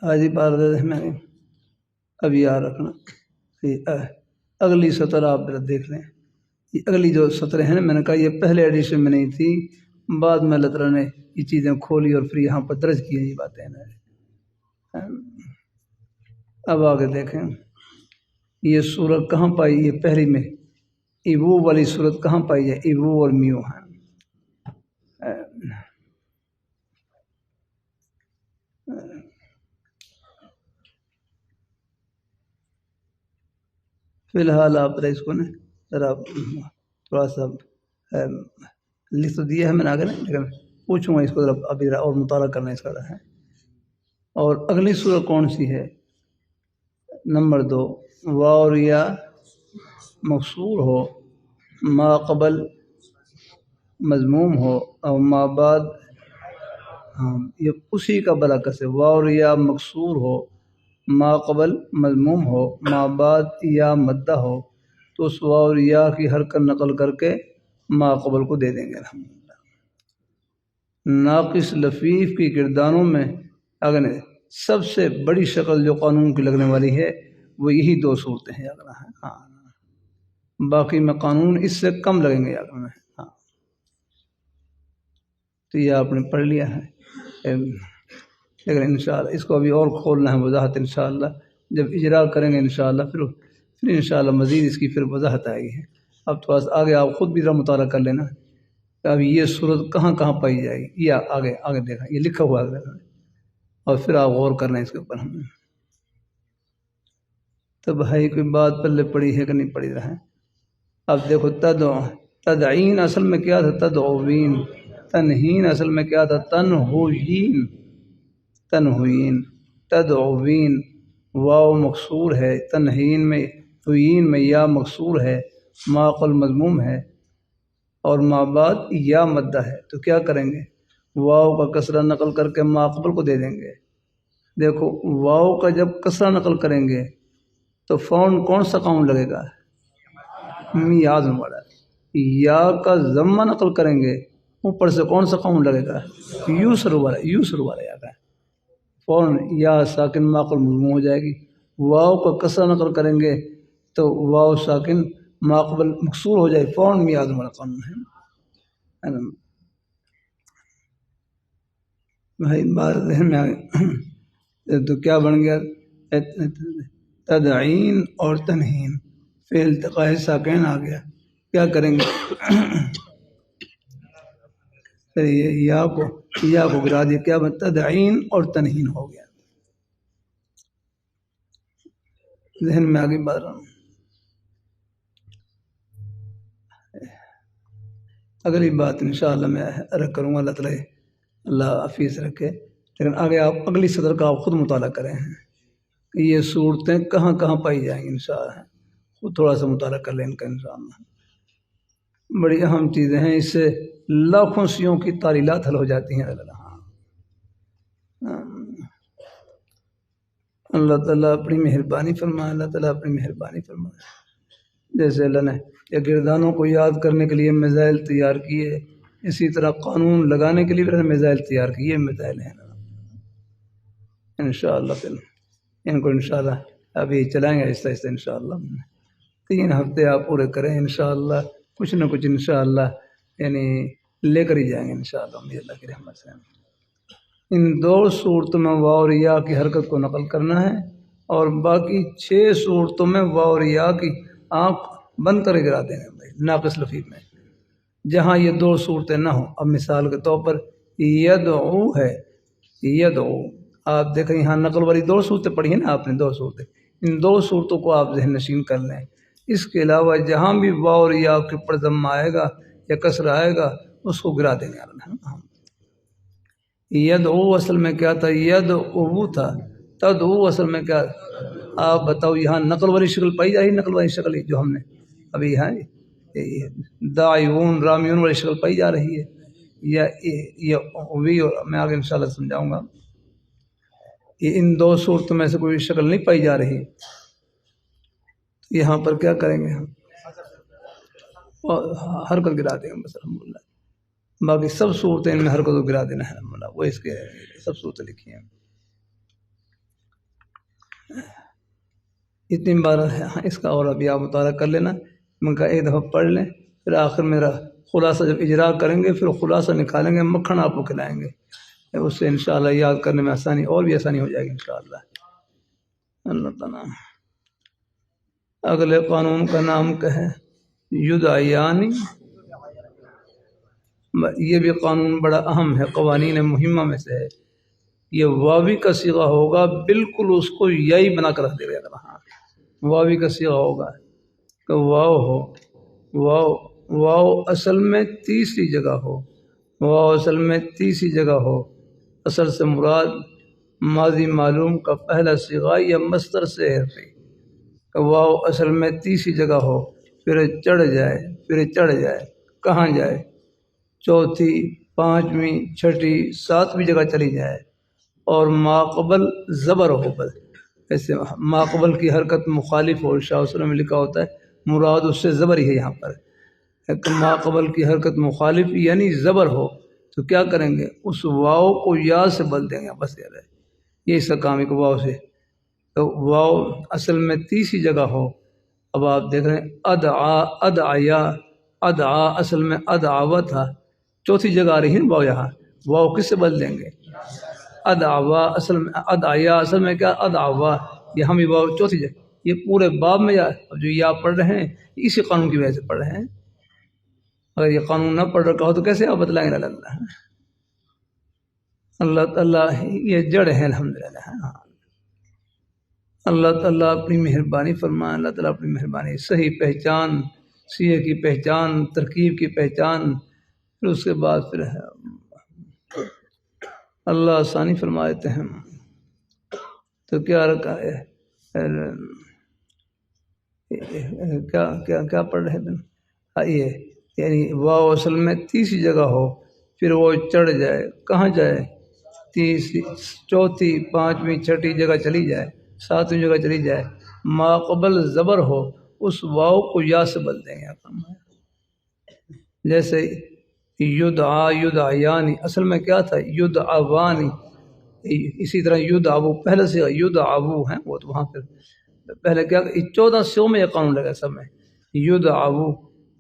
Speaker 1: آج ہی بات میں ابھی یاد رکھنا، اگلی سطر آپ دیکھ لیں، یہ اگلی جو سطریں ہیں نا، میں نے کہا یہ پہلے ایڈیشن میں نہیں تھی، بعد میں اللہ تعالیٰ نے یہ چیزیں کھولی اور پھر یہاں پر درج کی ہیں یہ باتیں نا۔ اب آگے دیکھیں، یہ صورت کہاں پائی؟ یہ پہلی میں ایبو والی صورت کہاں پائی جائے؟ ایبو اور میو ہیں۔ فی الحال آپ اس کو نا ذرا تھوڑا سا لکھ تو دیا ہے میں نے آگے، لیکن پوچھوں گا اس کو ذرا ابھی اور مطالعہ کرنا اس کا ہے۔ اور اگلی صورت کون سی ہے؟ نمبر 2، واو اور یا مقصور ہو، ما قبل مضموم ہو، اور ما بعد، ہاں یہ اسی کا برعکس ہے، واو اور یا مقصور ہو، ما قبل مضموم ہو، ما بعد یا مدہ ہو، تو اس واو اور یا کی حرکت نقل کر کے ما قبل کو دے دیں گے الحمدللہ۔ ناقص لفیف کی کرداروں میں اگر سب سے بڑی شکل جو قانون کی لگنے والی ہے وہ یہی 2 صورتیں ہیں اگر ہیں، ہاں، باقی میں قانون اس سے کم لگیں گے اگر میں، ہاں، تو یہ آپ نے پڑھ لیا ہے، لیکن انشاءاللہ اس کو ابھی اور کھولنا ہے وضاحت، انشاءاللہ جب اجرا کریں گے انشاءاللہ پھر انشاءاللہ مزید اس کی پھر وضاحت آئے گی۔ اب تھوڑا سا آگے آپ خود بھی ذرا مطالعہ کر لینا کہ اب یہ صورت کہاں کہاں پائی جائے گی، یہ آگے دیکھا، یہ لکھا ہوا ہے، اور پھر آپ غور کرنا ہے اس کے اوپر۔ تو بھائی کوئی بات پلے پڑی ہے کہ نہیں پڑی رہے؟ اب دیکھو، تدعین اصل میں کیا تھا؟ تدعوین۔ تنہین اصل میں کیا تھا؟ تنہوین۔ تدعوین واو مقصور ہے، تنہین میں ہوین میں یا مقصور ہے، ما قبل مضموم ہے، اور ما بعد یا مدہ ہے، تو کیا کریں گے؟ واو کا کسرہ نقل کر کے ما قبل کو دے دیں گے۔ دیکھو واو کا جب کسرہ نقل کریں گے تو فون کون سا قانون لگے گا؟ میاز والا۔ یا کا ضمہ نقل کریں گے اوپر سے کون سا قانون لگے گا؟ یوسر والا یا کا فون یا ساکن ما قبل مضموم ہو جائے گی۔ واو کا کسرہ نقل کریں گے تو واو ساکن ما قبل مکسور ہو جائے، فون میاز والا قانون ہے۔ بھائی بات ذہن میں آ گئی تو کیا بن گیا؟ تدعین اور تنہین فعل التقاء ساکن آ گیا، کیا کریں گے؟ یا کو گرا دیا، کیا بن؟ تدعین اور تنہین ہو گیا۔ ذہن میں آگے بات رہا ہوں۔ اگلی بات انشاءاللہ میں رکھ کروں گا، اللہ تعالیٰ اللہ حفیظ رکھے، لیکن آگے آپ اگلی صدر کا آپ خود مطالعہ کریں ہیں کہ یہ صورتیں کہاں کہاں پائی جائیں گی، انشاءاللہ خود تھوڑا سا مطالعہ کر لیں ان کا انشاءاللہ۔ بڑی اہم چیزیں ہیں، اس سے لاکھوں سیوں کی تعلیلات حل ہو جاتی ہیں۔ اللہ تعالیٰ اپنی مہربانی فرمائے، اللہ تعالیٰ اپنی مہربانی فرمائے۔ جیسے اللہ نے یہ گردانوں کو یاد کرنے کے لیے میزائل تیار کیے، اسی طرح قانون لگانے کے لیے بھی میزائل تیار کیے، میزائل ہیں انشاءاللہ۔ پھر ان کو انشاءاللہ ابھی چلائیں گے آہستہ آہستہ انشاءاللہ۔ 3 ہفتے آپ پورے کریں انشاءاللہ، کچھ نہ کچھ انشاءاللہ یعنی لے کر ہی جائیں گے انشاءاللہ امید اللہ کی رحمت سے۔ ان 2 صورتوں میں واو اور یا کی حرکت کو نقل کرنا ہے، اور باقی 6 صورتوں میں واو اور یا کی آنکھ بند کر گرا دینا بھائی ناقص لفظ میں، جہاں یہ 2 صورتیں نہ ہوں۔ اب مثال کے طور پر یدعو ہے، یدعو آپ دیکھیں یہاں نقل والی 2 صورتیں پڑھی ہیں نا آپ نے، 2 صورتیں، ان 2 صورتوں کو آپ ذہن نشین کر لیں۔ اس کے علاوہ جہاں بھی واو اور یا کے پر ضم آئے گا یا کسر آئے گا اس کو گرا دیں گے۔ یدعو اصل میں کیا تھا؟ یدعو تھا۔ تدعو اصل میں کیا؟ آپ بتاؤ یہاں نقل والی شکل پائی جا رہی، نقل والی شکل جو ہم نے ابھی یہاں داعیون رامیون والی شکل پائی جا رہی ہے، یا یہ میں آگے انشاءاللہ سمجھاؤں گا۔ یہ ان 2 صورتوں میں سے کوئی شکل نہیں پائی جا رہی، یہاں پر کیا کریں گے ہم؟ حرکت گرا دیں گے بس الحمدللہ۔ باقی سب صورتیں ان میں حرکت کو گرا دینا ہے الحمدللہ، وہ اس کے سب صورتیں لکھی ہیں۔ اتنی بار اس کا اور ابھی آپ مطالعہ کر لینا، میں کہا ایک دفعہ پڑھ لیں، پھر آخر میرا خلاصہ جب اجرا کریں گے پھر خلاصہ نکالیں گے، مکھن آپ کو کھلائیں گے، اس سے انشاءاللہ یاد کرنے میں آسانی اور بھی آسانی ہو جائے گی انشاءاللہ۔ اللہ تعالیٰ اگلے قانون کا نام کیا ہے؟ یدعیانی۔ یہ بھی قانون بڑا اہم ہے، قوانین مہمہ میں سے ہے۔ یہ واوی کا صیغہ ہوگا، بالکل اس کو یائی بنا کر رکھ دے گا۔ ہاں واوی کا صیغہ ہوگا کہ واو ہو، واو اصل میں تیسری جگہ ہو، واو اصل میں تیسری جگہ ہو، اصل سے مراد ماضی معلوم کا پہلا صیغہ یا مصدر سے حرفی، کہ واو اصل میں تیسری جگہ ہو، پھر چڑھ جائے، پھر چڑھ جائے، کہاں جائے؟ چوتھی، پانچویں، چھٹی، ساتویں جگہ چلی جائے، اور ماقبل زبر ہو۔ بس ایسے ماقبل کی حرکت مخالف ہو، شاہ وسلم میں لکھا ہوتا ہے مراد اس سے زبر ہی ہے یہاں پر، ماقبل کی حرکت مخالف یعنی زبر ہو تو کیا کریں گے؟ اس واو کو یا سے بدل دیں گے، بس یہ اس کا کام ہے کہ واو سے، تو واو اصل میں تیسری جگہ ہو۔ اب آپ دیکھ رہے ہیں ادعا، ادعیا، ادعا اصل میں ادعوا تھا، چوتھی جگہ آ رہی ہے واو، یہاں واو کس سے بدل دیں گے؟ ادعوا اصل میں، ادعیا اصل میں کیا؟ ادعوا، یہاں بھی واو چوتھی جگہ۔ یہ پورے باب میں جو یا پڑھ رہے ہیں اسی قانون کی وجہ سے پڑھ رہے ہیں، اگر یہ قانون نہ پڑھ رکھا ہو تو کیسے آپ بتلائیں گے؟ اللہ تعالیٰ یہ جڑ ہے الحمدللہ۔ اللہ تعالیٰ اپنی مہربانی فرمائے، اللہ تعالیٰ اپنی مہربانی، صحیح پہچان، سیغے کی پہچان، ترکیب کی پہچان، پھر اس کے بعد پھر اللہ آسانی فرما دیتے ہیں۔ تو کیا رکھا ہے؟ کیا پڑھ رہے تھے؟ یہ یعنی واو اصل میں تیسری جگہ ہو، پھر وہ چڑھ جائے، کہاں جائے؟ تیسری، چوتھی، پانچویں، چھٹی جگہ چلی جائے، ساتویں جگہ چلی جائے، ماقبل زبر ہو، اس واو کو یا سے بدل دیں گے۔ جیسے یدعا، یدعیانی اصل میں کیا تھا؟ یدعوانی، اسی طرح یدعو پہلے سے یدعو ہیں، وہ تو وہاں پہ پہلے کیا 14 سو میں یہ قانون لگا سب میں، یدعو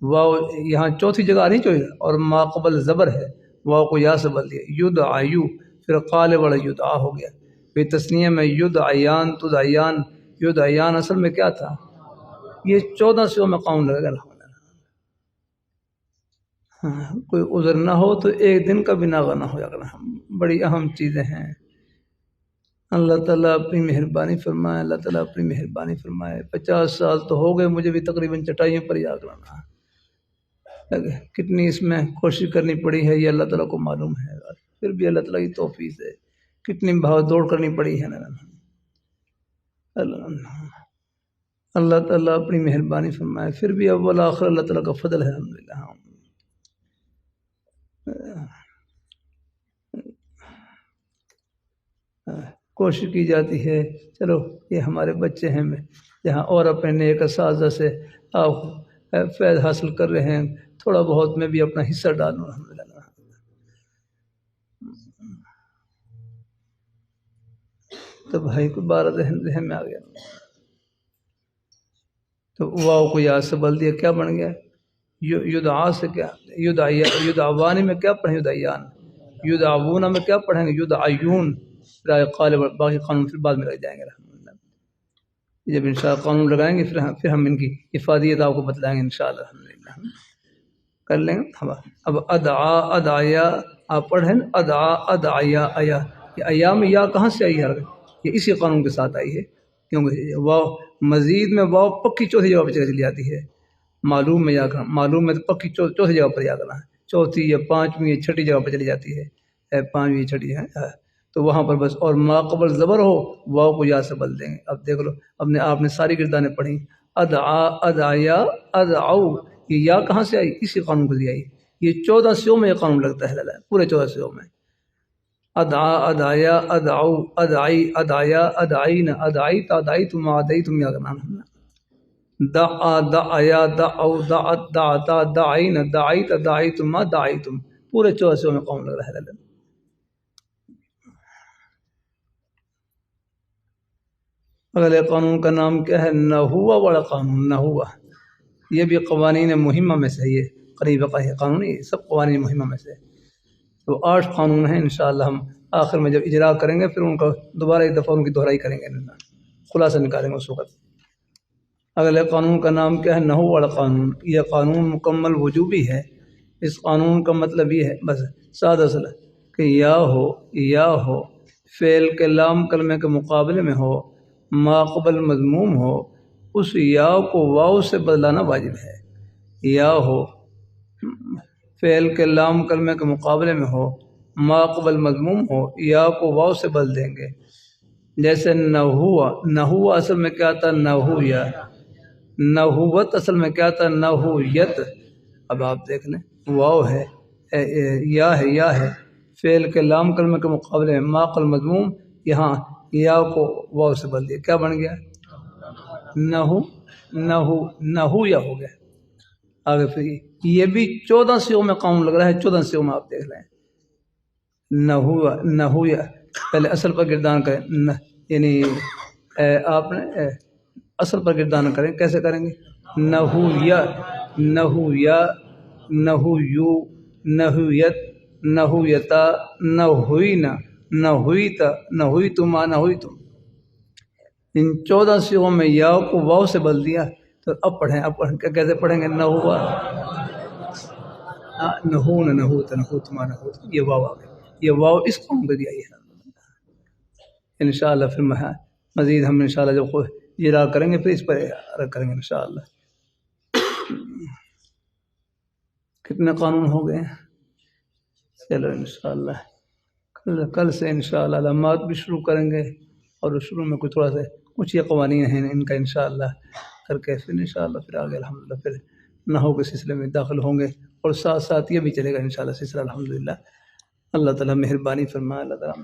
Speaker 1: واو یہاں چوتھی جگہ آ رہی چوتھی، اور ماقبل زبر ہے، واو کو یا سے بدل دیا، یدعیو، پھر قالب والا یدعا ہو گیا، پھر تسنیہ میں یدعیان، تدعیان، یدعیان اصل میں کیا تھا؟ یہ 14 سو میں قانون لگا گا۔ کوئی عذر نہ ہو تو ایک دن کا بھی ناغہ نہ ہو جائے، بڑی اہم چیزیں ہیں۔ اللہ تعالیٰ اپنی مہربانی فرمائے، اللہ تعالیٰ اپنی مہربانی فرمائے۔ 50 سال تو ہو گئے مجھے بھی تقریباً چٹائیوں پر یاد رہنا، کتنی اس میں کوشش کرنی پڑی ہے یہ اللہ تعالیٰ کو معلوم ہے، پھر بھی اللہ تعالیٰ کی توفیق سے کتنی بھاگ دوڑ کرنی پڑی ہے نا۔ اللہ تعالیٰ اپنی مہربانی فرمائے، پھر بھی اول آخر اللہ تعالیٰ کا فضل ہے الحمدللہ۔ کوشش کی جاتی ہے چلو یہ ہمارے بچے ہیں جہاں اور اپنے نیک اساتذہ سے آپ فیض حاصل کر رہے ہیں، تھوڑا بہت میں بھی اپنا حصہ ڈالوں الحمدللہ۔ تو بھائی کو 12 ذہن میں آ گیا، تو واو کو یا سے بل دیا، کیا بن گیا؟ یدعا سے کیا یدعوانی میں کیا پڑھیں یدعیان، یدعوون میں کیا پڑھیں گے یدعیون، باقی قانون پھر بعد میں لگ جائیں گے الحمدللہ۔ جب انشاءاللہ قانون لگائیں گے پھر ہم ان کی افادیت آپ کو بتلائیں گے انشاءاللہ الحمدللہ، کر لیں گے۔ اب ادعا ادعیا آپ پڑھیں، ادعا ادعیا ایا، یہ ایا میں یا کہاں سے آئی ہے؟ یہ اسی قانون کے ساتھ آئی ہے، کیونکہ واو مزید میں واو پکی چوتھی جگہ پر چلی جاتی ہے، معلوم میں یا معلوم میں تو پکی چوتھی جگہ پر یا کرنا ہے، چوتھی یا پانچویں یا چھٹی جگہ پر چلی جاتی ہے، پانچویں چھٹی ہے، تو وہاں پر بس اور ما قبل زبر ہو واو کو یا سے بل دیں گے۔ اب دیکھ لو آپ نے ساری گردانیں پڑھی، ادعا ادعیا ادعو، یہ یا کہاں سے آئی؟ اسی قانون کو آئی، یہ 14 سیوں میں یہ قانون لگتا ہے پورے 14 سیوں میں، ادعا ادعیا ادعو ادعی ادعیا ادعین ادعیت ادعیتم ادعیتم یا کرنا، دعا دعیا دعو دعت دعتا دعین دعیت دعیتم دعیتم، پورے 14 سیوں میں قانون لگ رہا ہے۔ اگلے قانون کا نام کیا ہے؟ نحو والا قانون، نحو، یہ بھی قوانین مہمہ میں سے، یہ قریب قانون، یہ سب قوانین مہمہ میں سے، تو 8 قانون ہیں انشاءاللہ۔ ہم آخر میں جب اجرا کریں گے پھر ان کا دوبارہ ایک دفعہ ان کی دہرائی کریں گے، خلاصہ نکالیں گے اس وقت۔ اگلے قانون کا نام کیا ہے؟ نحو والا قانون، یہ قانون مکمل وجوبی ہے۔ اس قانون کا مطلب یہ ہے بس سادہ سا کہ یا ہو فعل کے لام کلمے کے مقابلے میں ہو، ما قبل مضموم ہو، اس یا کو واو سے بدلانا واجب ہے۔ یا ہو فعل کے لام کلمے کے مقابلے میں ہو، ما قبل مضموم ہو، یا کو واو سے بدل دیں گے۔ جیسے نحو اصل میں کیا تھا؟ نحویا، نحوت اصل میں کیا تھا؟ نحویت۔ اب آپ دیکھ لیں واو ہے یا ہے فعل کے لام کلمے کے مقابلے میں ما قبل مضموم، یہاں یا کو واو سے بدل دیا، کیا بن گیا؟ نحو یا ہو گیا۔ آگے پھر یہ بھی 14 سیوں میں قانون لگ رہا ہے، 14 سیوں میں آپ دیکھ رہے ہیں۔ نحو یا پہلے اصل پر گردان کریں، یعنی آپ نے اصل پر گردان کریں، کیسے کریں گے؟ نحویا نحویا نحویو نحویت نحویتا نحوینا نحویتا نحویتما نحویتم، ان 14 سیغوں میں یا کو واو سے بدل دیا۔ تو اب پڑھیں کیسے پڑھیں گے؟ نحوا نحون نحوت نحوتما نحوت، یہ واو آ گئی، یہ واو اس قوم پہ دیا ہے انشاءاللہ۔ پھر مزید ہم انشاءاللہ جب اجرا کریں گے پھر اس پر کریں گے انشاءاللہ۔ کتنے قانون ہو گئے؟ چلو انشاءاللہ کل سے انشاءاللہ علامات بھی شروع کریں گے، اور شروع میں کچھ یہ قوانین ہیں ان کا انشاءاللہ کر کے پھر انشاءاللہ پھر آگے الحمدللہ پھر نحو کے سلسلے میں داخل ہوں گے، اور ساتھ ساتھ یہ بھی چلے گا انشاءاللہ سلسلہ الحمدللہ۔ اللہ تعالیٰ مہربانی فرمائے، اللہ تعالیٰ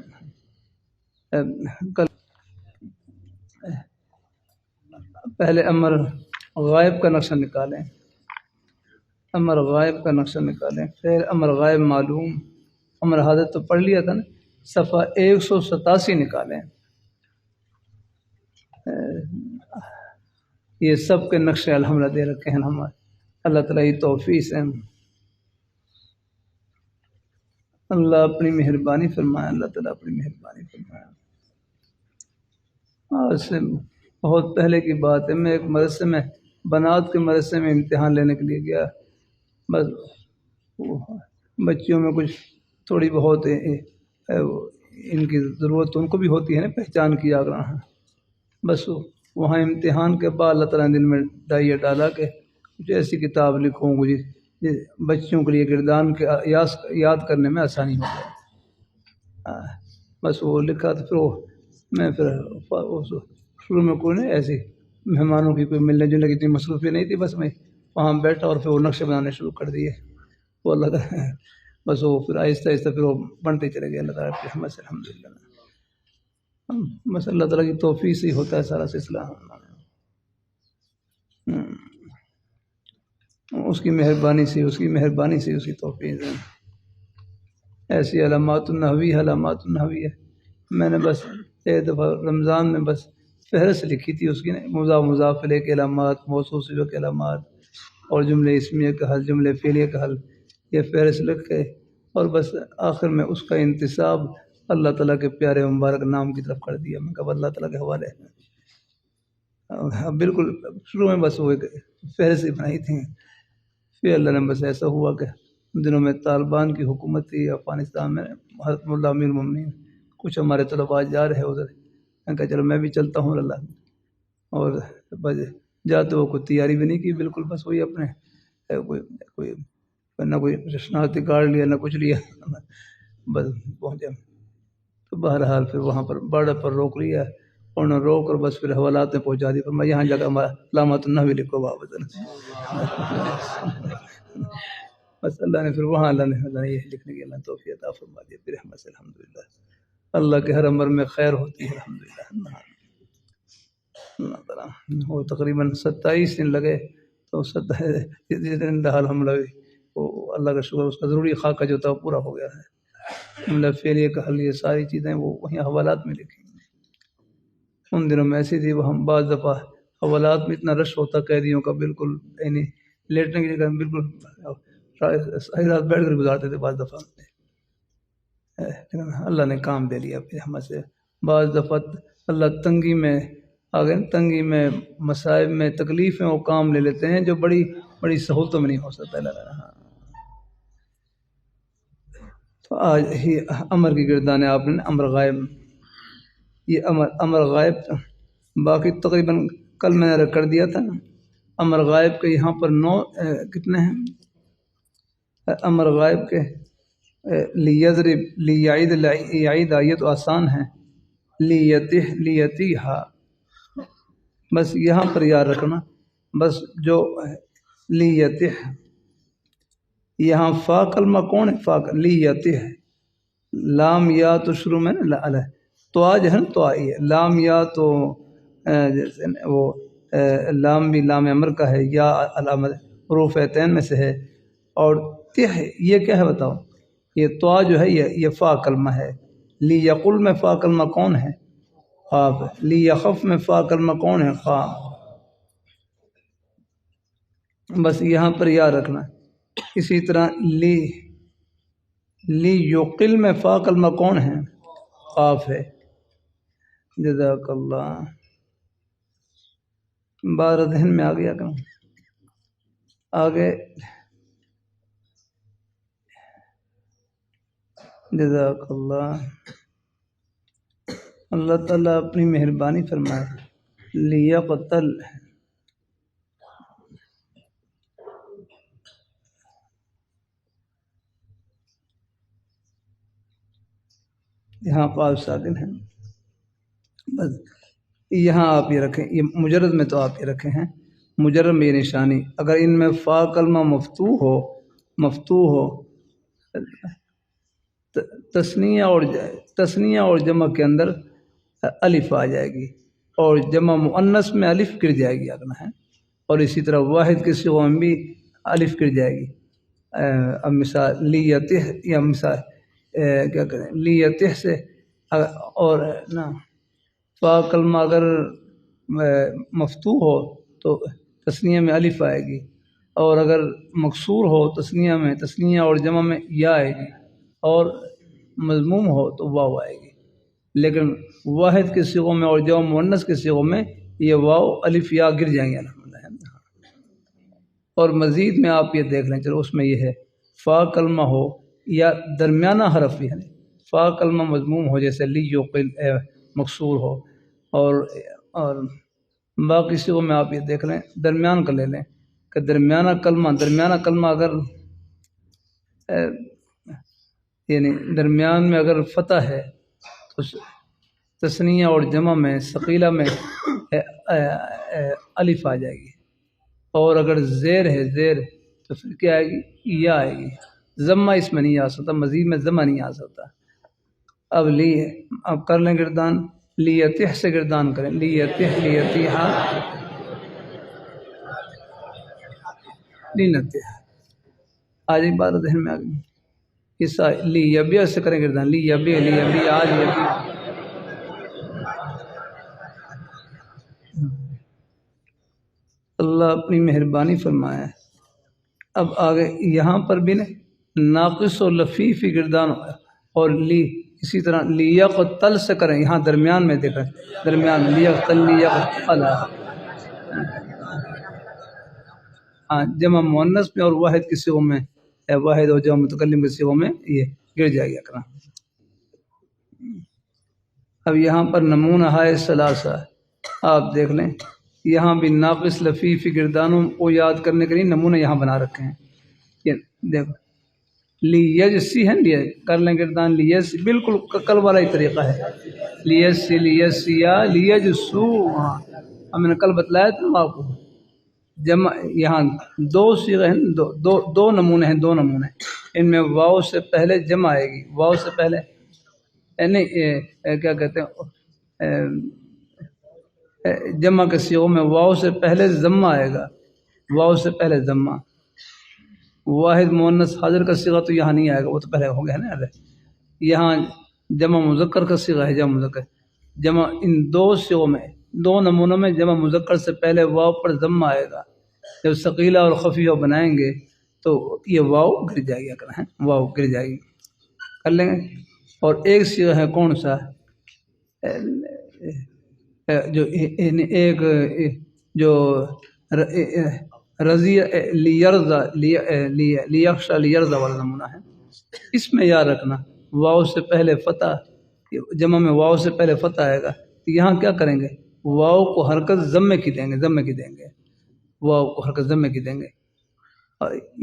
Speaker 1: کل پہلے امر غائب کا نقشہ نکالیں، امر غائب کا نقشہ نکالیں، پھر امر غائب معلوم، امر حاضر تو پڑھ لیا تھا نا، صفحہ 187 نکالیں۔ یہ سب کے نقشے الحمدللہ دے رکھے ہیں ہمارے، اللہ تعالیٰ کی توفیق سے اللہ اپنی مہربانی فرمائے، اللہ تعالیٰ اپنی مہربانی فرمائے۔ آج سے بہت پہلے کی بات ہے، میں ایک مدرسے میں بنات کے مدرسے میں امتحان لینے کے لیے گیا، بس بچیوں میں کچھ تھوڑی بہت ان کی ضرورت ان کو بھی ہوتی ہے نا، پہچان کیا کرنا ہے، بس وہاں امتحان کے بعد اللہ تعالیٰ نے دل میں دائیا ڈالا کہ کچھ ایسی کتاب لکھوں گی بچیوں کے لیے گردان کے یاد کرنے میں آسانی ہو جائے، بس وہ لکھا تو پھر میں شروع میں کوئی نہیں ایسی مہمانوں کی کوئی ملنے جلنے کی اتنی مصروفی نہیں تھی، بس میں وہاں بیٹھا اور پھر وہ نقشے بنانے شروع کر دیے، وہ اللہ تعالیٰ بس وہ پھر آہستہ آہستہ پھر وہ بنتے چلے گئے اللہ تعالیٰ کی رحمت سے الحمدللہ۔ بس اللہ تعالیٰ کی توفیق سے ہی ہوتا ہے سارا سلسلہ، اس کی مہربانی سے، اس کی مہربانی سے، اس کی توفیق سے۔ ایسی علامات النحوی ہے۔ میں نے بس ایک دفعہ رمضان میں بس فہرست لکھی تھی اس کی، مضاف الیہ کے علامات، موصوف صفہ کے علامات، اور جملے اسمیہ کا حل، جملے فعلیہ کا حل، یہ فہرست لکھ کے، اور بس آخر میں اس کا انتساب اللہ تعالیٰ کے پیارے مبارک نام کی طرف کر دیا۔ میں کہا اللہ تعالیٰ کے حوالے ہے۔ بالکل شروع میں بس وہ ایک فہرست ہی بنائی تھی، پھر اللہ نے بس ایسا ہوا کہ دنوں میں طالبان کی حکومت تھی افغانستان میں، حضرت مولا امیر المومنین، کچھ ہمارے طلباء جا رہے ادھر، میں کہا چلو میں بھی چلتا ہوں اللہ، اور بس جاتے وہ کوئی تیاری بھی نہیں کی بالکل، بس وہی اپنے کوئی نہ کوئی شناختی کارڈ لیا نہ کچھ لیا، بس پہنچے۔ تو بہرحال پھر وہاں پر بارڈر پر روک لیا، اور نہ روک، اور بس پھر حوالات میں پہنچا دی، میں یہاں جا کر ہمارا علامات النحوی لکھو واپس۔ بس اللہ نے پھر وہاں اللہ نے یہ لکھنے کی اللہ توفیق عطا فرما دی پھر رحمت سے، الحمدللہ۔ اللہ کے ہر امر میں خیر ہوتی ہے، الحمدللہ۔ وہ تقریباً 27 دن لگے، تو 27 دن حال حملہ ہوئی، وہ اللہ کا شکر، اس کا ضروری خاکہ جو تھا وہ پورا ہو گیا ہے، حملہ فعلیہ کا حل، یہ ساری چیزیں وہ وہیں حوالات میں لکھی۔ ان دنوں میں ایسی تھی، وہ ہم بعض دفعہ حوالات میں اتنا رش ہوتا قیدیوں کا، بالکل یعنی لیٹنے کی جگہ بالکل ساری رات بیٹھ کر گزارتے تھے بعض دفعہ، لیکن اللہ نے کام دے لیا پھر ہم سے۔ بعض دفعہ اللہ تنگی میں آ گئے، تنگی میں، مصائب میں، تکلیف میں وہ کام لے لیتے ہیں جو بڑی بڑی سہولتوں میں نہیں ہو سکتا۔ تو آج ہی امر کی گردان ہے، آپ نے امر غائب، یہ امر غائب تھا، باقی تقریباً کل میں نے کر دیا تھا نا، امر غائب کے یہاں پر 9 کتنے ہیں امر غائب کے؟ لیضرب، لیعید، یعید یہ تو آسان ہے، لیتہ، لیتیہا، بس یہاں پر یاد رکھنا، بس جو لیتہ، یہاں فا کلمہ کون ہے؟ فا لیتہ، لام یا تو شروع میں نا تو آج ہے نا، تو آئی ہے لام یا، تو جیسے وہ لام بھی لام امر کا ہے، یا علامت حروف عین میں سے ہے، اور تہ یہ کیا ہے بتاؤ؟ یہ تو جو ہے یہ فا کلمہ ہے۔ لی یقل میں فا کلمہ کون ہے؟ قاف۔ لی یخف میں فا کلمہ کون ہے؟ خا۔ بس یہاں پر یاد رکھنا۔ اسی طرح لی یقل میں فا کلمہ کون ہے؟ قاف ہے۔ جزاک اللہ، بارہ ذہن میں آ گیا کہ آگے، جزاک اللہ، اللہ تعالیٰ اپنی مہربانی فرمائے۔ لیقتل، یہاں پاس ساکن ہیں، بس یہاں آپ یہ رکھیں، یہ مجرد میں تو آپ یہ رکھے ہیں، مجرد میں یہ نشانی، اگر ان میں فا کلمہ مفتوح ہو تثنیہ اور جمع کے اندر الف آ جائے گی، اور جمع مؤنث میں الف گر جائے گی اگنا ہے، اور اسی طرح واحد کے صیغوں میں بھی الف گر جائے گی۔ اب مثال لیتہ، یا مثال کیا کریں، لیتہ سے، اور نا فا کلمہ اگر مفتوح ہو تو تثنیہ میں الف آئے گی، اور اگر مکسور ہو تثنیہ میں، تثنیہ اور جمع میں یا آئے گی، اور مضموم ہو تو واو آئے گی، لیکن واحد کے صیغوں میں اور جمع مؤنث کے صیغوں میں یہ واو الف یا گر جائیں گے الحمدللہ۔ اور مزید میں آپ یہ دیکھ لیں، چلو اس میں یہ ہے فا کلمہ ہو یا درمیانہ حرف، یعنی فا کلمہ مضموم ہو جیسے لی یقل مکسور ہو، اور باقی صیغوں میں آپ یہ دیکھ لیں، درمیان کا لے لیں کہ درمیانہ کلمہ اگر یعنی درمیان میں اگر فتح ہے تو تثنیہ اور جمع میں ثقیلہ میں الف آ جائے گی، اور اگر زیر ہے، زیر تو پھر کیا آئے گی؟ یا آئے گی، ضمہ اس میں نہیں آ سکتا، مزید میں ضمہ نہیں آ سکتا۔ اب لی، اب کر لیں گردان، لیتح سے گردان کریں، لیتح لیتیحا لینتح. آج ایک بات ذہن میں آ گئی، اس لیبیا سے کریں گردان، لیبیا لیبیا لیبیا. اللہ اپنی مہربانی فرمایا ہے. اب آگے یہاں پر بھی ناقص و لفیفی گردان اور لی اسی طرح لیا کو تل سے کریں، یہاں درمیان میں دیکھ رہے ہیں، درمیان میں لیا تل لیا تلا. ہاں جمع مؤنث میں اور واحد کی صیغوں میں، واحد اور جمع متکلم کی صیغوں میں یہ گر جائے گا کرنا. اب یہاں پر نمونہ ہے ثلاثہ، آپ دیکھ لیں یہاں بھی ناقص لفیفی گردانوں کو یاد کرنے کے لیے نمونے یہاں بنا رکھے ہیں. یہ دیکھو لیجسی ہے، لیے کر لیں گردان لیجسی، بالکل کل والا ہی طریقہ ہے، لیجسی لیجسیا لیجسو. ہاں ہم نے کل بتلایا تھا آپ کو، جمع یہاں دو صیغے ہیں، دو نمونے ہیں، دو نمونے. ان میں واؤ سے پہلے جمع آئے گی، واؤ سے پہلے یعنی کیا کہتے ہیں جمع کے صیغوں میں واؤ سے پہلے ضمہ آئے گا، واؤ سے پہلے ضمہ. واحد مؤنث حاضر کا صیغہ تو یہاں نہیں آئے گا، وہ تو پہلے ہو گیا نا. یہاں جمع مذکر کا صیغہ ہے، جمع مذکر جمع. ان دو صیغوں میں، دو نمونوں میں جمع مذکر سے پہلے واؤ پر ضمہ آئے گا. جب ثقیلہ اور خفیفہ بنائیں گے تو یہ واؤ گر جائے گی، کرنا ہے واؤ گر جائے گی، کر لیں گے. اور ایک صیغہ ہے کون سا، جو ایک جو رضی لیرضا لیخشا لیرضا والا نمونہ ہے، اس میں یاد رکھنا واؤ سے پہلے فتح، جمع میں واؤ سے پہلے فتح آئے گا. یہاں کیا کریں گے، واؤ کو حرکت ضمے کی دیں گے، ضمے کی دیں گے، واؤ کو حرکت ضمے کی دیں گے.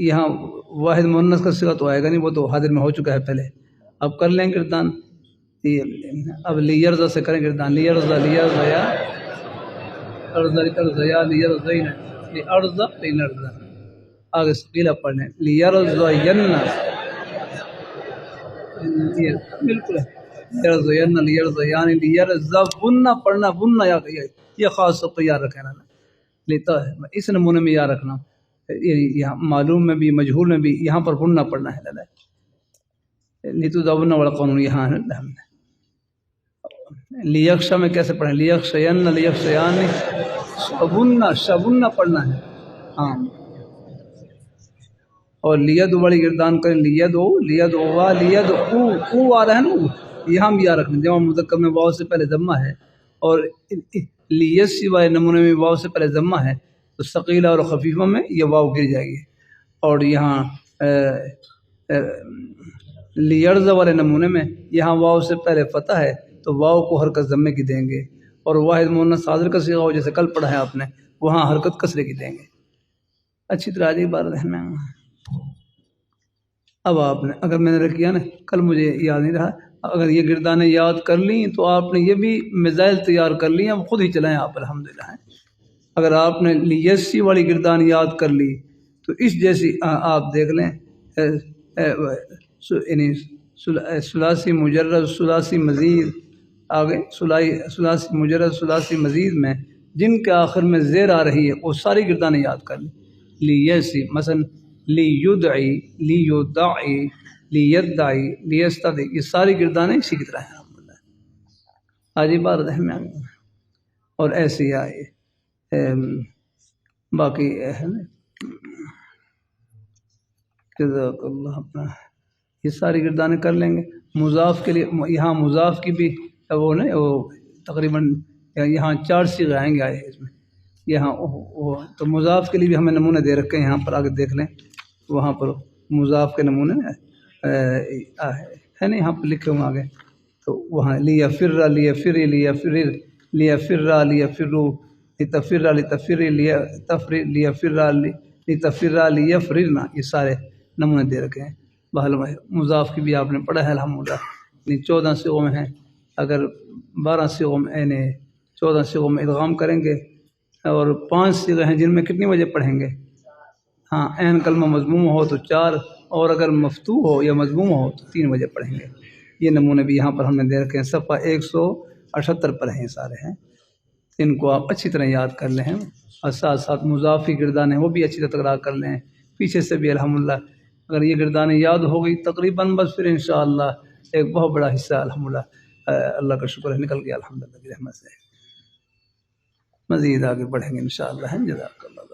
Speaker 1: یہاں واحد مؤنث کا صیغہ تو آئے گا نہیں، وہ تو حاضر میں ہو چکا ہے پہلے. اب کر لیں گردان، اب لیرضا سے کریں گردان، لیرضا لیرضا یا ارضا ارضا یا لیرضا ارضا لینرضا. آگے ثقیلہ پڑھ لیں، لیرضا یننا، بالکل لیرضا لیرضا یعنی لیرضا بننا پڑھنا، بننا یہ خاص طور پر یاد رکھنا لیتا ہے. اس نمونے میں یاد رکھنا، یہاں معلوم میں بھی مجہول میں بھی یہاں پر بننا پڑھنا ہے. لیتو دبنا والا قانون یہاں ہے. لیکشا میں کیسے پڑھیں، لیکشین لیکشیان شبننا، شبننا پڑھنا ہے. ہاں اور لید والی گردان کریں، لید او لید او لید او آ رہا ہے نا، یہاں بھی یاد رکھنا جمع مذکر میں واؤ سے پہلے ضمہ ہے، اور لیت سوائے نمونے میں واؤ سے پہلے ضمہ ہے، تو ثقیلہ اور خفیفہ میں یہ واؤ گر جائے گی. اور یہاں لیرضا والے نمونے میں یہاں واؤ سے پہلے فتح ہے تو واؤ کو حرکت ضمے کی دیں گے، اور واحد مؤنث حاضر کا صیغہ ہو جیسے کل پڑھا ہے آپ نے، وہاں حرکت کسرے کی دیں گے. اچھی طرح آج بات رہنا. اب آپ نے اگر میں نے کیا نا کل مجھے یاد نہیں رہا، اگر یہ گردانیں یاد کر لیں تو آپ نے یہ بھی میزائل تیار کر لی، اب خود ہی چلائیں آپ الحمدللہ. اگر آپ نے لیسی والی گردان یاد کر لی تو اس جیسی آپ دیکھ لیں، یعنی ثلاثی مجرد ثلاثی مزید، آگے ثلاثی مجرد ثلاثی مزید میں جن کے آخر میں زیر آ رہی ہے وہ ساری گردانیں یاد کر لیں. لیسی مثلا لیدعی لیدعی لیدعی لیستدعی، یہ ساری گردانیں اسی کی طرح ہیں الحمدللہ. آج یہ بات ذہن میں آ گئی. اور ایسے ہی آئے باقی ہے نا، جزاک اللہ اپنا یہ ساری گردانیں کر لیں گے. مضاف کے لیے یہاں مضاف کی بھی وہ نہیں، وہ تقریباً یہاں 4 صیغے آئیں گے آئے اس میں. یہاں وہ تو مضاف کے لیے بھی ہمیں نمونے دے رکھے ہیں، یہاں پر آگے دیکھ لیں، وہاں پر مضاف کے نمونے ہے نا، یہاں پر لکھے ہوئے آگے، تو وہاں لیفر لیفر لیفر لیفر لیفرو لتفر لتفر لیتفر لیفر لتفر لیفررنا، یہ سارے نمونے دے رکھے ہیں. بہل مضاف کی بھی آپ نے پڑھا ہے الحمدللہ. 14 صیغوں میں ہیں، اگر 12 صیغوں میں یعنی 14 صیغوں میں ادغام کریں گے، اور 5 صیغے ہیں جن میں کتنی وجہ پڑھیں گے. ہاں عین کلمہ مضموم ہو تو 4، اور اگر مفتوح ہو یا مضموم ہو تو 3 وجہ پڑھیں گے. یہ نمونے بھی یہاں پر ہم نے دے رکھے ہیں. صفحہ 78 پر ہیں سارے ہیں، ان کو آپ اچھی طرح یاد کر لیں، اور ساتھ ساتھ مضافی گردان ہیں وہ بھی اچھی طرح تکرار کر لیں، پیچھے سے بھی الحمدللہ اگر یہ گردانیں یاد ہو گئی تقریباً بس پھر انشاءاللہ ایک بہت بڑا حصہ الحمدللہ اللہ کا شکر ہے نکل گیا الحمدللہ کی رحمت سے، مزید آگے بڑھیں گے انشاءاللہ، جزاک اللہ۔